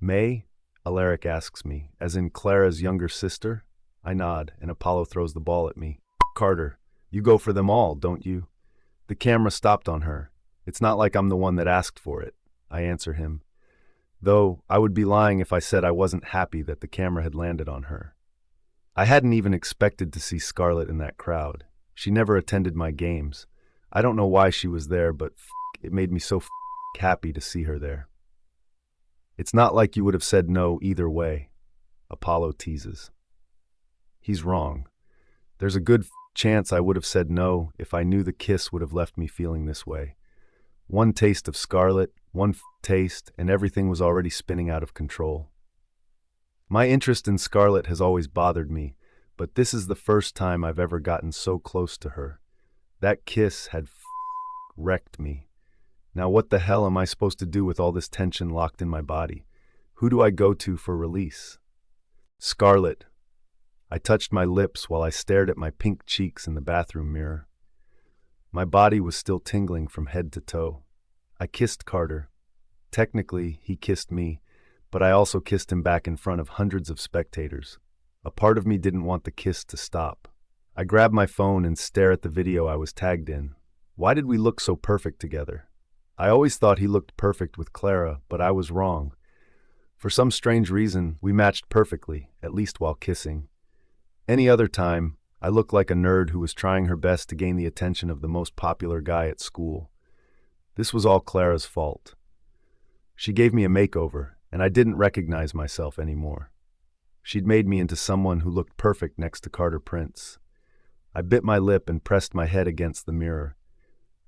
Mae? Alaric asks me, as in Clara's younger sister? I nod, and Apollo throws the ball at me. Carter, you go for them all, don't you? The camera stopped on her. It's not like I'm the one that asked for it, I answer him. Though I would be lying if I said I wasn't happy that the camera had landed on her. I hadn't even expected to see Scarlett in that crowd. She never attended my games. I don't know why she was there, but it made me so happy to see her there. It's not like you would have said no either way, Apollo teases. He's wrong. There's a good chance I would have said no if I knew the kiss would have left me feeling this way. One taste of Scarlett, one taste, and everything was already spinning out of control. My interest in Scarlett has always bothered me, but this is the first time I've ever gotten so close to her. That kiss had wrecked me. Now what the hell am I supposed to do with all this tension locked in my body? Who do I go to for release? Scarlett. I touched my lips while I stared at my pink cheeks in the bathroom mirror. My body was still tingling from head to toe. I kissed Carter. Technically, he kissed me, but I also kissed him back in front of hundreds of spectators. A part of me didn't want the kiss to stop. I grab my phone and stare at the video I was tagged in. Why did we look so perfect together? I always thought he looked perfect with Clara, but I was wrong. For some strange reason, we matched perfectly, at least while kissing. Any other time, I looked like a nerd who was trying her best to gain the attention of the most popular guy at school. This was all Clara's fault. She gave me a makeover, and I didn't recognize myself anymore. She'd made me into someone who looked perfect next to Carter Prince. I bit my lip and pressed my head against the mirror.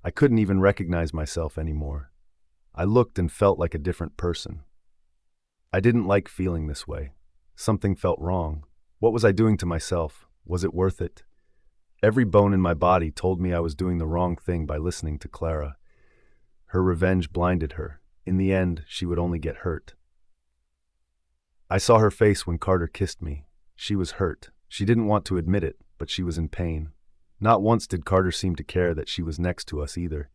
I couldn't even recognize myself anymore. I looked and felt like a different person. I didn't like feeling this way. Something felt wrong. What was I doing to myself? Was it worth it? Every bone in my body told me I was doing the wrong thing by listening to Clara. Her revenge blinded her. In the end, she would only get hurt. I saw her face when Carter kissed me. She was hurt. She didn't want to admit it, but she was in pain. Not once did Carter seem to care that she was next to us either.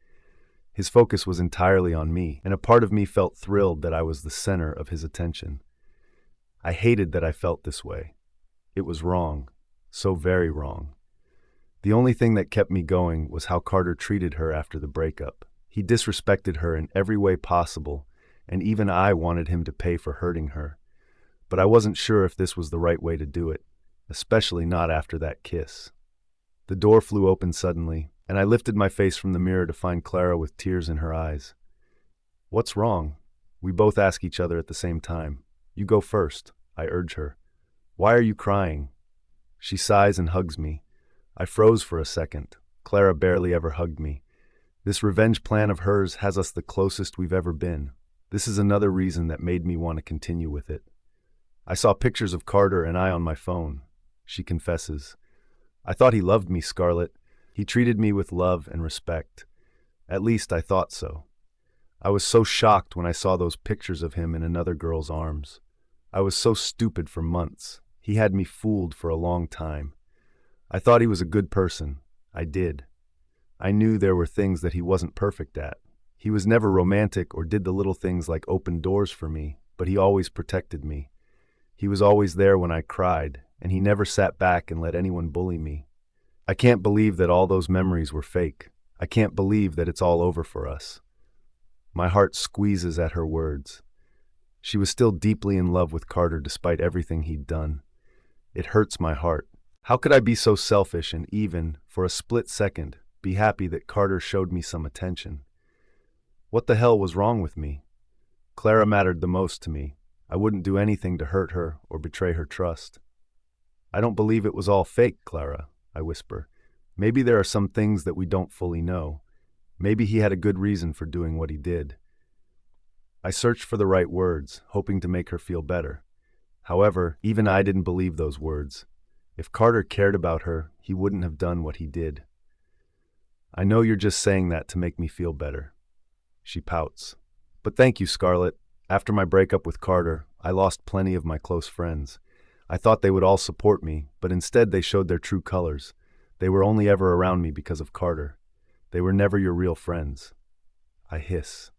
His focus was entirely on me, and a part of me felt thrilled that I was the center of his attention. I hated that I felt this way. It was wrong, so very wrong. The only thing that kept me going was how Carter treated her after the breakup. He disrespected her in every way possible, and even I wanted him to pay for hurting her. But I wasn't sure if this was the right way to do it, especially not after that kiss. The door flew open suddenly, and I lifted my face from the mirror to find Clara with tears in her eyes. "What's wrong?" We both ask each other at the same time. "You go first," I urge her. "Why are you crying?" She sighs and hugs me. I froze for a second. Clara barely ever hugged me. This revenge plan of hers has us the closest we've ever been. This is another reason that made me want to continue with it. I saw pictures of Carter and I on my phone. She confesses. "I thought he loved me, Scarlett. He treated me with love and respect. At least I thought so. I was so shocked when I saw those pictures of him in another girl's arms. I was so stupid for months. He had me fooled for a long time. I thought he was a good person. I did. I knew there were things that he wasn't perfect at. He was never romantic or did the little things like open doors for me, but he always protected me. He was always there when I cried, and he never sat back and let anyone bully me. I can't believe that all those memories were fake. I can't believe that it's all over for us." My heart squeezes at her words. She was still deeply in love with Carter despite everything he'd done. It hurts my heart. How could I be so selfish and even, for a split second, be happy that Carter showed me some attention? What the hell was wrong with me? Clara mattered the most to me. I wouldn't do anything to hurt her or betray her trust. "I don't believe it was all fake, Clara," I whisper. "Maybe there are some things that we don't fully know. Maybe he had a good reason for doing what he did." I searched for the right words, hoping to make her feel better. However, even I didn't believe those words. If Carter cared about her, he wouldn't have done what he did. "I know you're just saying that to make me feel better." She pouts. "But thank you, Scarlett. After my breakup with Carter, I lost plenty of my close friends. I thought they would all support me, but instead they showed their true colors. They were only ever around me because of Carter. They were never your real friends." I hiss.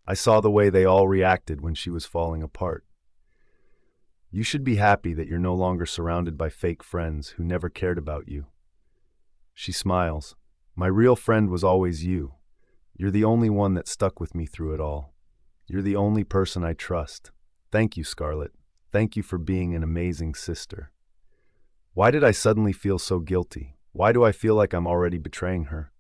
I saw the way they all reacted when she was falling apart. "You should be happy that you're no longer surrounded by fake friends who never cared about you." She smiles. "My real friend was always you. You're the only one that stuck with me through it all. You're the only person I trust. Thank you, Scarlett. Thank you for being an amazing sister." Why did I suddenly feel so guilty? Why do I feel like I'm already betraying her?